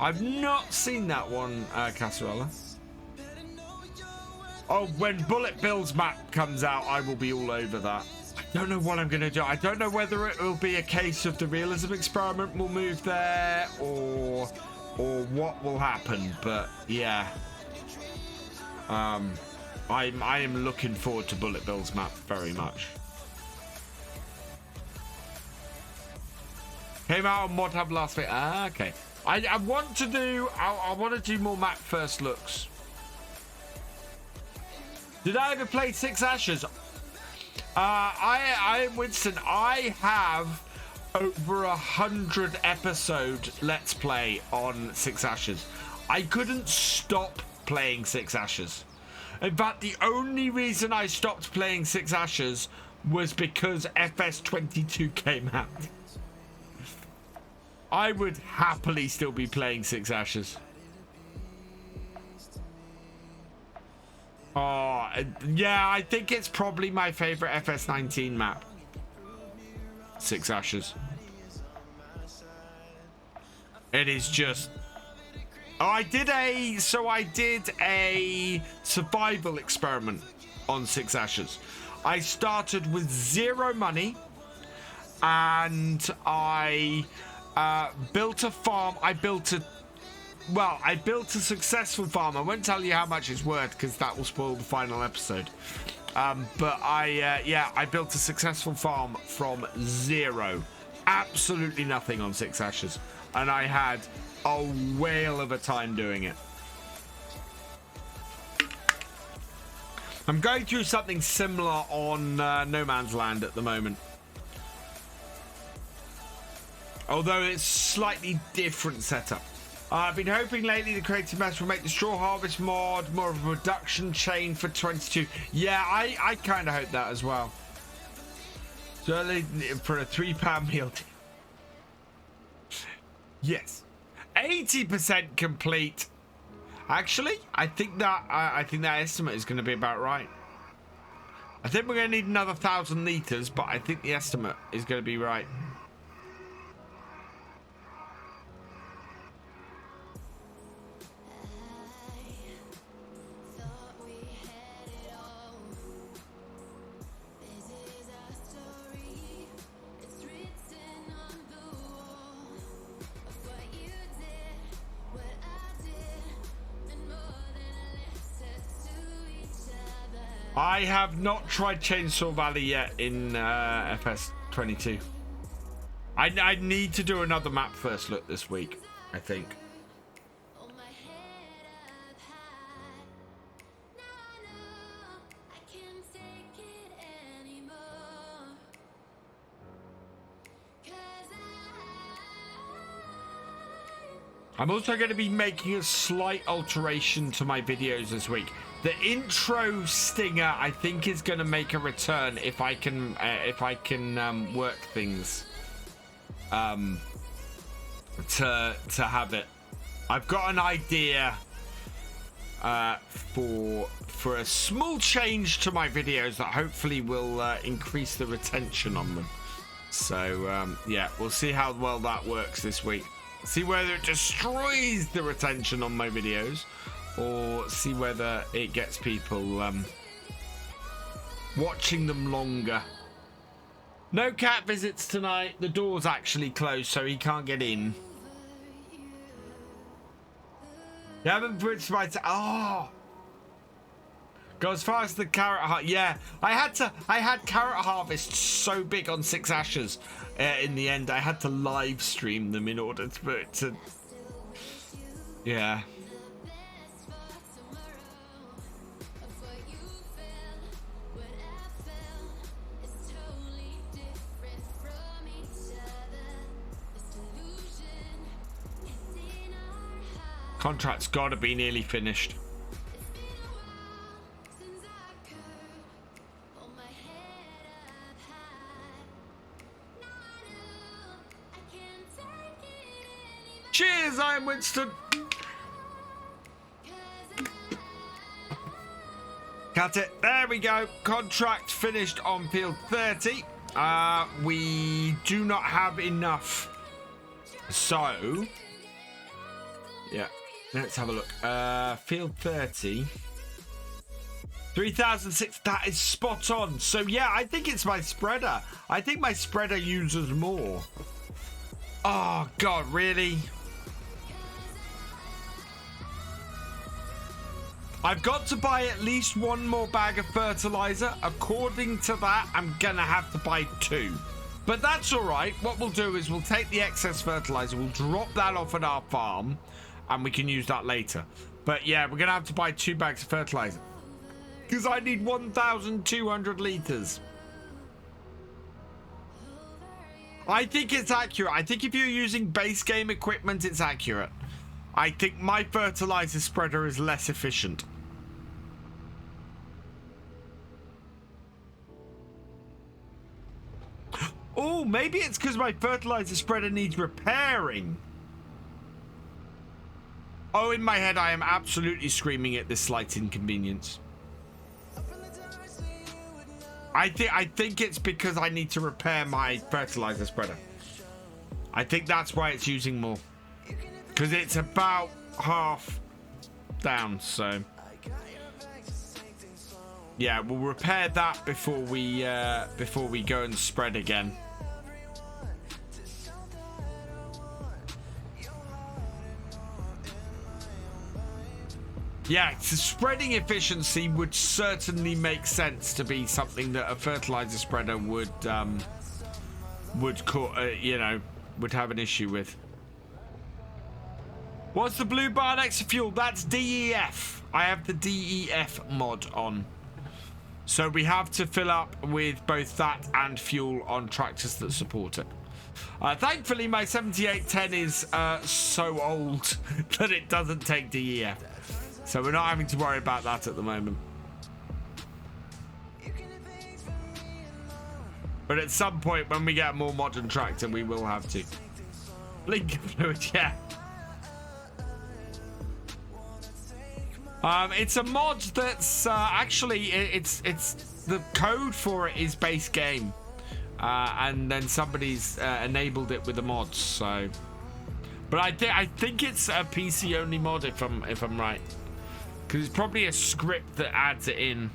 S1: I've not seen that one, Casserella. Oh, when Bullet Bill's map comes out, I will be all over that. I don't know what I'm going to do. I don't know whether it will be a case of the realism experiment will move there or what will happen, but yeah. I am looking forward to Bullet Bill's map very much. Came out on Mod Hub last week. Okay. I want to do more map first looks. Did I ever play Six Ashes? I am Winston. I have over 100 episode Let's Play on Six Ashes. I couldn't stop playing Six Ashes. In fact, the only reason I stopped playing Six Ashes was because FS22 came out. I would happily still be playing Six Ashes. Oh, yeah, I think it's probably my favorite FS19 map. Six Ashes. It is just... Oh, I did a survival experiment on Six Ashes. I started with 0 money, and I built a farm. I built a successful farm. I won't tell you how much it's worth because that will spoil the final episode. But I built a successful farm from 0, absolutely nothing on Six Ashes, and I had a whale of a time doing it. I'm going through something similar on No Man's Land at the moment, although it's slightly different setup. I've been hoping lately the creative mess will make the straw harvest mod more of a production chain for 22. Yeah, I kind of hope that as well. Certainly for a £3 meal. Yes. 80% complete. Actually, I think that estimate is going to be about right. I think we're going to need another 1,000 litres, but I think the estimate is going to be right. I have not tried Chainsaw Valley yet in FS22. I need to do another map first look this week, I think. I'm also going to be making a slight alteration to my videos this week. The intro stinger, I think, is going to make a return if I can work things to have it. I've got an idea for a small change to my videos that hopefully will increase the retention on them. So yeah, we'll see how well that works this week. See whether it destroys the retention on my videos, or see whether it gets people watching them longer. No cat visits tonight. The door's actually closed, so he can't get in. You haven't put my go as far as the carrot harvest. Yeah, I had carrot harvest so big on 6 Ashes. In the end, I had to live stream them in order for it to. Yeah. Contract's gotta be nearly finished. Cheers, I'm Winston. Cut it. There we go. Contract finished on field 30. We do not have enough. So, yeah, let's have a look. Field 30. 3,006. That is spot on. So, yeah, I think it's my spreader. I think my spreader uses more. Oh, God, really? I've got to buy at least 1 more bag of fertilizer. According to that, I'm gonna have to buy 2. But that's all right. What we'll do is we'll take the excess fertilizer, we'll drop that off at our farm, and we can use that later. But yeah, we're gonna have to buy 2 bags of fertilizer because I need 1,200 liters. I think it's accurate. I think if you're using base game equipment, it's accurate. I think my fertilizer spreader is less efficient. Oh, maybe it's because my fertilizer spreader needs repairing. Oh, in my head, I am absolutely screaming at this slight inconvenience. I think it's because I need to repair my fertilizer spreader. I think that's why it's using more. Because it's about half down, so yeah, we'll repair that before we go and spread again. Yeah, so spreading efficiency would certainly make sense to be something that a fertilizer spreader would have an issue with. What's the blue bar next to fuel? That's DEF. I have the DEF mod on. So we have to fill up with both that and fuel on tractors that support it. Thankfully, my 7810 is so old that it doesn't take DEF. So we're not having to worry about that at the moment. But at some point, when we get a more modern tractor, we will have to. Blink fluid, yeah. It's a mod that's actually it's the code for it is base game, and then somebody's enabled it with the mods. So, but I think it's a PC only mod if I'm right, because it's probably a script that adds it in.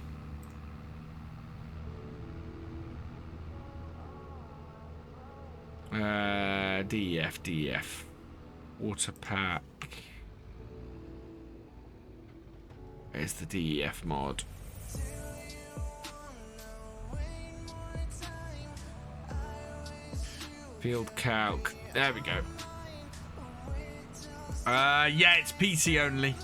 S1: DEF water pack. There's the DEF mod. Field calc. There we go. Yeah, it's PC only.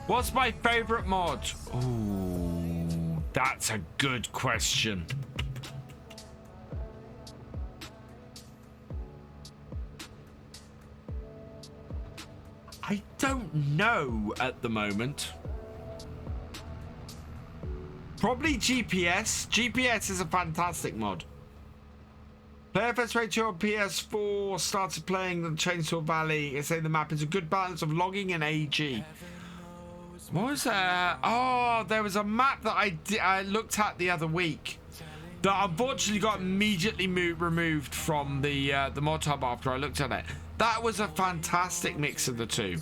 S1: What's my favorite mod? Ooh, that's a good question. I don't know at the moment. Probably GPS. GPS is a fantastic mod. Player first ratio on PS4 started playing the Chainsaw Valley. It's saying the map is a good balance of logging and AG. What was that? Oh, there was a map that I looked at the other week that unfortunately got immediately removed from the mod hub after I looked at it. That was a fantastic mix of the two.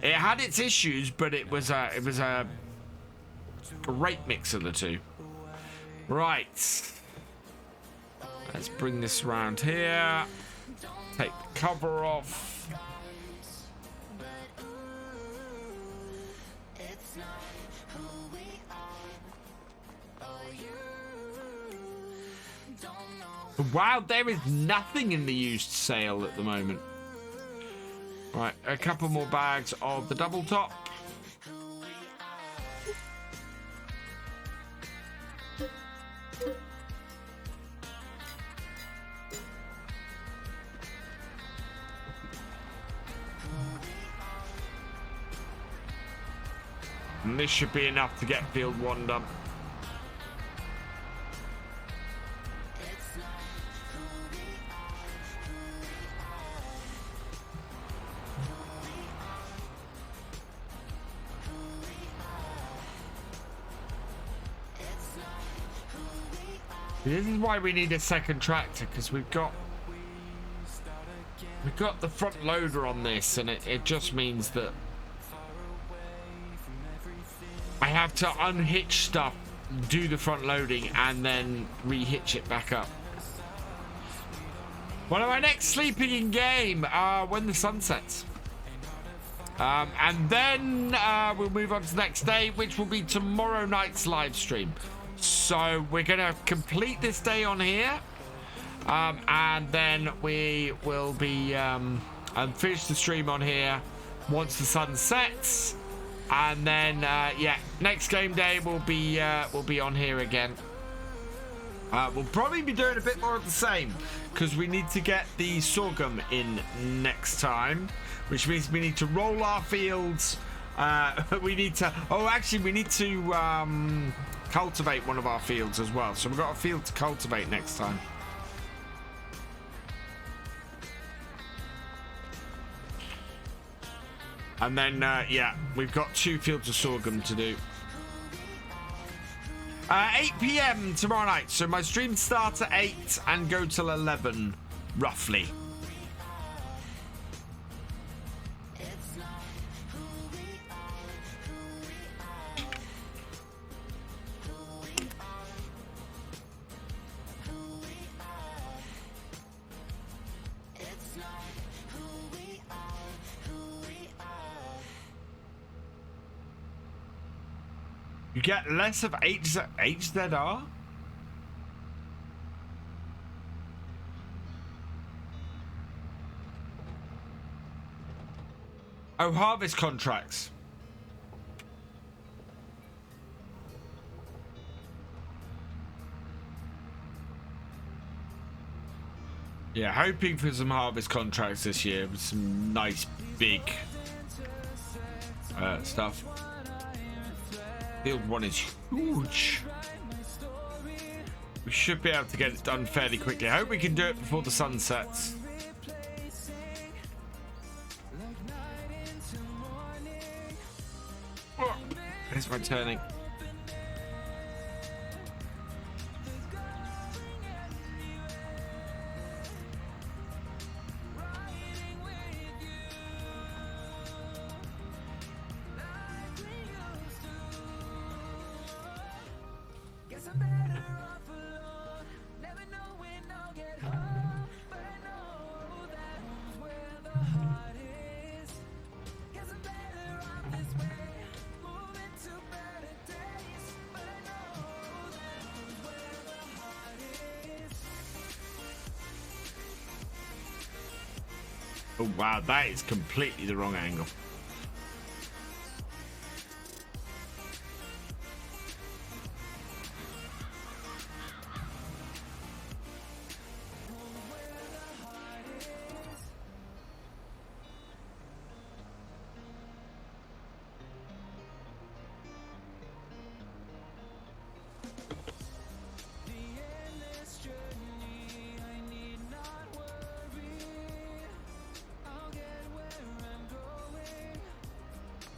S1: It had its issues, but it was a great mix of the two. Right. Let's bring this around here. Take the cover off. Wow, there is nothing in the used sale at the moment. Right, a couple more bags of the double top. And this should be enough to get field 1 done. This is why we need a second tractor, because we've got the front loader on this, and it just means that I have to unhitch stuff, do the front loading, and then rehitch it back up. When am I next sleeping in game? When the sun sets. And then we'll move on to the next day, which will be tomorrow night's live stream. So we're going to complete this day on here, and then we will be finish the stream on here once the sun sets, and then yeah, next game day we'll be on here again. We'll probably be doing a bit more of the same because we need to get the sorghum in next time, which means we need to roll our fields. We need to cultivate one of our fields as well, so we've got a field to cultivate next time. And then yeah, we've got 2 fields of sorghum to do. 8 PM tomorrow night, so my stream starts at 8 and go till 11 roughly. You get less of HZR? Oh, harvest contracts. Yeah, hoping for some harvest contracts this year with some nice big stuff. Field 1 is huge. We should be able to get it done fairly quickly. I hope we can do it before the sun sets. Oh, there's my turning. Oh, wow. That is completely the wrong angle.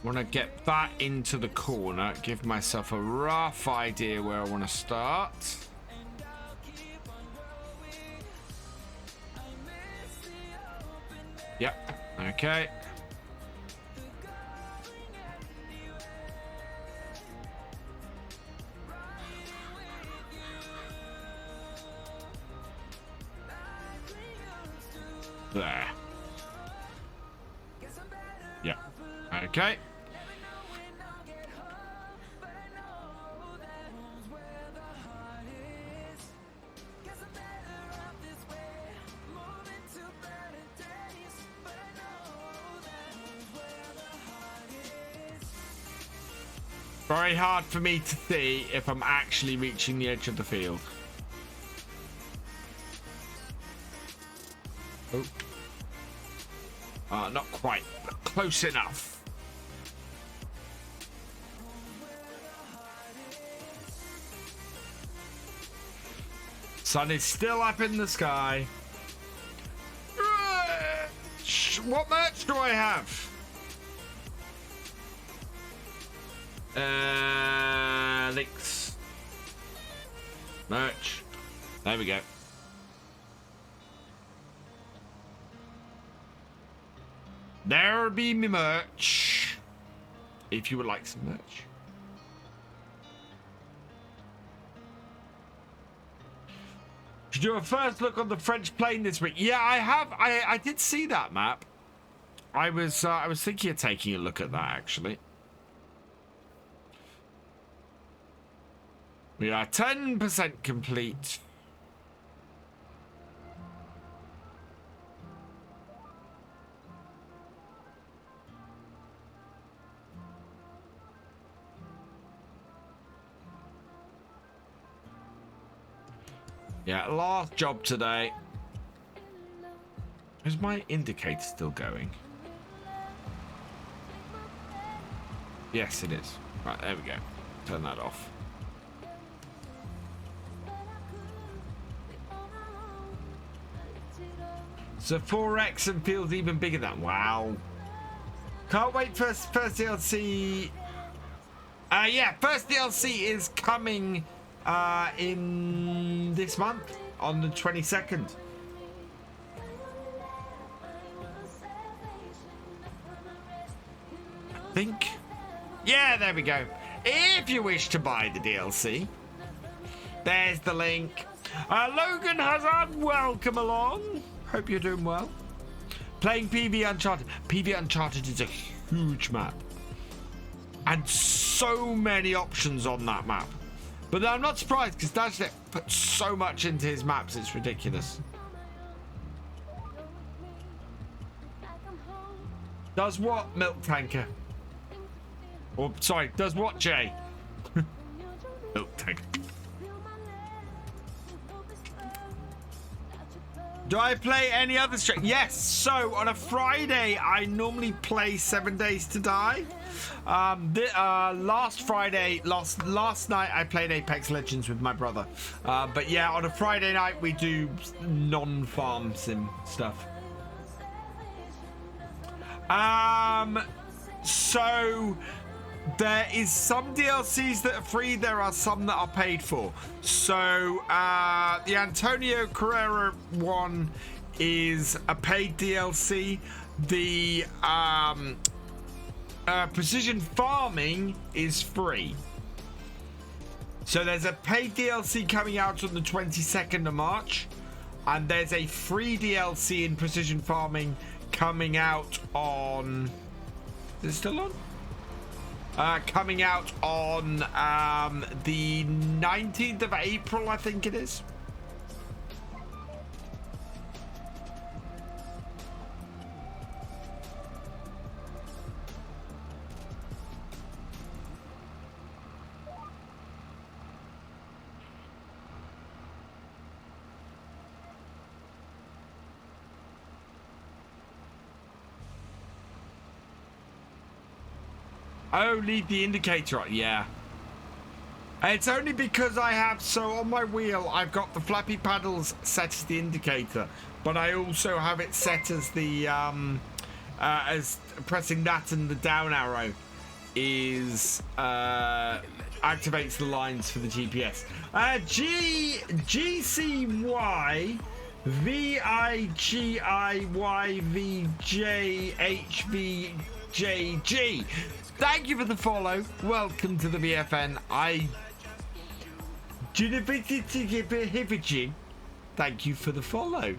S1: Want to get that into the corner, give myself a rough idea where I want to start. Yep, okay. There. Yeah, okay. Very hard for me to see if I'm actually reaching the edge of the field. Oh. Not quite, but close enough. Sun is still up in the sky. What merch do I have? Links. Merch. There we go. There'll be me merch. If you would like some merch. Did you do a first look on the French plane this week? Yeah, I have. I did see that map. I was thinking of taking a look at that actually. We are 10% complete. Yeah, last job today. Is my indicator still going? Yes, it is. Right, there we go. Turn that off. So 4x and feels even bigger than. Wow. Can't wait for first DLC. Yeah, first DLC is coming in this month on the 22nd. I think. Yeah, there we go. If you wish to buy the DLC, there's the link. Logan Hazard, welcome along. Hope you're doing well. Playing PV Uncharted. PV Uncharted is a huge map. And so many options on that map. But I'm not surprised because Dashlet put so much into his maps, it's ridiculous. Does what, Milk Tanker? Or, sorry, does what, Jay? Milk Tanker. Do I play any other stream? Yes. So on a Friday, I normally play 7 Days to Die. Last night I played Apex Legends with my brother. But yeah, on a Friday night we do non-farm sim stuff. So there is some DLCs that are free. There are some that are paid for. So the Antonio Carrera one is a paid DLC. The Precision Farming is free. So there's a paid DLC coming out on the 22nd of March, and there's a free DLC in Precision Farming coming out on. Is it still on? Coming out on the 19th of April, I think it is. Oh, leave the indicator on. Yeah. It's only because I have, so on my wheel, I've got the flappy paddles set as the indicator, but I also have it set as the, as pressing that and the down arrow is, activates the lines for the GPS. GCY VIGIYVJHVJG. Thank you for the follow. Welcome to the BFN. Thank you for the follow.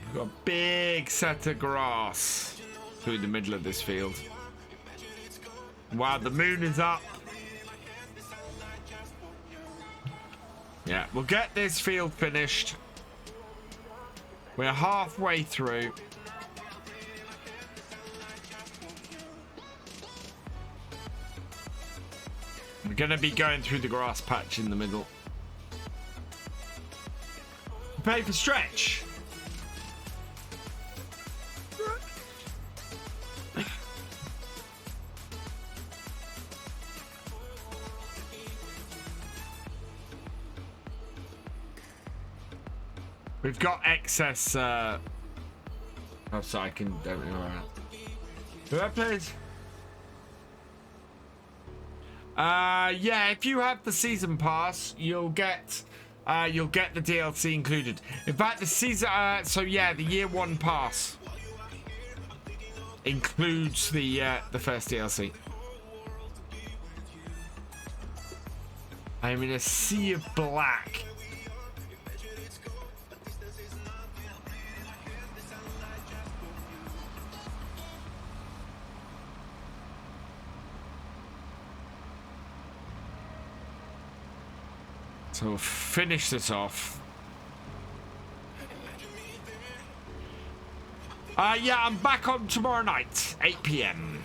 S1: We've got a big set of grass through the middle of this field. Wow, the moon is up. Yeah, we'll get this field finished. We're halfway through. We're going to be going through the grass patch in the middle. Pay for stretch. We've got excess, oh, so I can, don't know where. Who I played? Yeah, if you have the season pass, you'll get the DLC included. In fact, the season, so yeah, the year one pass includes the first DLC. I'm in a sea of black. So we'll finish this off. Yeah, I'm back on tomorrow night, 8 PM.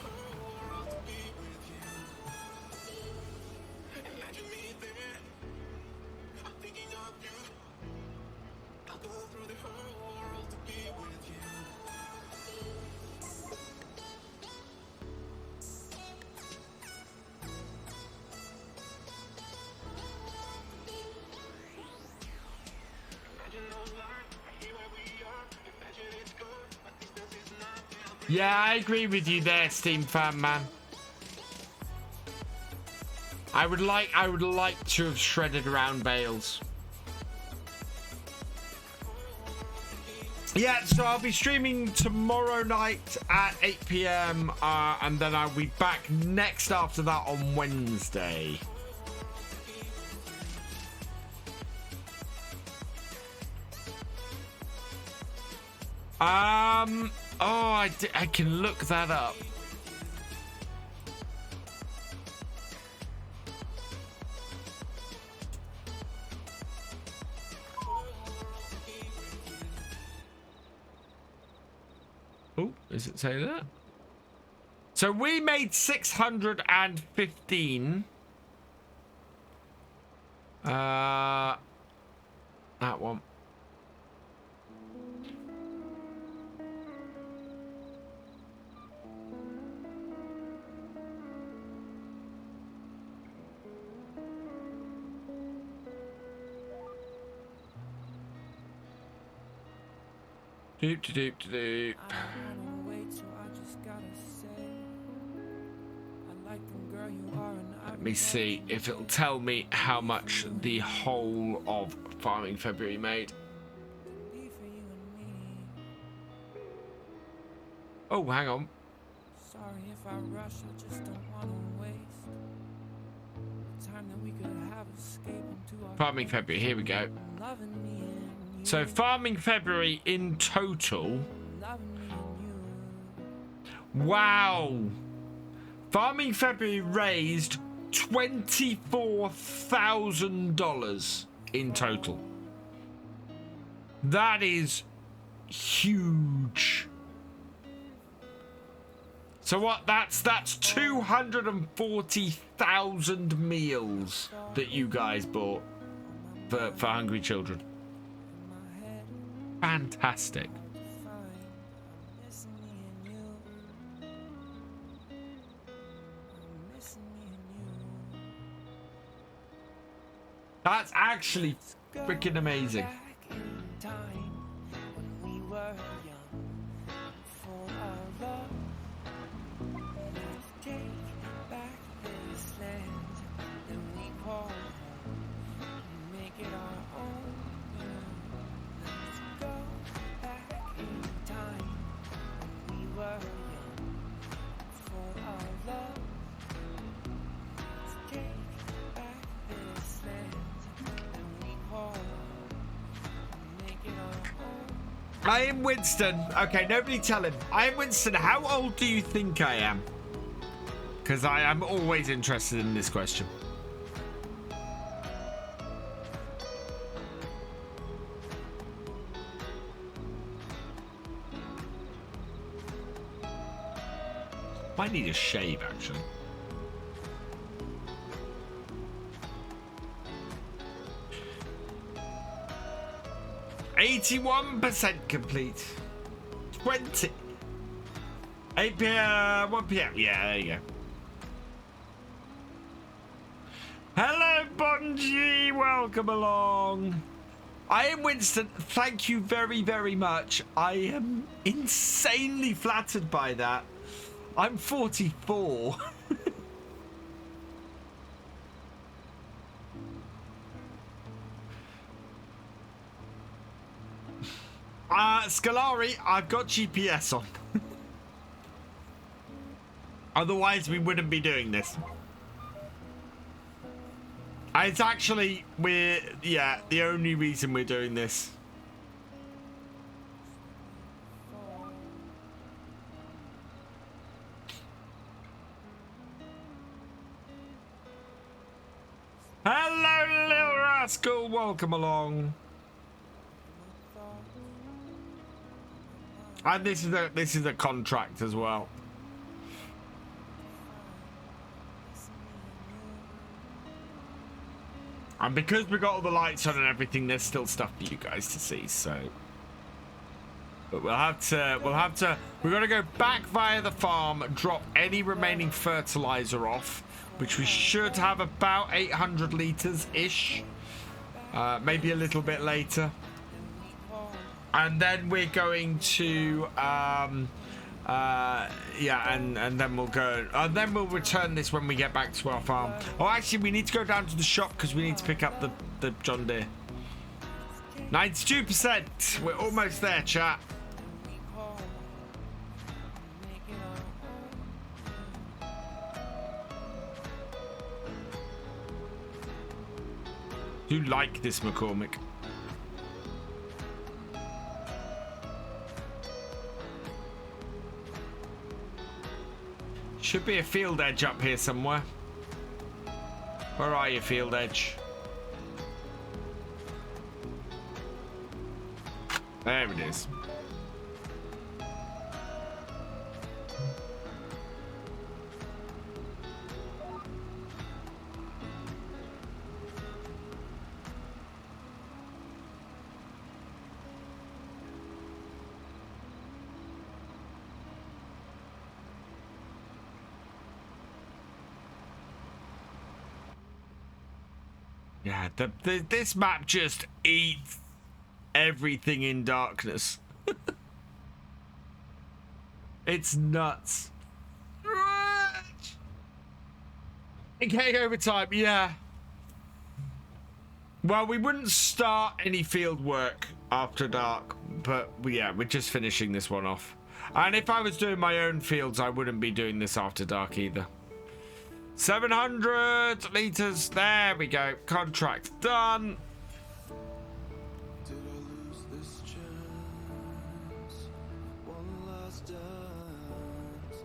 S1: Yeah, I agree with you there, Steam fan man. I would like to have shredded around bales. Yeah, so I'll be streaming tomorrow night at 8 PM, and then I'll be back next after that on Wednesday. Oh, I can look that up. Oh, does it say that? So we made 615. That one. Doop, doop, doop. Let me see if it'll tell me how much the whole of Farming February made. Oh, hang on.
S2: Sorry if I rush, I just don't want to waste the time that we could have escaped into our
S1: Farming February, here we go. So Farming February in total. Wow. Farming February raised $24,000 in total. That is huge. So what? That's 240,000 meals that you guys bought for hungry children. Fantastic. That's actually freaking amazing. I am Winston. Okay, nobody tell him. I am Winston. How old do you think I am? Because I am always interested in this question. Might need a shave, actually. %81 complete. 20. 8 p.m. 1 p.m. Yeah, there you go. Hello, Bonji. Welcome along. I am Winston. Thank you very, very much. I am insanely flattered by that. I'm 44. Scalari, I've got GPS on. Otherwise, we wouldn't be doing this. It's actually, the only reason we're doing this. Hello, little rascal. Welcome along. And this is a contract as well. And because we got all the lights on and everything, there's still stuff for you guys to see. So, but we've got to go back via the farm, drop any remaining fertilizer off, which we should have about 800 liters ish, maybe a little bit later. And then we're going to, and then we'll go, and then we'll return this when we get back to our farm. Oh, actually, we need to go down to the shop because we need to pick up the John Deere. 92%. We're almost there, chat. Do you like this, McCormick? Should be a field edge up here somewhere. Where are you, field edge? There it is. Yeah, this map just eats everything in darkness. It's nuts. Okay, overtime, yeah. Well, we wouldn't start any field work after dark, but yeah, we're just finishing this one off. And if I was doing my own fields, I wouldn't be doing this after dark either. 700 liters. There we go. Contract done.
S2: Did I lose this chance? One last dance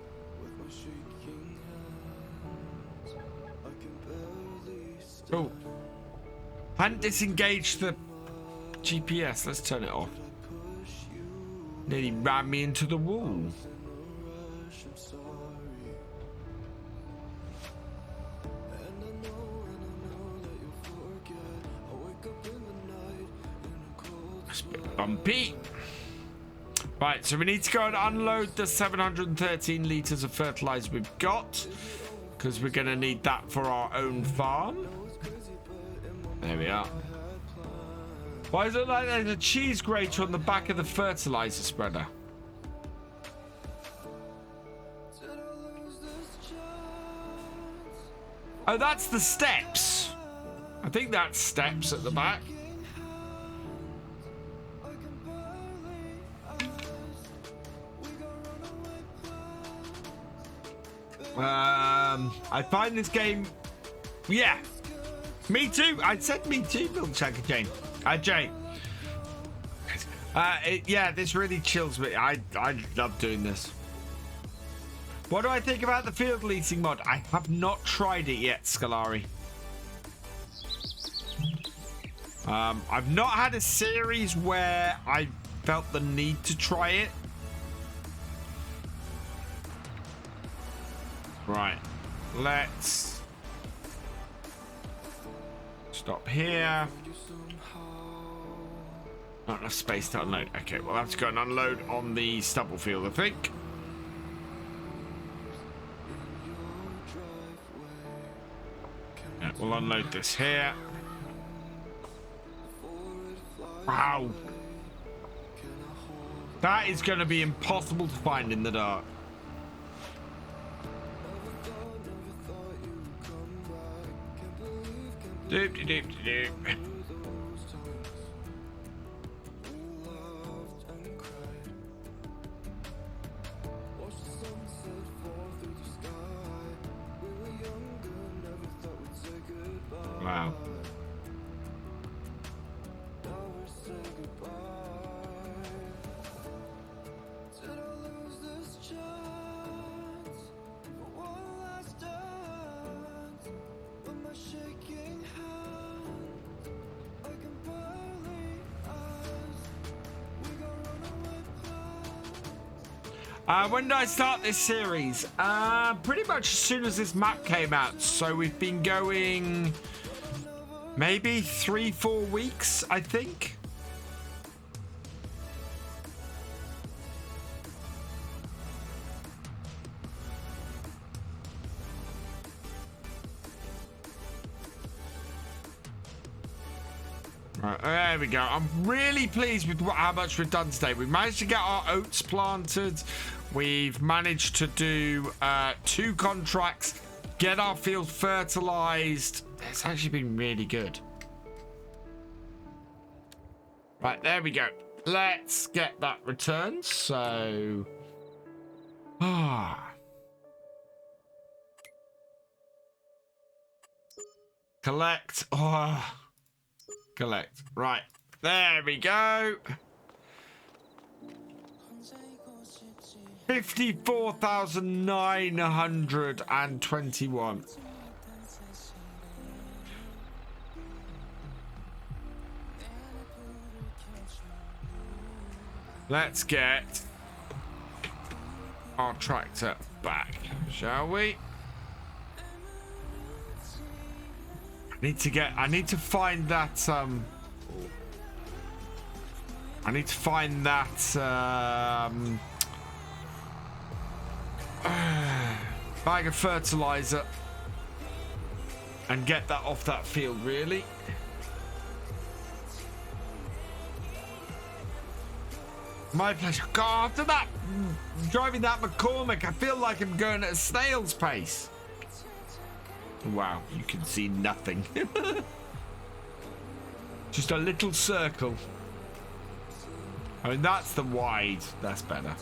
S2: with my shaking hands. I can barely stand.
S1: Oh, hadn't disengaged the GPS. Let's turn it off. Nearly ran me into the wall.
S2: I'm sorry.
S1: Bumpy. Right, so we need to go and unload the 713 litres of fertilizer we've got, because we're going to need that for our own farm. There we are. Why does it look like there's a cheese grater on the back of the fertilizer spreader? Oh, that's the steps. I think that's steps at the back. I find this game, yeah, me too. I said me too, Bill Checker Jane. Jay. Yeah, this really chills me. I love doing this. What do I think about the field leasing mod? I have not tried it yet, Scalari. I've not had a series where I felt the need to try it. Right, let's stop here. Not enough space to unload. Okay, we'll have to go and unload on the stubble field, I think. Yeah, we'll unload this here. Wow. That is going to be impossible to find in the dark. Doop de doop de doop. Wow. When did I start this series? Pretty much as soon as this map came out. So we've been going maybe 3-4 weeks, I think. Right, there we go. I'm really pleased with how much we've done today. We've managed to get our oats planted. We've managed to do 2 contracts, get our field fertilized. It's actually been really good. Right, there we go. Let's get that returned. So, collect. Collect. Right, there we go. 54,921. Let's get our tractor back, shall we? I need to find that bag of fertilizer and get that off that field, really. My pleasure. God, after that, driving that McCormick, I feel like I'm going at a snail's pace. Wow, you can see nothing. Just a little circle. I mean, that's the wide. That's better.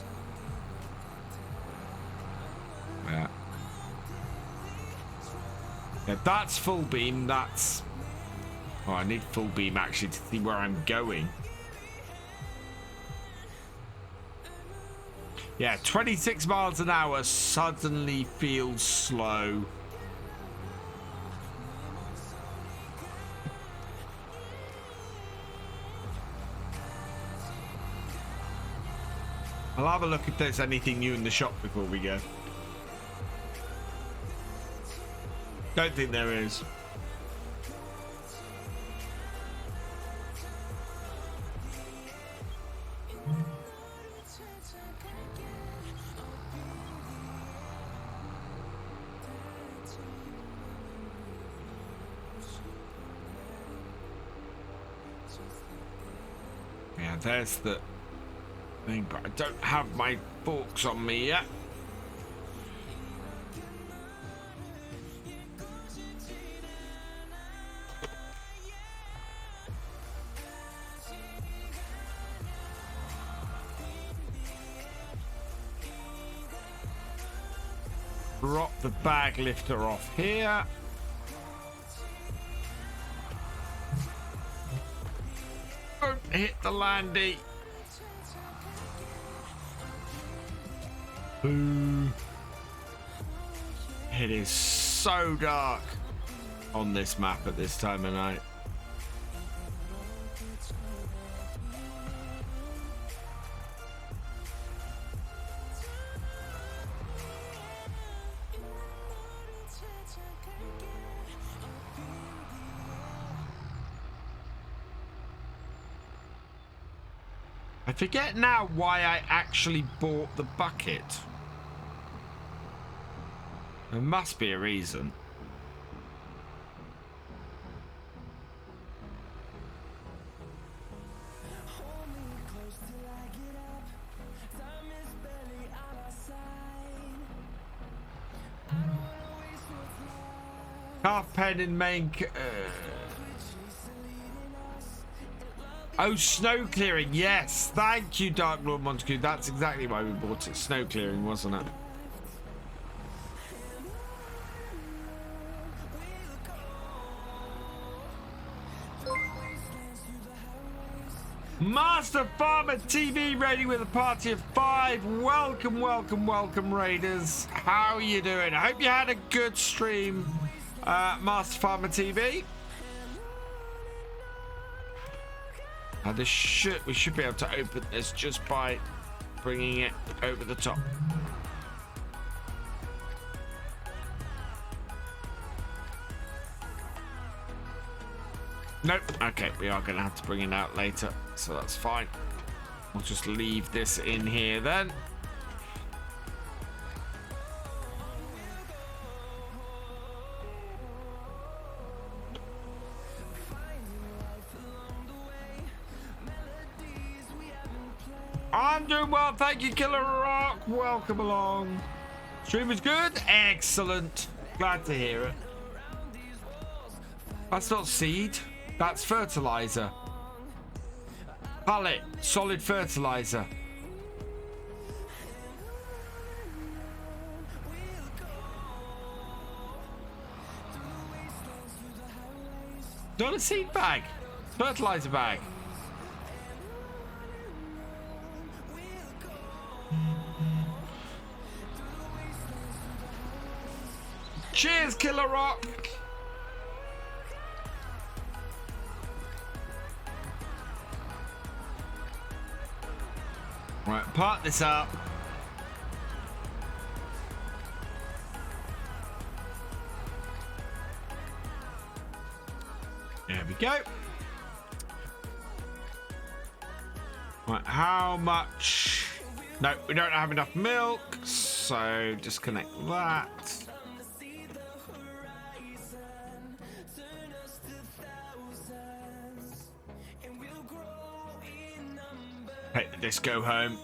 S1: Yeah. Yeah, that's full beam. That's... Oh, I need full beam, actually, to see where I'm going. Yeah, 26 miles an hour suddenly feels slow. I'll have a look if there's anything new in the shop before we go. Don't think there is. there's the thing, but I don't have my forks on me yet. Drop the bag lifter off here. Don't hit the landy. Boo. It is so dark on this map at this time of night. I forget now why I actually bought the bucket. There must be a reason. Half pen in main. Oh, snow clearing. Yes. Thank you, Dark Lord Montague. That's exactly why we bought it. Snow clearing, wasn't it? Master Farmer TV ready with a party of 5. Welcome, welcome, welcome, Raiders. How are you doing? I hope you had a good stream, Master Farmer TV. We should be able to open this just by bringing it over the top. Nope. Okay, we are going to have to bring it out later, so that's fine. We'll just leave this in here then. I'm doing well, thank you, Killer Rock. Welcome along. Stream was good? Excellent. Glad to hear it. That's not seed. That's fertilizer. Pallet. Solid fertilizer. Not a seed bag. Fertilizer bag. Cheers, Killer Rock. Right, part this up. There we go. Right, how much? No, we don't have enough milk, so disconnect that. Take the disco home.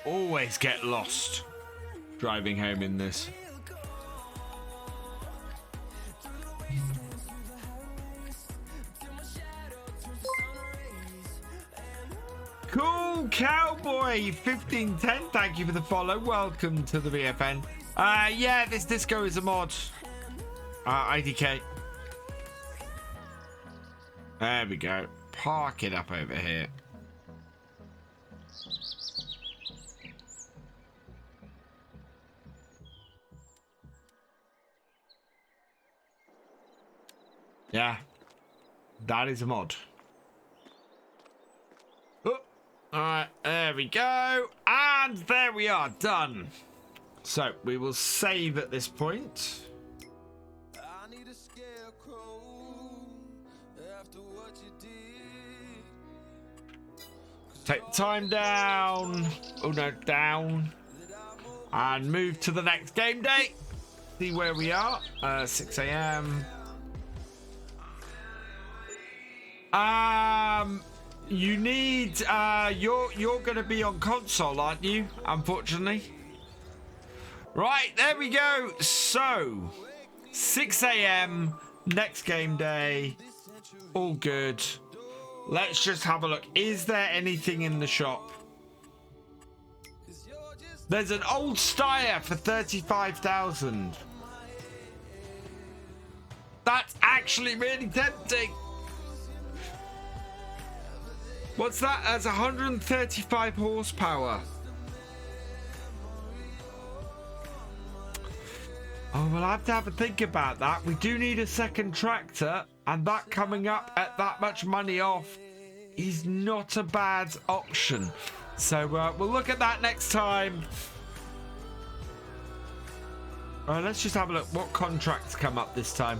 S1: Always get lost driving home in this. Cool Cowboy 1510, thank you for the follow. Welcome to the VFN. Yeah, this disco is a mod. IDK. There we go. Park it up over here. Yeah, that is a mod. Oh, all right, there we go. And there we are, done. So we will save at this point.
S2: I need a scarecrow after what you did.
S1: Take the time down. Oh no, down. And move to the next game day. see where we are. 6 a.m. You need you're gonna be on console, aren't you? Unfortunately. Right, there we go. So 6 a.m. next game day. All good. Let's just have a look. Is there anything in the shop? There's an old Steyr for 35,000. That's actually really tempting. What's that? That's 135 horsepower. Oh, we'll have to have a think about that. We do need a second tractor, and that coming up at that much money off is not a bad option. So we'll look at that next time. Let's just have a look. What contracts come up this time?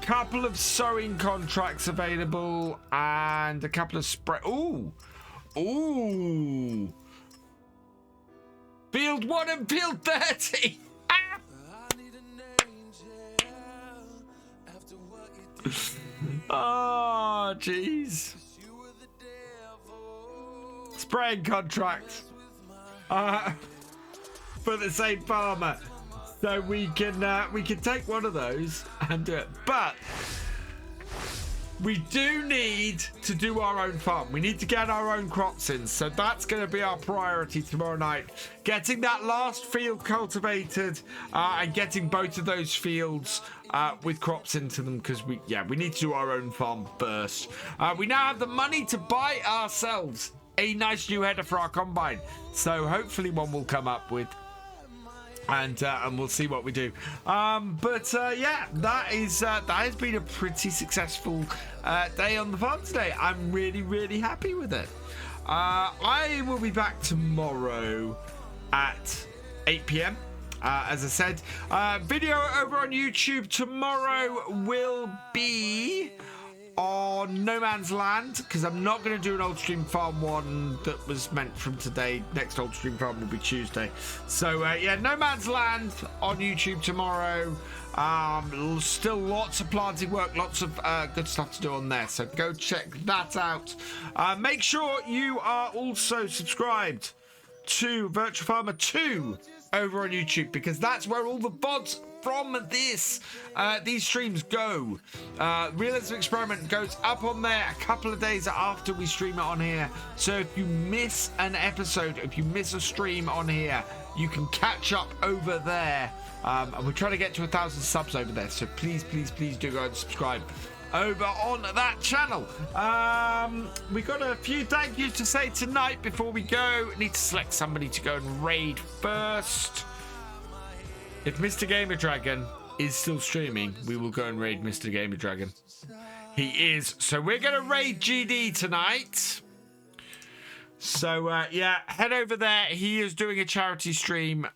S1: Couple of sowing contracts available and a couple of spray. Ooh. Field 1 and Field 30. Oh, jeez. Spraying contract for the same farmer. So we can take one of those and do it. But we do need to do our own farm. We need to get our own crops in. So that's going to be our priority tomorrow night. Getting that last field cultivated and getting both of those fields with crops into them, because we need to do our own farm first. We now have the money to buy ourselves a nice new header for our combine. So hopefully one will come up with. And we'll see what we do. Yeah, that has been a pretty successful day on the farm today. I'm really, really happy with it. I will be back tomorrow at 8 p.m. As I said, video over on YouTube tomorrow will be on No Man's Land, because I'm not going to do an Old Stream Farm one that was meant from today. Next Old Stream Farm will be Tuesday. So yeah, No Man's Land on YouTube tomorrow. Still lots of planting work, lots of good stuff to do on there, so go check that out. Make sure you are also subscribed to Virtual Farmer 2 over on YouTube, because that's where all the VODs from these streams go. Realism Experiment goes up on there a couple of days after we stream it on here. So if you miss an episode, if you miss a stream on here, you can catch up over there. And we're trying to get to 1,000 subs over there. So please, please, please do go and subscribe over on that channel. We got a few thank yous to say tonight before we go. Need to select somebody to go and raid first. If Mr. Gamer Dragon is still streaming, we will go and raid Mr. Gamer Dragon. He is. So we're going to raid GD tonight. So, yeah, head over there. He is doing a charity stream.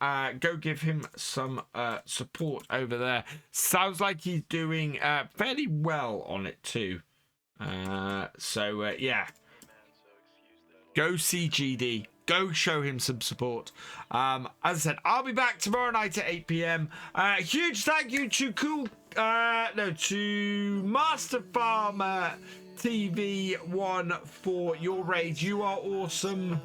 S1: Go give him some support over there. Sounds like he's doing fairly well on it too. Yeah. Go see GD. Go show him some support. As I said, I'll be back tomorrow night at 8 p.m. Huge thank you to to Master Farmer TV1 for your raid. You are awesome.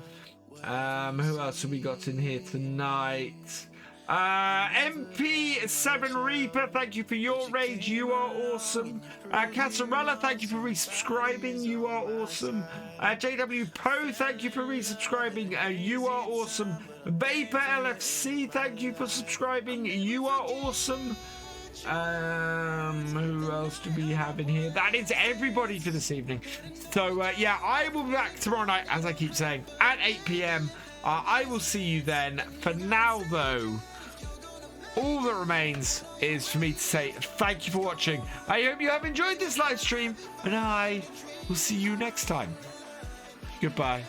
S1: Who else have we got in here tonight? MP7 Reaper, thank you for your raid. You are awesome. Casarella, thank you for resubscribing. You are awesome. JW Poe, thank you for resubscribing. You are awesome. Vapor LFC, thank you for subscribing. You are awesome. Who else do we have in here? That is everybody for this evening. So yeah, I will be back tomorrow night, as I keep saying, at 8 p.m. I will see you then. For now, though, all that remains is for me to say thank you for watching. I hope you have enjoyed this live stream, and I will see you next time. Goodbye.